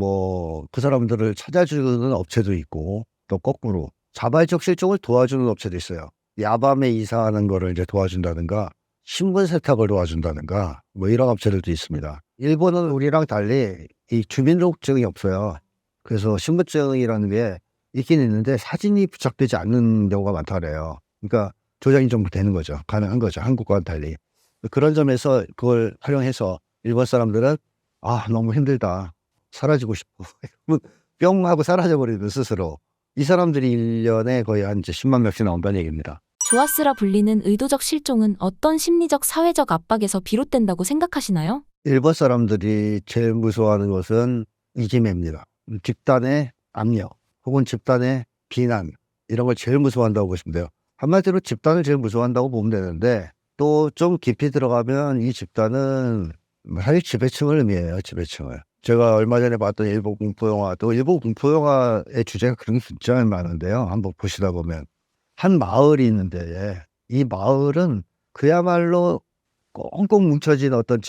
S3: 그 사람들을 찾아주는 업체도 있고 또 거꾸로 자발적 실종을 도와주는 업체도 있어요. 야밤에 이사하는 거를 이제 도와준다든가 신분 세탁을 도와준다든가 이런 업체들도 있습니다. 일본은 우리랑 달리 이 주민등록증이 없어요. 그래서 신분증이라는 게 있긴 있는데 사진이 부착되지 않는 경우가 많다 그래요. 그러니까 조작이 좀 되는 거죠. 가능한 거죠. 한국과는 달리. 그런 점에서 그걸 활용해서 일본 사람들은 너무 힘들다. 사라지고 싶고 뿅 하고 사라져버리는 스스로. 이 사람들이 1년에 거의 한 10만 명씩 나온다는 얘기입니다.
S2: 조아스라 불리는 의도적 실종은 어떤 심리적 사회적 압박에서 비롯된다고 생각하시나요?
S3: 일본 사람들이 제일 무서워하는 것은 이지메입니다. 집단의 압력 혹은 집단의 비난 이런 걸 제일 무서워한다고 보시면 돼요. 한마디로 집단을 제일 무서워한다고 보면 되는데 또 좀 깊이 들어가면 이 집단은 사실 지배층을 의미해요. 지배층을. 제가 얼마 전에 봤던 일본 공포영화, 또 일본 공포영화의 주제가 그런 게 진짜 많은데요. 한번 보시다 보면 한 마을이 있는데 이 마을은 그야말로 꽁꽁 뭉쳐진 어떤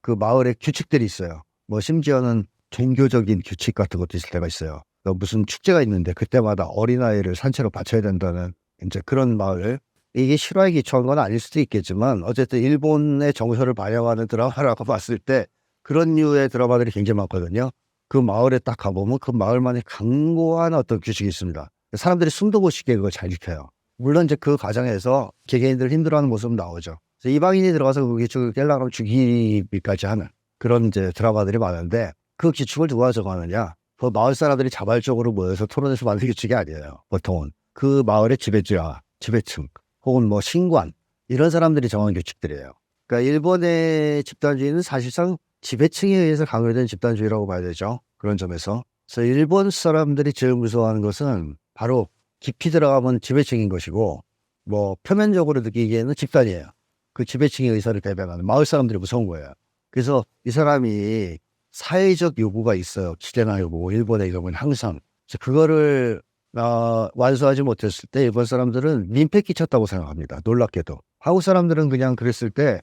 S3: 그 마을의 규칙들이 있어요. 뭐 심지어는 종교적인 규칙 같은 것도 있을 때가 있어요. 무슨 축제가 있는데 그때마다 어린아이를 산채로 바쳐야 된다는 이제 그런 마을. 이게 실화에 기초한 건 아닐 수도 있겠지만 어쨌든 일본의 정서를 반영하는 드라마라고 봤을 때 그런 류의 드라마들이 굉장히 많거든요. 그 마을에 딱 가보면 그 마을만의 강고한 어떤 규칙이 있습니다. 사람들이 숨도 못 쉬게 그걸 잘 지켜요. 물론 이제 그 과정에서 개개인들 힘들어하는 모습은 나오죠. 그래서 이방인이 들어가서 그 규칙을 깨려고 하면 죽이기까지 하는 그런 이제 드라마들이 많은데 그 규칙을 누가 정하느냐? 그 마을 사람들이 자발적으로 모여서 토론해서 만든 규칙이 아니에요. 보통은 그 마을의 지배층 혹은 뭐 신관 이런 사람들이 정한 규칙들이에요. 그러니까 일본의 집단주의는 사실상 지배층에 의해서 강요된 집단주의라고 봐야 되죠. 그런 점에서. 그래서 일본 사람들이 제일 무서워하는 것은 바로 깊이 들어가면 지배층인 것이고 뭐 표면적으로 느끼기에는 집단이에요. 그 지배층의 의사를 대변하는 마을 사람들이 무서운 거예요. 그래서 이 사람이 사회적 요구가 있어요. 실행할 요구. 일본의 경우는 항상. 그래서 그거를 완수하지 못했을 때 일본 사람들은 민폐 끼쳤다고 생각합니다. 놀랍게도. 한국 사람들은 그냥 그랬을 때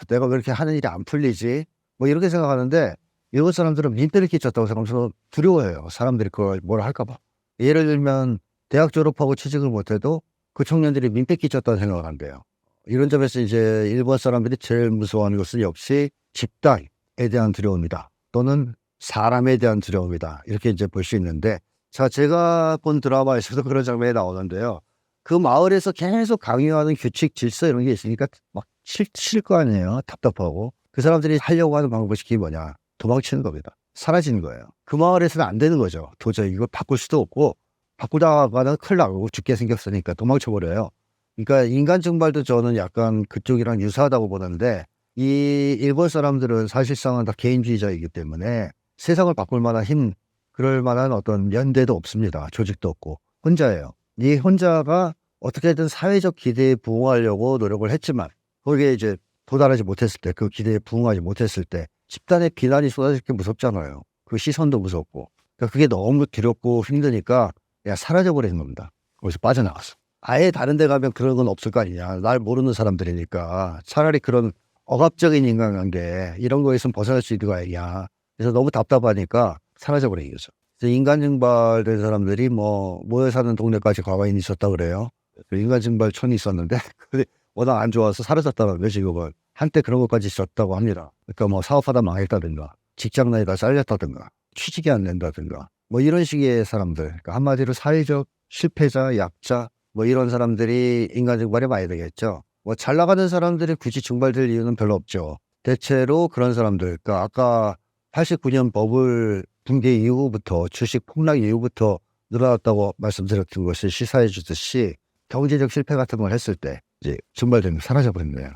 S3: 내가 그렇게 하는 일이 안 풀리지 뭐 이렇게 생각하는데 일본 사람들은 민폐를 끼쳤다고 생각하면서 두려워해요. 사람들이 그걸 뭐라 할까 봐. 예를 들면 대학 졸업하고 취직을 못해도 그 청년들이 민폐 끼쳤다는 생각을 한대요. 이런 점에서 이제 일본 사람들이 제일 무서워하는 것은 역시 집단에 대한 두려움이다. 또는 사람에 대한 두려움이다. 이렇게 이제 볼 수 있는데 자, 제가 본 드라마에서도 그런 장면이 나오는데요. 그 마을에서 계속 강요하는 규칙, 질서 이런 게 있으니까 막 싫을 거 아니에요. 답답하고. 그 사람들이 하려고 하는 방법이 뭐냐. 도망치는 겁니다. 사라지는 거예요. 그 마을에서는 안 되는 거죠. 도저히 이걸 바꿀 수도 없고 바꾸다가는 큰일 나고 죽게 생겼으니까 도망쳐버려요. 그러니까 인간 증발도 저는 약간 그쪽이랑 유사하다고 보는데 이 일본 사람들은 사실상은 다 개인주의자이기 때문에 세상을 바꿀 만한 힘, 그럴 만한 어떤 연대도 없습니다. 조직도 없고 혼자예요. 이 혼자가 어떻게든 사회적 기대에 부응하려고 노력을 했지만 거기에 이제 도달하지 못했을 때, 그 기대에 부응하지 못했을 때 집단의 비난이 쏟아질 게 무섭잖아요. 그 시선도 무섭고. 그러니까 그게 너무 두렵고 힘드니까 그냥 사라져버리는 겁니다. 거기서 빠져나갔어. 아예 다른 데 가면 그런 건 없을 거 아니냐. 날 모르는 사람들이니까 차라리 그런 억압적인 인간관계 이런 거에서 벗어날 수 있는 거 아니냐. 그래서 너무 답답하니까 사라져버린 거죠. 인간 증발된 사람들이 뭐 모여 사는 동네까지 과거에 있었다 그래요. 인간 증발촌이 있었는데 근데 워낙 안 좋아서 사라졌다는 거죠. 지금은 한때 그런 것까지 있었다고 합니다. 그러니까 뭐 사업하다 망했다든가 직장 내다 잘렸다든가 취직이 안 된다든가 뭐 이런 식의 사람들. 그러니까 한마디로 사회적 실패자, 약자 뭐 이런 사람들이 인간 증발이 많이 되겠죠. 뭐 잘 나가는 사람들이 굳이 증발될 이유는 별로 없죠. 대체로 그런 사람들. 그러니까 아까 89년 버블 붕괴 이후부터 주식 폭락 이후부터 늘어났다고 말씀드렸던 것을 시사해 주듯이 경제적 실패 같은 걸 했을 때 이제 증발되면 사라져버렸네요.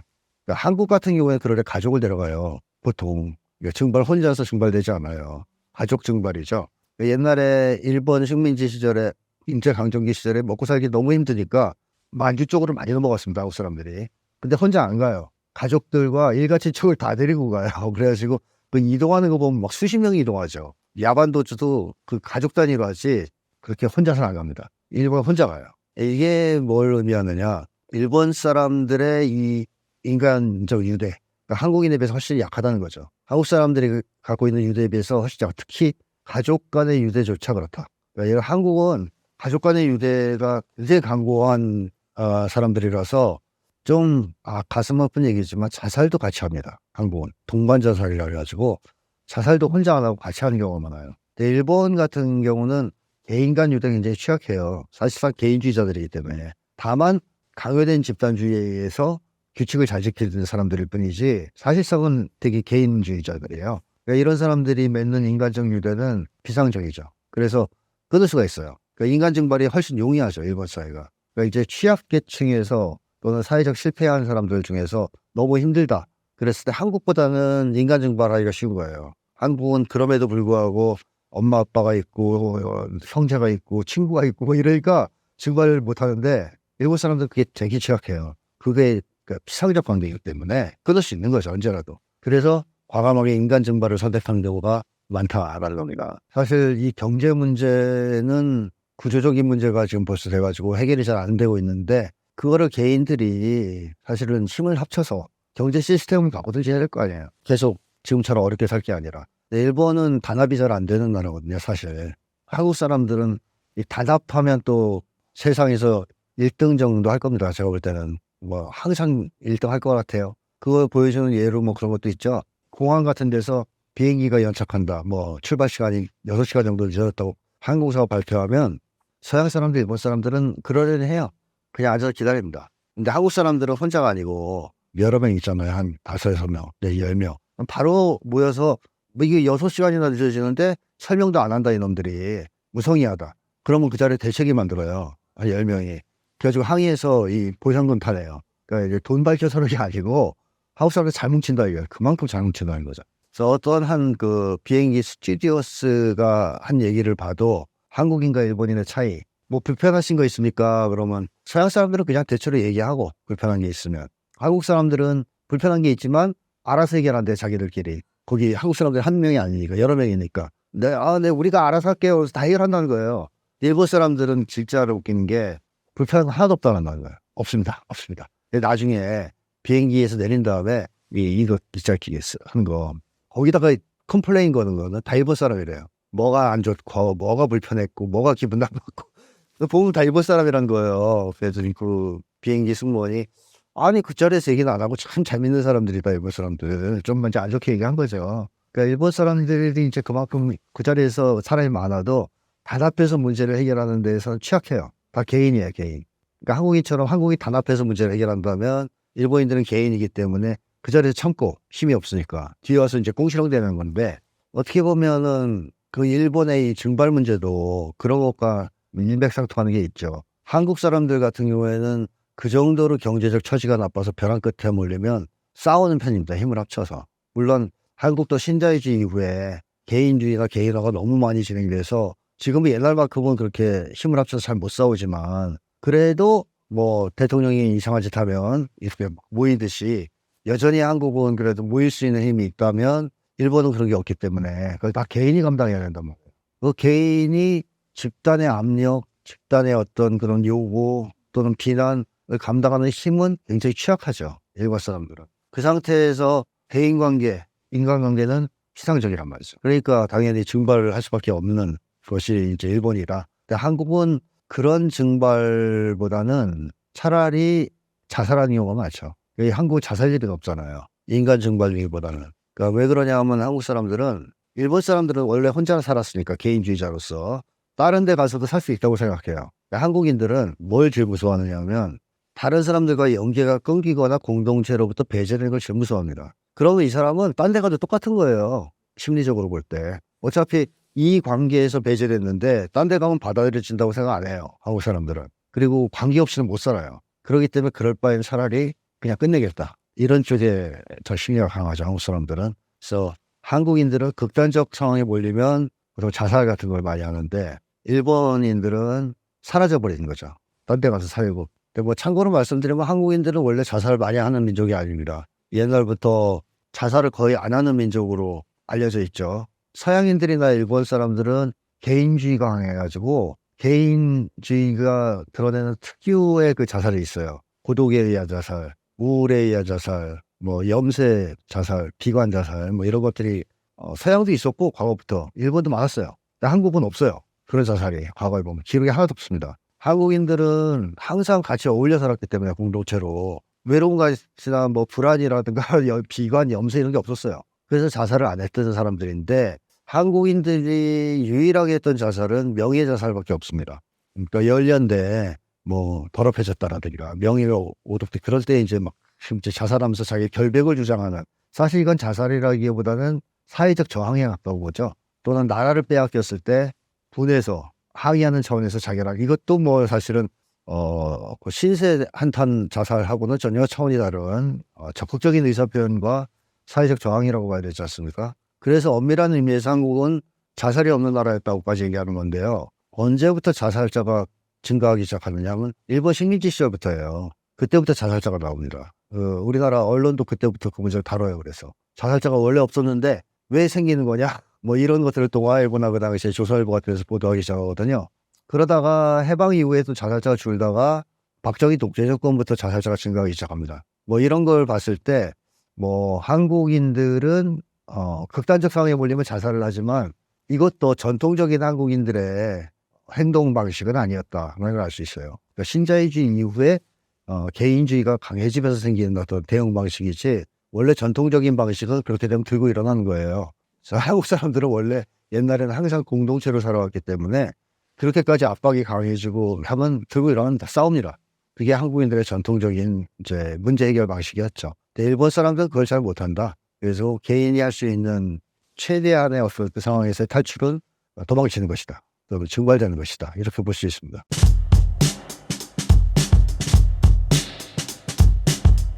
S3: 그러니까 한국 같은 경우에 그럴 때 가족을 데려가요. 보통 증발 혼자서 증발되지 않아요. 가족 증발이죠. 옛날에 일본 식민지 시절에 일제강점기 시절에 먹고 살기 너무 힘드니까 만주 쪽으로 많이 넘어갔습니다. 한국 사람들이. 근데 혼자 안 가요. 가족들과 일가친척을 다 데리고 가요. 그래가지고 그 이동하는 거 보면 막 수십 명이 이동하죠. 야반도주도 그 가족 단위로 하지 그렇게 혼자서는 안 갑니다. 일본 혼자 가요. 이게 뭘 의미하느냐. 일본 사람들의 이 인간적 유대, 그러니까 한국인에 비해서 훨씬 약하다는 거죠. 한국 사람들이 갖고 있는 유대에 비해서 훨씬 약하다. 특히 가족 간의 유대조차 그렇다. 그러니까 한국은 가족 간의 유대가 굉장히 강고한 사람들이라서 좀 가슴 아픈 얘기지만 자살도 같이 합니다. 한국은 동반 자살이라 해가지고 자살도 혼자 안 하고 같이 하는 경우가 많아요. 근데 일본 같은 경우는 개인 간 유대가 굉장히 취약해요. 사실상 개인주의자들이기 때문에. 다만 강요된 집단주의에 의해서 규칙을 잘 지키는 사람들일 뿐이지 사실상은 되게 개인주의자들이에요. 그러니까 이런 사람들이 맺는 인간적 유대는 비상적이죠. 그래서 끊을 수가 있어요. 그러니까 인간 증발이 훨씬 용이하죠. 일본 사회가. 그러니까 이제 취약계층에서 또는 사회적 실패한 사람들 중에서 너무 힘들다. 그랬을 때 한국보다는 인간 증발하기가 쉬운 거예요. 한국은 그럼에도 불구하고 엄마 아빠가 있고 형제가 있고 친구가 있고 뭐 이러니까 증발을 못 하는데 일본 사람들은 그게 되게 취약해요. 그게 그 피상적 관계이기 때문에 끊을 수 있는 거죠. 언제라도. 그래서 과감하게 인간 증발을 선택하는 경우가 많다라는 겁니다. 사실 이 경제 문제는 구조적인 문제가 지금 벌써 돼가지고 해결이 잘 안 되고 있는데 그거를 개인들이 사실은 힘을 합쳐서 경제 시스템을 바꾸든지 해야 될 거 아니에요. 계속 지금처럼 어렵게 살 게 아니라. 일본은 단합이 잘 안 되는 나라거든요, 사실. 한국 사람들은 이 단합하면 또 세상에서 1등 정도 할 겁니다. 제가 볼 때는. 뭐 항상 1등 할 것 같아요. 그걸 보여주는 예로 뭐 그런 것도 있죠. 공항 같은 데서 비행기가 연착한다. 뭐 출발 시간이 6시간 정도 늦어졌다고 항공사가 발표하면 서양 사람들, 일본 사람들은 그러려니 해요. 그냥 앉아서 기다립니다. 근데 한국 사람들은 혼자가 아니고 여러 명 있잖아요. 한 5, 6명, 10명. 바로 모여서 뭐 이게 6시간이나 늦어지는데 설명도 안 한다 이놈들이. 무성의하다. 그러면 그 자리에 대책이 만들어요. 한 10명이. 그래가지고 항의해서 이 보상금 타내요. 그러니까 이제 돈 밝혀서 그런 게 아니고 한국 사람들 잘 뭉친다 이거예요. 그만큼 잘 뭉친다는 거죠. 그래서 어떤 한 그 비행기 스튜디오스가 한 얘기를 봐도 한국인과 일본인의 차이, 뭐 불편하신 거 있습니까? 그러면 서양 사람들은 그냥 대체로 얘기하고 불편한 게 있으면 한국 사람들은 불편한 게 있지만 알아서 해결한대 자기들끼리. 거기 한국 사람들 한 명이 아니니까 여러 명이니까. 네, 우리가 알아서 할게요. 그래서 다 해결한다는 거예요. 일본 사람들은 진짜로 웃기는 게 불편한 거 하나도 없다는 거예요. 없습니다. 없습니다. 근데 나중에 비행기에서 내린 다음에 이거 기차기계 하는 거 거기다가 컴플레인 거는 거는 다 일본 사람이래요. 뭐가 안 좋고 뭐가 불편했고 뭐가 기분 나빴고 보면 다 일본 사람이란 거예요. 그래서 그 비행기 승무원이 아니 그 자리에서 얘기는 안 하고 참 재밌는 사람들이다 일본 사람들. 좀 먼저 안 좋게 얘기한 거죠. 그러니까 일본 사람들이 이제 그만큼 그 자리에서 사람이 많아도 단합해서 문제를 해결하는 데에서는 취약해요. 다 개인이에요, 개인. 그러니까 한국인처럼 한국이 단합해서 문제를 해결한다면 일본인들은 개인이기 때문에 그 자리에서 참고 힘이 없으니까 뒤에 와서 이제 꽁시렁대는 건데 어떻게 보면은 그 일본의 이 증발 문제도 그런 것과 일맥상통하는 게 있죠. 한국 사람들 같은 경우에는 그 정도로 경제적 처지가 나빠서 벼랑 끝에 몰리면 싸우는 편입니다. 힘을 합쳐서. 물론 한국도 신자유주의 이후에 개인주의나 개인화가 너무 많이 진행돼서 지금은 옛날만큼은 그렇게 힘을 합쳐서 잘 못 싸우지만 그래도 뭐 대통령이 이상한 짓 하면 이렇게 모이듯이 여전히 한국은 그래도 모일 수 있는 힘이 있다면 일본은 그런 게 없기 때문에 그걸 다 개인이 감당해야 된단 말이에요. 그 개인이 집단의 압력, 집단의 어떤 그런 요구 또는 비난을 감당하는 힘은 굉장히 취약하죠. 일본 사람들은. 그 상태에서 대인관계, 인간관계는 피상적이란 말이죠. 그러니까 당연히 증발을 할 수밖에 없는 것이 이제 일본이라. 근데 한국은 그런 증발보다는 차라리 자살하는 경우가 많죠. 여기 한국 자살률이 높잖아요. 인간 증발률보다는. 그러니까 왜 그러냐 하면 한국 사람들은 일본 사람들은 원래 혼자 살았으니까 개인주의자로서 다른 데 가서도 살 수 있다고 생각해요. 그러니까 한국인들은 뭘 제일 무서워하느냐 하면 다른 사람들과 연계가 끊기거나 공동체로부터 배제되는 걸 제일 무서워합니다. 그러면 이 사람은 딴 데 가도 똑같은 거예요. 심리적으로 볼 때. 어차피 이 관계에서 배제됐는데 딴 데 가면 받아들여진다고 생각 안 해요. 한국 사람들은. 그리고 관계없이는 못 살아요. 그렇기 때문에 그럴 바엔 차라리 그냥 끝내겠다. 이런 쪽에 더 심리가 강하죠. 한국 사람들은. 그래서 한국인들은 극단적 상황에 몰리면 보통 자살 같은 걸 많이 하는데 일본인들은 사라져버리는 거죠. 딴 데 가서 살고. 근데 뭐 참고로 말씀드리면 한국인들은 원래 자살을 많이 하는 민족이 아닙니다. 옛날부터 자살을 거의 안 하는 민족으로 알려져 있죠. 서양인들이나 일본 사람들은 개인주의가 강해가지고 개인주의가 드러내는 특유의 그 자살이 있어요. 고독에 의한 자살, 우울에 의한 자살, 뭐 염세 자살, 비관 자살 뭐 이런 것들이 서양도 있었고 과거부터 일본도 많았어요. 근데 한국은 없어요. 그런 자살이 과거에 보면 기록이 하나도 없습니다. 한국인들은 항상 같이 어울려 살았기 때문에 공동체로 외로운 것이나 뭐 불안이라든가 비관, 염세 이런 게 없었어요. 그래서 자살을 안 했던 사람들인데 한국인들이 유일하게 했던 자살은 명예자살밖에 없습니다. 그러니까 연련대 뭐 더럽혀졌다라든가 명예가 오독돼 그럴 때 이제 막 심지어 자살하면서 자기 결백을 주장하는 사실 이건 자살이라기보다는 사회적 저항에 가까운 거죠. 또는 나라를 빼앗겼을 때 분해서 항의하는 차원에서 자결하기 이것도 뭐 사실은 그 신세 한탄 자살하고는 전혀 차원이 다른 적극적인 의사표현과 사회적 저항이라고 봐야 되지 않습니까? 그래서 엄밀한 의미에서 한국은 자살이 없는 나라였다고까지 얘기하는 건데요. 언제부터 자살자가 증가하기 시작하느냐면 일본 식민지 시절부터예요. 그때부터 자살자가 나옵니다. 우리나라 언론도 그때부터 그 문제를 다뤄요. 그래서 자살자가 원래 없었는데 왜 생기는 거냐? 뭐 이런 것들을 동아일보나 그 당시에 조선일보 같은 데서 보도하기 시작하거든요. 그러다가 해방 이후에도 자살자가 줄다가 박정희 독재 정권부터 자살자가 증가하기 시작합니다. 뭐 이런 걸 봤을 때 뭐 한국인들은 극단적 상황에 몰리면 자살을 하지만 이것도 전통적인 한국인들의 행동 방식은 아니었다는 걸 알 수 있어요. 그러니까 신자유주의 이후에 개인주의가 강해지면서 생기는 어떤 대응 방식이지 원래 전통적인 방식은 그렇게 되면 들고 일어나는 거예요. 한국 사람들은 원래 옛날에는 항상 공동체로 살아왔기 때문에 그렇게까지 압박이 강해지고 하면 들고 일어나면 싸웁니다. 그게 한국인들의 전통적인 이제 문제 해결 방식이었죠. 근데 일본 사람들은 그걸 잘 못한다. 그래서 개인이 할 수 있는 최대한의 어떤 그 상황에서의 탈출은 도망치는 것이다. 또 증발되는 것이다. 이렇게 볼 수 있습니다.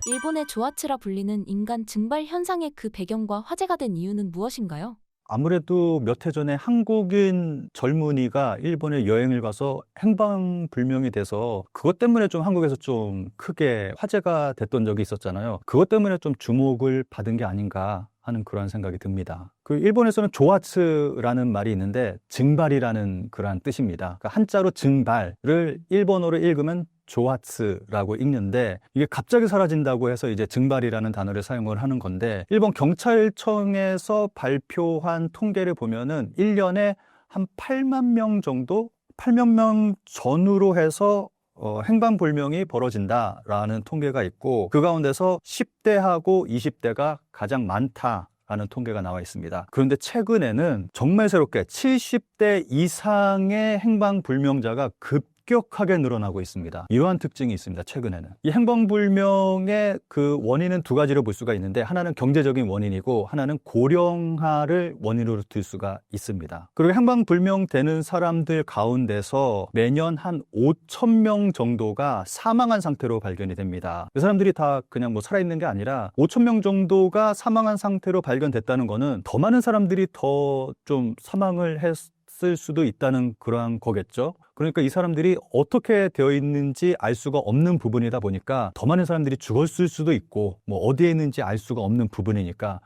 S2: 일본의 조아츠라 불리는 인간 증발 현상의 그 배경과 화제가 된 이유는 무엇인가요?
S4: 아무래도 몇 해 전에 한국인 젊은이가 일본에 여행을 가서 행방불명이 돼서 그것 때문에 좀 한국에서 좀 크게 화제가 됐던 적이 있었잖아요. 그것 때문에 좀 주목을 받은 게 아닌가 하는 그런 생각이 듭니다. 그 일본에서는 조아츠라는 말이 있는데 증발이라는 그런 뜻입니다. 그러니까 한자로 증발을 일본어로 읽으면 조아츠라고 읽는데 이게 갑자기 사라진다고 해서 이제 증발이라는 단어를 사용을 하는 건데 일본 경찰청에서 발표한 통계를 보면은 1년에 한 8만 명 정도 8만 명 전후로 해서 행방불명이 벌어진다라는 통계가 있고 그 가운데서 10대하고 20대가 가장 많다라는 통계가 나와 있습니다. 그런데 최근에는 정말 새롭게 70대 이상의 행방불명자가 급격하게 늘어나고 있습니다. 이러한 특징이 있습니다. 최근에는 이 행방불명의 그 원인은 두 가지로 볼 수가 있는데 하나는 경제적인 원인이고 하나는 고령화를 원인으로 들 수가 있습니다. 그리고 행방불명 되는 사람들 가운데서 매년 한 5천 명 정도가 사망한 상태로 발견이 됩니다. 이 사람들이 다 그냥 뭐 살아있는 게 아니라 5천 명 정도가 사망한 상태로 발견됐다는 거는 더 많은 사람들이 더 좀 사망을 했을 수도 있다는 그러한 거겠죠. 그러니까 이 사람들이 어떻게 되어 있는지 알 수가 없는 부분이다 보니까 더 많은 사람들이 죽었을 수도 있고 뭐 어디에 있는지 알 수가 없는 부분이니까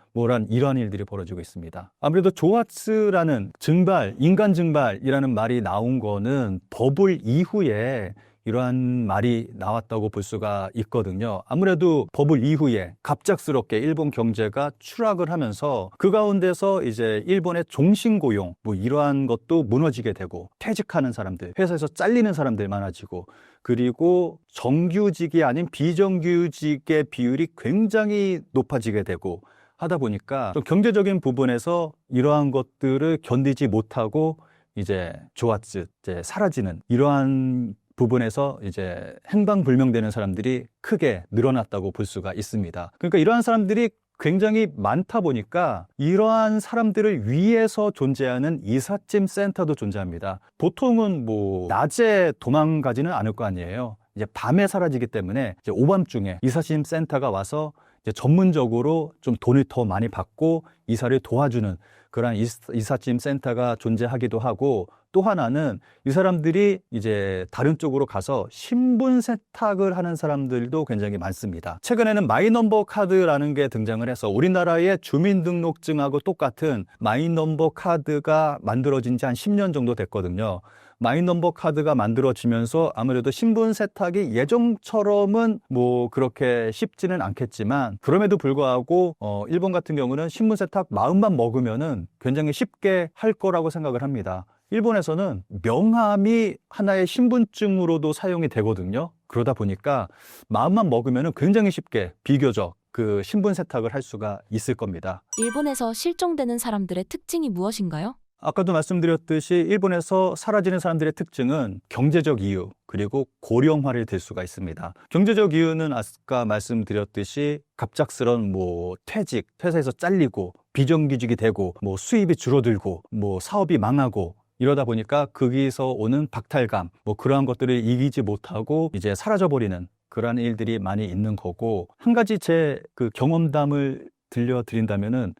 S4: 이러한 일들이 벌어지고 있습니다. 아무래도 조아츠라는 증발, 인간 증발이라는 말이 나온 거는 버블 이후에 이러한 말이 나왔다고 볼 수가 있거든요. 아무래도 버블 이후에 갑작스럽게 일본 경제가 추락을 하면서 그 가운데서 이제 일본의 종신고용 뭐 이러한 것도 무너지게 되고 퇴직하는 사람들, 회사에서 잘리는 사람들 많아지고 그리고 정규직이 아닌 비정규직의 비율이 굉장히 높아지게 되고 하다 보니까 좀 경제적인 부분에서 이러한 것들을 견디지 못하고 이제 조아츠, 이제 사라지는 이러한 부분에서 이제 행방불명되는 사람들이 크게 늘어났다고 볼 수가 있습니다. 그러니까 이러한 사람들이 굉장히 많다 보니까 이러한 사람들을 위해서 존재하는 이삿짐 센터도 존재합니다. 보통은 뭐 낮에 도망가지는 않을 거 아니에요. 이제 밤에 사라지기 때문에 이제 오밤중에 이삿짐 센터가 와서 이제 전문적으로 좀 돈을 더 많이 받고 이사를 도와주는 그런 이삿짐 센터가 존재하기도 하고 또 하나는 이 사람들이 이제 다른 쪽으로 가서 신분 세탁을 하는 사람들도 굉장히 많습니다. 최근에는 마이넘버 카드라는 게 등장을 해서 우리나라의 주민등록증하고 똑같은 마이넘버 카드가 만들어진 지 한 10년 정도 됐거든요. 마이넘버 카드가 만들어지면서 아무래도 신분 세탁이 예전처럼은 뭐 그렇게 쉽지는 않겠지만 그럼에도 불구하고 일본 같은 경우는 신분 세탁 마음만 먹으면은 굉장히 쉽게 할 거라고 생각을 합니다. 일본에서는 명함이 하나의 신분증으로도 사용이 되거든요. 그러다 보니까 마음만 먹으면은 굉장히 쉽게 비교적 그 신분 세탁을 할 수가 있을 겁니다.
S2: 일본에서 실종되는 사람들의 특징이 무엇인가요?
S4: 아까도 말씀드렸듯이 일본에서 사라지는 사람들의 특징은 경제적 이유 그리고 고령화를 들 수가 있습니다. 경제적 이유는 아까 말씀드렸듯이 갑작스런 뭐 퇴직, 회사에서 잘리고 비정규직이 되고 뭐 수입이 줄어들고 뭐 사업이 망하고 이러다 보니까 거기서 오는 박탈감, 뭐 그러한 것들을 이기지 못하고 이제 사라져버리는 그러한 일들이 많이 있는 거고, 한 가지 제 그 경험담을 들려드린다면은,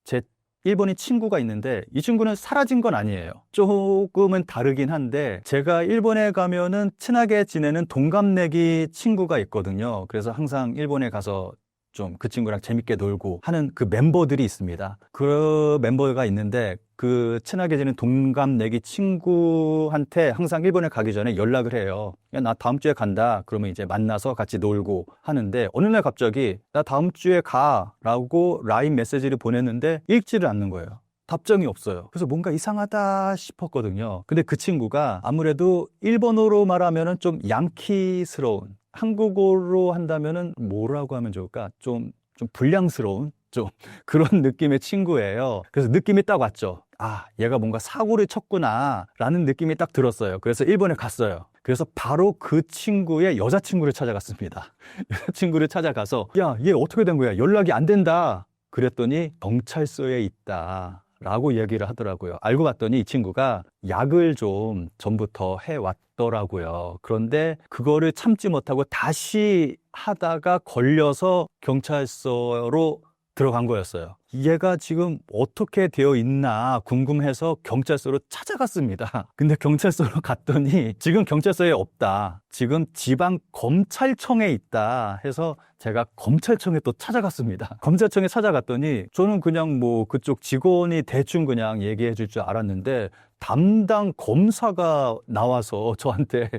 S4: 제 일본인 친구가 있는데 이 친구는 사라진 건 아니에요. 조금은 다르긴 한데, 제가 일본에 가면은 친하게 지내는 동갑내기 친구가 있거든요. 그래서 항상 일본에 가서 좀 그 친구랑 재밌게 놀고 하는 그 멤버들이 있습니다. 그 멤버가 있는데, 그 친하게 지내는 동갑내기 친구한테 항상 일본에 가기 전에 연락을 해요. 야, 나 다음 주에 간다. 그러면 이제 만나서 같이 놀고 하는데, 어느 날 갑자기 나 다음 주에 가 라고 라인 메시지를 보냈는데 읽지를 않는 거예요. 답장이 없어요. 그래서 뭔가 이상하다 싶었거든요. 근데 그 친구가 아무래도 일본어로 말하면은 좀 양키스러운, 한국어로 한다면은 뭐라고 하면 좋을까? 좀 불량스러운 좀 그런 느낌의 친구예요. 그래서 느낌이 딱 왔죠. 아, 얘가 뭔가 사고를 쳤구나 라는 느낌이 딱 들었어요. 그래서 일본에 갔어요. 그래서 바로 그 친구의 여자친구를 찾아갔습니다. 여자친구를 찾아가서, 야, 얘 어떻게 된 거야? 연락이 안 된다. 그랬더니 경찰서에 있다 라고 얘기를 하더라고요. 알고 봤더니 이 친구가 약을 좀 전부터 해왔더라고요. 그런데 그거를 참지 못하고 다시 하다가 걸려서 경찰서로 들어간 거였어요. 얘가 지금 어떻게 되어 있나 궁금해서 경찰서로 찾아갔습니다. 근데 경찰서로 갔더니 지금 경찰서에 없다. 지금 지방 검찰청에 있다 해서 제가 검찰청에 또 찾아갔습니다. 검찰청에 찾아갔더니 저는 그냥 뭐 그쪽 직원이 대충 그냥 얘기해 줄 줄 알았는데, 담당 검사가 나와서 저한테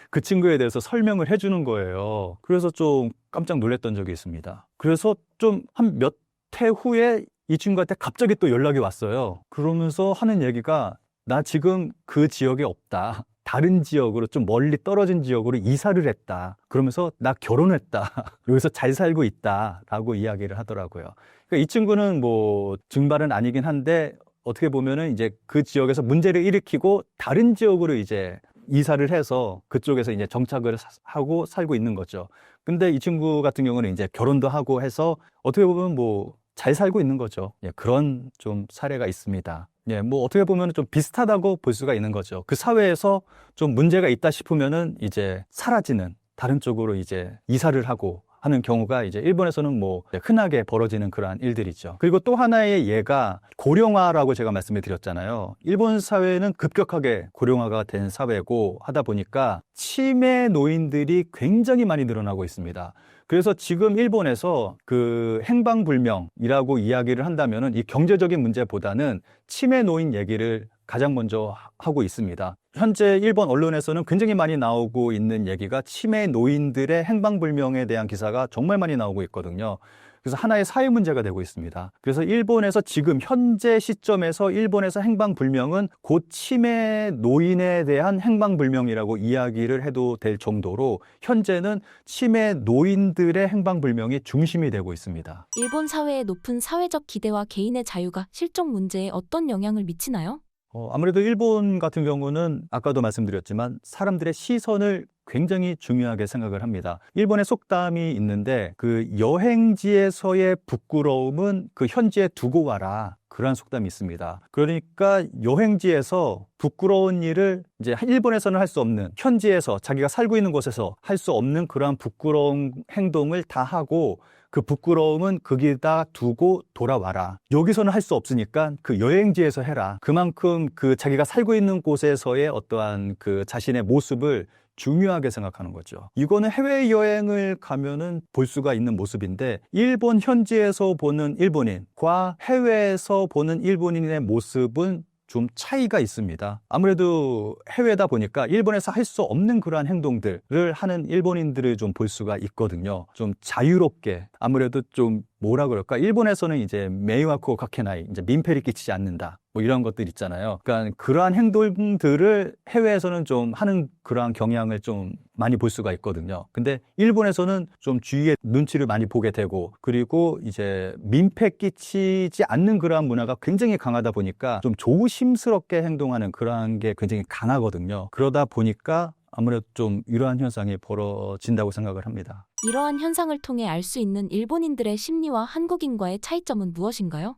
S4: 그 친구에 대해서 설명을 해주는 거예요. 그래서 좀 깜짝 놀랐던 적이 있습니다. 그래서 좀 한 몇 해 후에 이 친구한테 갑자기 또 연락이 왔어요. 그러면서 하는 얘기가, 나 지금 그 지역에 없다. 다른 지역으로, 좀 멀리 떨어진 지역으로 이사를 했다. 그러면서 나 결혼했다. 여기서 잘 살고 있다. 라고 이야기를 하더라고요. 그러니까 이 친구는 뭐 증발은 아니긴 한데, 어떻게 보면은 이제 그 지역에서 문제를 일으키고 다른 지역으로 이제 이사를 해서 그쪽에서 이제 정착을 하고 살고 있는 거죠. 근데 이 친구 같은 경우는 이제 결혼도 하고 해서 어떻게 보면 뭐 잘 살고 있는 거죠. 예, 그런 좀 사례가 있습니다. 예, 뭐 어떻게 보면 좀 비슷하다고 볼 수가 있는 거죠. 그 사회에서 좀 문제가 있다 싶으면은 이제 사라지는, 다른 쪽으로 이제 이사를 하고 하는 경우가 이제 일본에서는 뭐 흔하게 벌어지는 그러한 일들이죠. 그리고 또 하나의 예가 고령화라고 제가 말씀을 드렸잖아요. 일본 사회는 급격하게 고령화가 된 사회고 하다 보니까 치매 노인들이 굉장히 많이 늘어나고 있습니다. 그래서 지금 일본에서 그 행방불명이라고 이야기를 한다면은 이 경제적인 문제보다는 치매 노인 얘기를 가장 먼저 하고 있습니다. 현재 일본 언론에서는 굉장히 많이 나오고 있는 얘기가 치매 노인들의 행방불명에 대한 기사가 정말 많이 나오고 있거든요. 그래서 하나의 사회 문제가 되고 있습니다. 그래서 일본에서 지금 현재 시점에서 일본에서 행방불명은 곧 치매 노인에 대한 행방불명이라고 이야기를 해도 될 정도로 현재는 치매 노인들의 행방불명이 중심이 되고 있습니다.
S2: 일본 사회의 높은 사회적 기대와 개인의 자유가 실종 문제에 어떤 영향을 미치나요?
S4: 아무래도 일본 같은 경우는 아까도 말씀드렸지만 사람들의 시선을 굉장히 중요하게 생각을 합니다. 일본의 속담이 있는데, 그 여행지에서의 부끄러움은 그 현지에 두고 와라. 그런 속담이 있습니다. 그러니까 여행지에서 부끄러운 일을 이제 일본에서는 할 수 없는, 현지에서 자기가 살고 있는 곳에서 할 수 없는 그러한 부끄러운 행동을 다 하고, 그 부끄러움은 거기다 두고 돌아와라. 여기서는 할 수 없으니까 그 여행지에서 해라. 그만큼 그 자기가 살고 있는 곳에서의 어떠한 그 자신의 모습을 중요하게 생각하는 거죠. 이거는 해외여행을 가면은 볼 수가 있는 모습인데, 일본 현지에서 보는 일본인과 해외에서 보는 일본인의 모습은 좀 차이가 있습니다. 아무래도 해외다 보니까 일본에서 할 수 없는 그러한 행동들을 하는 일본인들을 좀 볼 수가 있거든요. 좀 자유롭게, 아무래도 좀 뭐라 그럴까? 일본에서는 이제 메이와쿠 가케나이, 이제 민폐를 끼치지 않는다. 뭐 이런 것들 있잖아요. 그러니까 그러한 행동들을 해외에서는 좀 하는 그러한 경향을 좀 많이 볼 수가 있거든요. 근데 일본에서는 좀 주위에 눈치를 많이 보게 되고, 그리고 이제 민폐 끼치지 않는 그러한 문화가 굉장히 강하다 보니까 좀 조심스럽게 행동하는 그러한 게 굉장히 강하거든요. 그러다 보니까 아무래도 좀 이러한 현상이 벌어진다고 생각을 합니다.
S2: 이러한 현상을 통해 알 수 있는 일본인들의 심리와 한국인과의 차이점은 무엇인가요?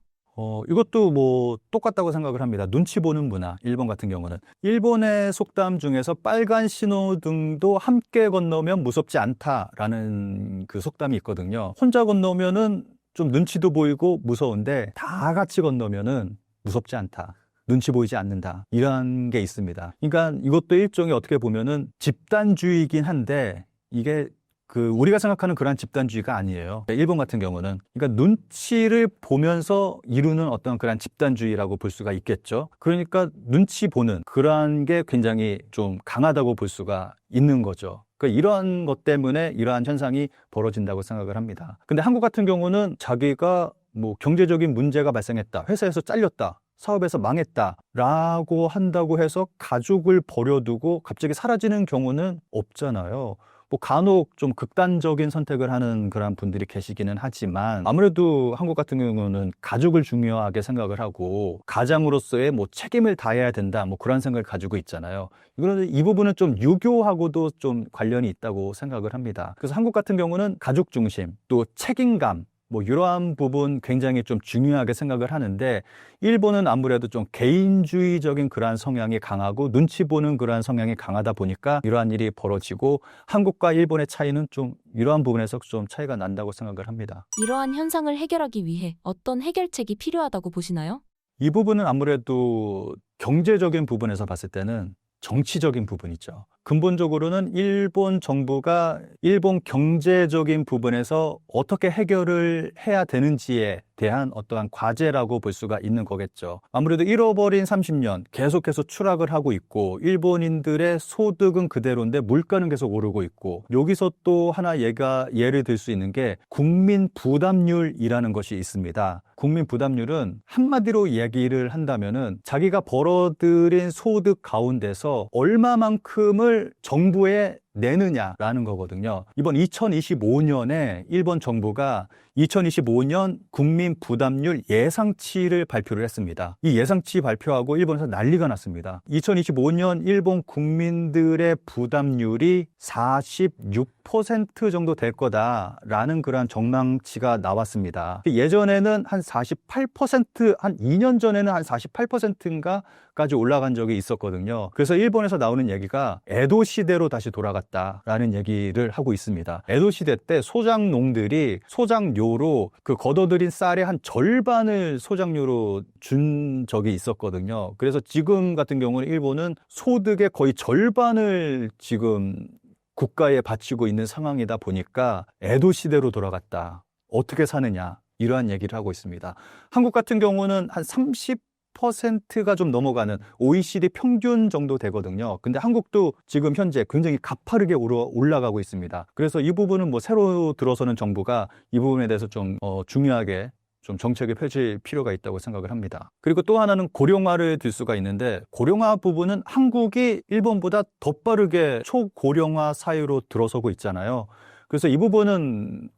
S4: 이것도 뭐 똑같다고 생각을 합니다. 눈치 보는 문화, 일본 같은 경우는. 일본의 속담 중에서 빨간 신호등도 함께 건너면 무섭지 않다라는 그 속담이 있거든요. 혼자 건너면은 좀 눈치도 보이고 무서운데 다 같이 건너면은 무섭지 않다. 눈치 보이지 않는다. 이런 게 있습니다. 그러니까 이것도 일종의 어떻게 보면은 집단주의이긴 한데 이게 우리가 생각하는 그런 집단주의가 아니에요. 일본 같은 경우는. 그러니까 눈치를 보면서 이루는 어떤 그런 집단주의라고 볼 수가 있겠죠. 그러니까 눈치 보는 그러한 게 굉장히 좀 강하다고 볼 수가 있는 거죠. 그러니까 이러한 것 때문에 이러한 현상이 벌어진다고 생각을 합니다. 근데 한국 같은 경우는 자기가 뭐 경제적인 문제가 발생했다. 회사에서 잘렸다. 사업에서 망했다라고 한다고 해서 가족을 버려두고 갑자기 사라지는 경우는 없잖아요. 뭐 간혹 좀 극단적인 선택을 하는 그런 분들이 계시기는 하지만 아무래도 한국 같은 경우는 가족을 중요하게 생각을 하고 가장으로서의 뭐 책임을 다해야 된다 뭐 그런 생각을 가지고 있잖아요. 이거는 이 부분은 좀 유교하고도 좀 관련이 있다고 생각을 합니다. 그래서 한국 같은 경우는 가족 중심 또 책임감 뭐 이러한 부분 굉장히 좀 중요하게 생각을 하는데 일본은 아무래도 좀 개인주의적인 그러한 성향이 강하고 눈치 보는 그러한 성향이 강하다 보니까 이러한 일이 벌어지고 한국과 일본의 차이는 좀 이러한 부분에서 좀 차이가 난다고 생각을 합니다.
S2: 이러한 현상을 해결하기 위해 어떤 해결책이 필요하다고 보시나요?
S4: 이 부분은 아무래도 경제적인 부분에서 봤을 때는 정치적인 부분이죠. 근본적으로는 일본 정부가 일본 경제적인 부분에서 어떻게 해결을 해야 되는지에 대한 어떠한 과제라고 볼 수가 있는 거겠죠. 아무래도 잃어버린 30년 계속해서 추락을 하고 있고 일본인들의 소득은 그대로인데 물가는 계속 오르고 있고 여기서 또 하나 예를 들 수 있는 게 국민 부담률이라는 것이 있습니다. 국민 부담률은 한마디로 얘기를 한다면은 자기가 벌어들인 소득 가운데서 얼마만큼을 정부에 내느냐라는 거거든요. 이번 2025년에 일본 정부가 2025년 국민 부담률 예상치를 발표를 했습니다. 이 예상치 발표하고 일본에서 난리가 났습니다. 2025년 일본 국민들의 부담률이 46% 정도 될 거다라는 그런 전망치가 나왔습니다. 예전에는 한 48%, 한 2년 전에는 한 48%인가 까지 올라간 적이 있었거든요. 그래서 일본에서 나오는 얘기가 에도 시대로 다시 돌아갔다라는 얘기를 하고 있습니다. 에도 시대 때 소작농들이 소작료로 그 걷어들인 쌀의 한 절반을 소작료로 준 적이 있었거든요. 그래서 지금 같은 경우는 일본은 소득의 거의 절반을 지금 국가에 바치고 있는 상황이다 보니까 에도 시대로 돌아갔다. 어떻게 사느냐 이러한 얘기를 하고 있습니다. 한국 같은 경우는 한 30%가 좀 넘어가는 OECD 평균 정도 되거든요. 근데 한국도 지금 현재 굉장히 가파르게 올라가고 있습니다. 그래서 이 부분은 뭐 새로 들어서는 정부가 이 부분에 대해서 좀 중요하게 좀 정책을 펼칠 필요가 있다고 생각을 합니다. 그리고 또 하나는 고령화를 들 수가 있는데 고령화 부분은 한국이 일본보다 더 빠르게 초고령화 사회로 들어서고 있잖아요. 그래서 이 부분은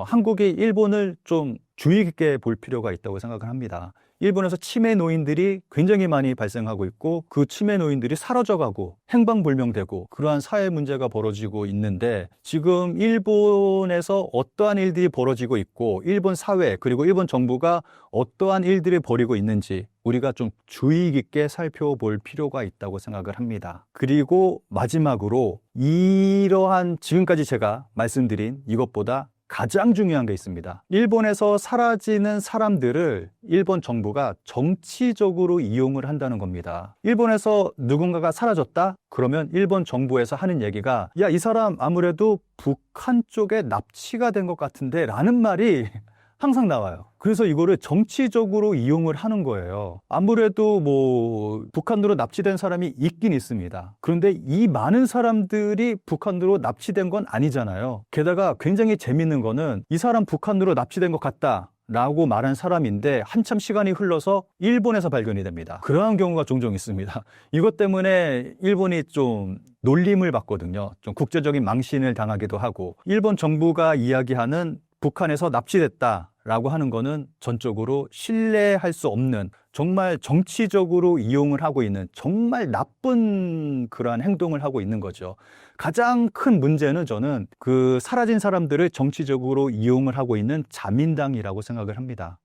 S4: 한국이 일본을 좀 주의 깊게 볼 필요가 있다고 생각을 합니다. 일본에서 치매 노인들이 굉장히 많이 발생하고 있고 그 치매 노인들이 사라져가고 행방불명되고 그러한 사회 문제가 벌어지고 있는데 지금 일본에서 어떠한 일들이 벌어지고 있고 일본 사회 그리고 일본 정부가 어떠한 일들을 벌이고 있는지 우리가 좀 주의 깊게 살펴볼 필요가 있다고 생각을 합니다. 그리고 마지막으로 이러한 지금까지 제가 말씀드린 이것보다 가장 중요한 게 있습니다. 일본에서 사라지는 사람들을 일본 정부가 정치적으로 이용을 한다는 겁니다. 일본에서 누군가가 사라졌다? 그러면 일본 정부에서 하는 얘기가 야, 이 사람 아무래도 북한 쪽에 납치가 된 것 같은데 라는 말이 항상 나와요. 그래서 이거를 정치적으로 이용을 하는 거예요. 아무래도 뭐 북한으로 납치된 사람이 있긴 있습니다. 그런데 이 많은 사람들이 북한으로 납치된 건 아니잖아요. 게다가 굉장히 재밌는 거는 이 사람 북한으로 납치된 것 같다 라고 말한 사람인데 한참 시간이 흘러서 일본에서 발견이 됩니다. 그러한 경우가 종종 있습니다. 이것 때문에 일본이 좀 놀림을 받거든요. 좀 국제적인 망신을 당하기도 하고 일본 정부가 이야기하는 북한에서 납치됐다라고 하는 거는 전적으로 신뢰할 수 없는 정말 정치적으로 이용을 하고 있는 정말 나쁜 그러한 행동을 하고 있는 거죠. 가장 큰 문제는 저는 그 사라진 사람들을 정치적으로 이용을 하고 있는 자민당이라고 생각을 합니다.